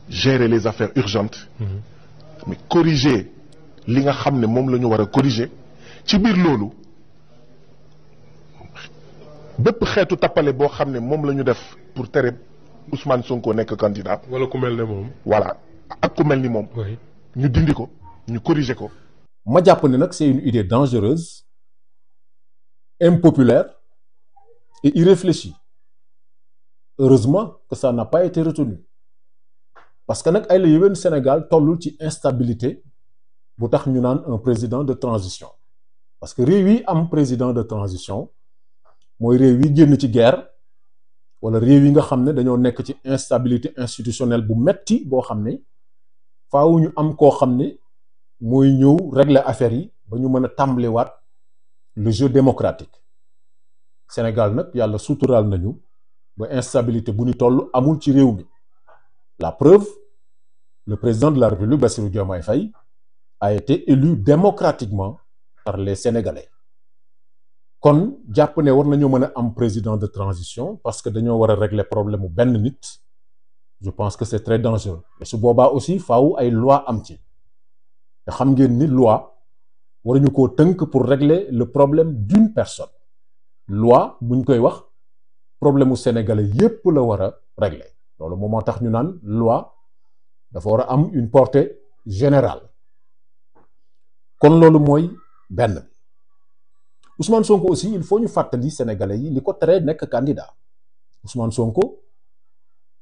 Gérer les affaires urgentes. mais corriger li nga xam ne moom la ñu war a corriger ci biir loolu bépp xeetu tappale boo xam ne moom la ñu def pour tere Ousmane Sonko nekk candidat. wala ku mel ne moom. voilà ak ku mel ni moom. ñu dindi ko ñu corriger ko. ma jàpp ne nag c'est une idée dangereuse impopulaire et irréfléchie heureusement que ça n'a pas été retenu parce que nag ay la yéwén Sénégal tollul ci instabilité bu tax ñu naan un président de transition parce que réew yi am président de transition mooy réew yi génn ci guerre wala réew yi nga xam ne dañoo nekk ci instabilité institutionnelle bu metti boo xam ne faaw ñu am koo xam ne mooy ñëw régler affaire yi ba ñu mën a tàmbaliwaat le jeu démocratique Sénégal nag yàlla suturaal nañu ba instabilité bu ñu toll amul ci réew mi la preuve le président de la République Bassirou Diomaye Faye a été élu démocratiquement par les Sénégalais kon jàpp ne war nañoo mën a am président de transition parce que dañoo war a régler problème mu benn nit je pense que c'est très dangereux et su boobaa aussi faaw ay loi am ci te xam ngeen ni loi waruñu koo tënk pour régler le problème d'une personne loi buñ koy wax problème mu sénégalais yépp la war a régler loolu moom moo tax ñu naan loi dafa war a am une portée générale kon loolu mooy benn Ousmane Sonko aussi il faut ñu fàttali sénégalais yi li ko teree nekk candidat Ousmane Sonko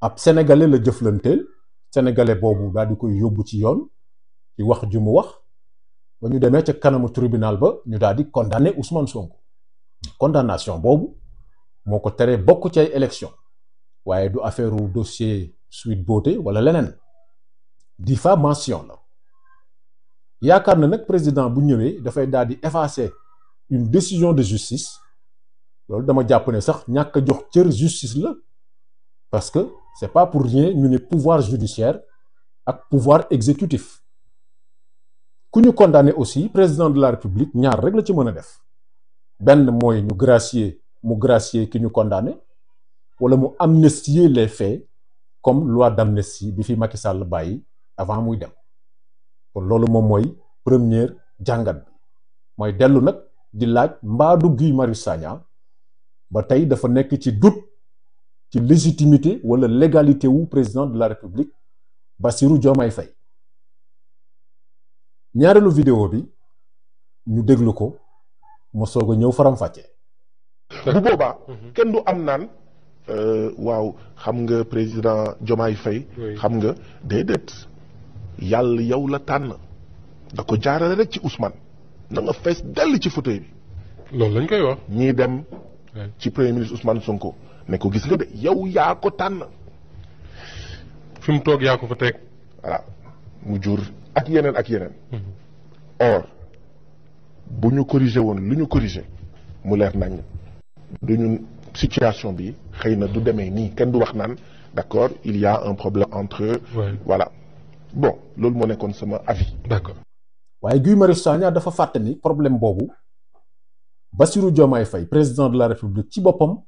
ab sénégalais la jëflanteel sénégalais boobu daal di koy yóbbu ci yoon ci wax ju mu wax ba ñu demee ca kanamu tribunal ba ñu daal di condamner Ousmane Sonko condamnation boobu moo ko teree bokk ci ay élection waaye du affaire u dossier Sweet Beauté wala leneen diffamation la yaakaar na nag président bu ñëwee dafay daal di effacer une décision de justice loolu dama jàpp ne sax ñàkk a jox cër justice la parce que c'est pas pour rien ñu ne pouvoir judiciaire ak pouvoir exécutif ku ñu condamné aussi président de la République ñaar rek la ci mën a def benn mooy ñu gracier mu gracier ki ñu condamné wala mu amnistier les faits comme loi d'amnistie bi fi Macky Sall bàyyi avant muy dem kon loolu moom mooy première jàngat bi mooy dellu nag di laaj mbaadu Guy Marius Sagna ba tey dafa nekk ci doute ci légitimité wala légalité wu président de la République Bassirou Diomaye Faye ñaareelu vidéo bi ñu déglu ko ma soog a ñëw faram-fàcce. bu boobaa kenn du am naan waaw xam nga président Diomaye Faye xam nga déedéet yàlla yow la tànn da ko jaarale rek ci Ousmane na nga fees dell ci fauteuil bi. loolu lañ koy wax. ñii dem ci premier ministre Ousmane Sonko ne ko gis nga de yow yaa ko tànn. fi mu toog yaa ko fa teg. voilà mu jur ak yeneen ak yeneen. or bu ñu corrigé woon lu ñu corrigé mu leer nañ du ñun situation bi xëy na du demee nii kenn du wax naan d'accord il y a un problème entre. voilà bon loolu moo nekkoon sama avis. d'accord. waaye Guy Marius Sagna dafa fàtte ni problème boobu Bassirou Diomaye Faye président de la République ci boppam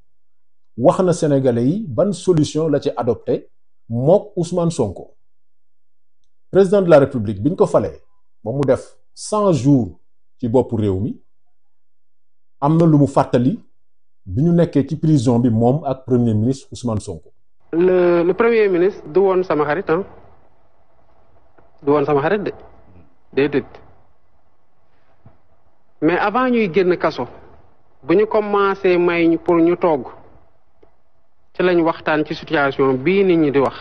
wax na Sénégalais yi ban solution la ci adopté mook Ousmane Sonko président de la République bi ñu ko falee ba mu def 100 jours ci boppu réew mi am na lu mu fàttali bi ñu nekkee ci prison bi moom ak premier ministre Ousmane Sonko. le premier ministre du woon sama xarit ah du woon sama xarit de déedéet mais avant ñuy génn kaso bu ñu commencé may ñu pour ñu togg ci lañ waxtaan ci situation bii nit ñi di wax.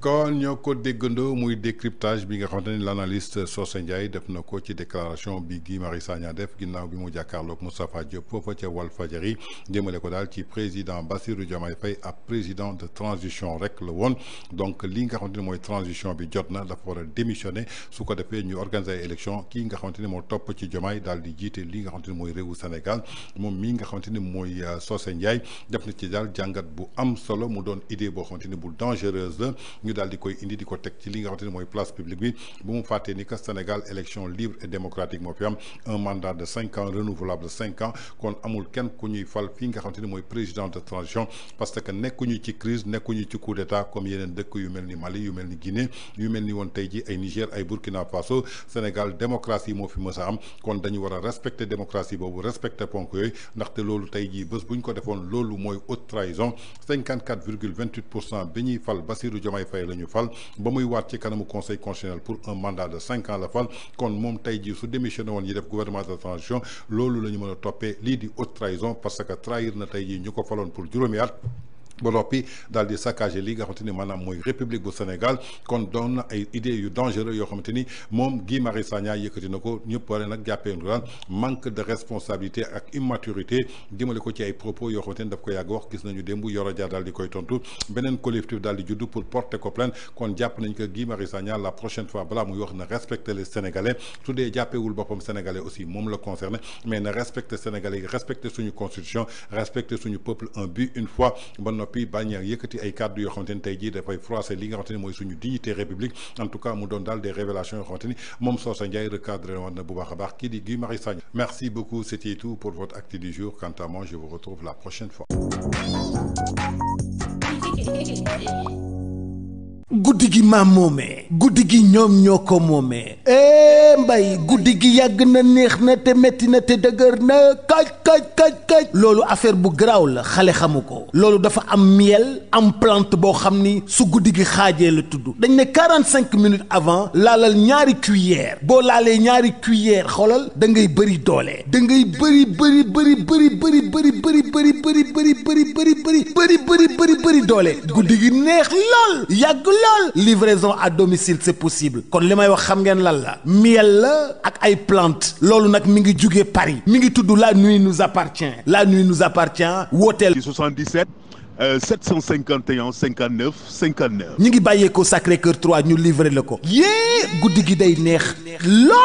kon ñoo ko déggandoo muy décryptage bi nga xamante ni l'analyste Socé Ndiaye def na ko ci déclaration bi Guy Marius Sagna def ginnaaw bi mu jàkkaarloog Moustapha Diop foofa ca Walfadjri jëmale ko daal ci président Bassirou Diomaye Faye ab président de transition rek la woon donc li nga xamante ni mooy transition bi jot na dafa war a démissionner su ko defee ñu organiser ay élection kii nga xamante ni moo topp ci Diomaye daal di jiite li nga xamante ni mooy réewu Sénégal moom mii nga xamante ni mooy Socé Ndiaye def na ci daal jàngat bu am solo mu doon idée boo xamante ni bu dangereuse la ñu daal di koy indi di ko teg ci li nga xamante ni mooy place publique bi bu mu fàttee ni que Sénégal élection libre et démocratique moo fi am un mandat de 5 ans renouvelable 5 ans kon amul kenn ku ñuy fal fii nga xamante ni mooy président de transition parce que nekkuñu ci crise nekkuñu ci coup d'état comme yeneen dëkk yu mel ni Mali yu mel ni Guinée yu mel ni woon tey ji ay Niger ay Burkina Faso Sénégal démocratie moo fi mës a am kon dañu war a respecter démocratie boobu respecter ponk yooyu ndaxte loolu tey jii bés bu ñu ko defoon loolu mooy haute trahison 54,28% bi ñuy fal Bassirou Diomaye Faye la ñu fal ba muy waat ci kanamu conseil constitutionnel pour un mandat de 5 ans la fal kon moom tey jii su démissionné woon yi def gouvernement de transition loolu la ñu mën a toppee lii di haute trahison parce que trahir na tey jii ñu ko faloon pour juróomi at ba noppi daal di saccagé li nga xamante ni maanaam mooy république bu Sénégal kon doon na ay idées yu dangereux yoo xamante ni moom Guy Marius Sagna yëkkati na ko ñëpp pare nag jàppee daal manque de responsabilité ak immaturité jëmale ko ci ay propos yoo xamante ni daf ko yàgg wax gis nañu démb Yoro Dia daal di koy tontu beneen collectif daal di judd pour porter ko plainte kon jàpp nañ que Guy Marius Sagna la prochaine fois balaa muy wax na respecter les Sénégalais su dee jàppewul boppam Sénégalais aussi moom la concerné mais na respecter Sénégalais yi respecter suñu constitution respecter suñu peuple un but une fois ba noppi bañ a yëkkati ay kàddu yoo xamante ni tey jii dafay froisser li nga xamante ni mooy suñu dignité république en tout cas mu doon daal des révélations yoo xamante ni moom Socé Ndiaye recadré woon na bu baax a baax kii di Guy Marius Sagna. Merci beaucoup, c'était tout pour votre actu du jour. Quant à moi, je vous retrouve la prochaine fois. guddi gi maam moomee guddi gi ñoom ñoo ko moomee mbay guddi gi yàgg na neex na te metti na te dëgër na kaj loolu affaire bu garaaw la xale xamu ko loolu dafa am miel am plante boo xam ni su guddi gi xaajee la tudd dañ ne 45 minutes avant laalal ñaari cuillère boo laalee ñaari cuillère xoolal da ngay bëri doole da ngay bëri doole guddi gi neex lool yàgg lool livraison à domicile c'est possible kon li may wax xam ngeen lan la miel la ak ay plante loolu nag mi ngi jugee Paris mi ngi tudd la nuit nous appartient wooteel 77 751 59 59 ñi ngi bàyyeekoo Sacré-Cœur 3 ñu livré la ko yée guddi gi day neex lool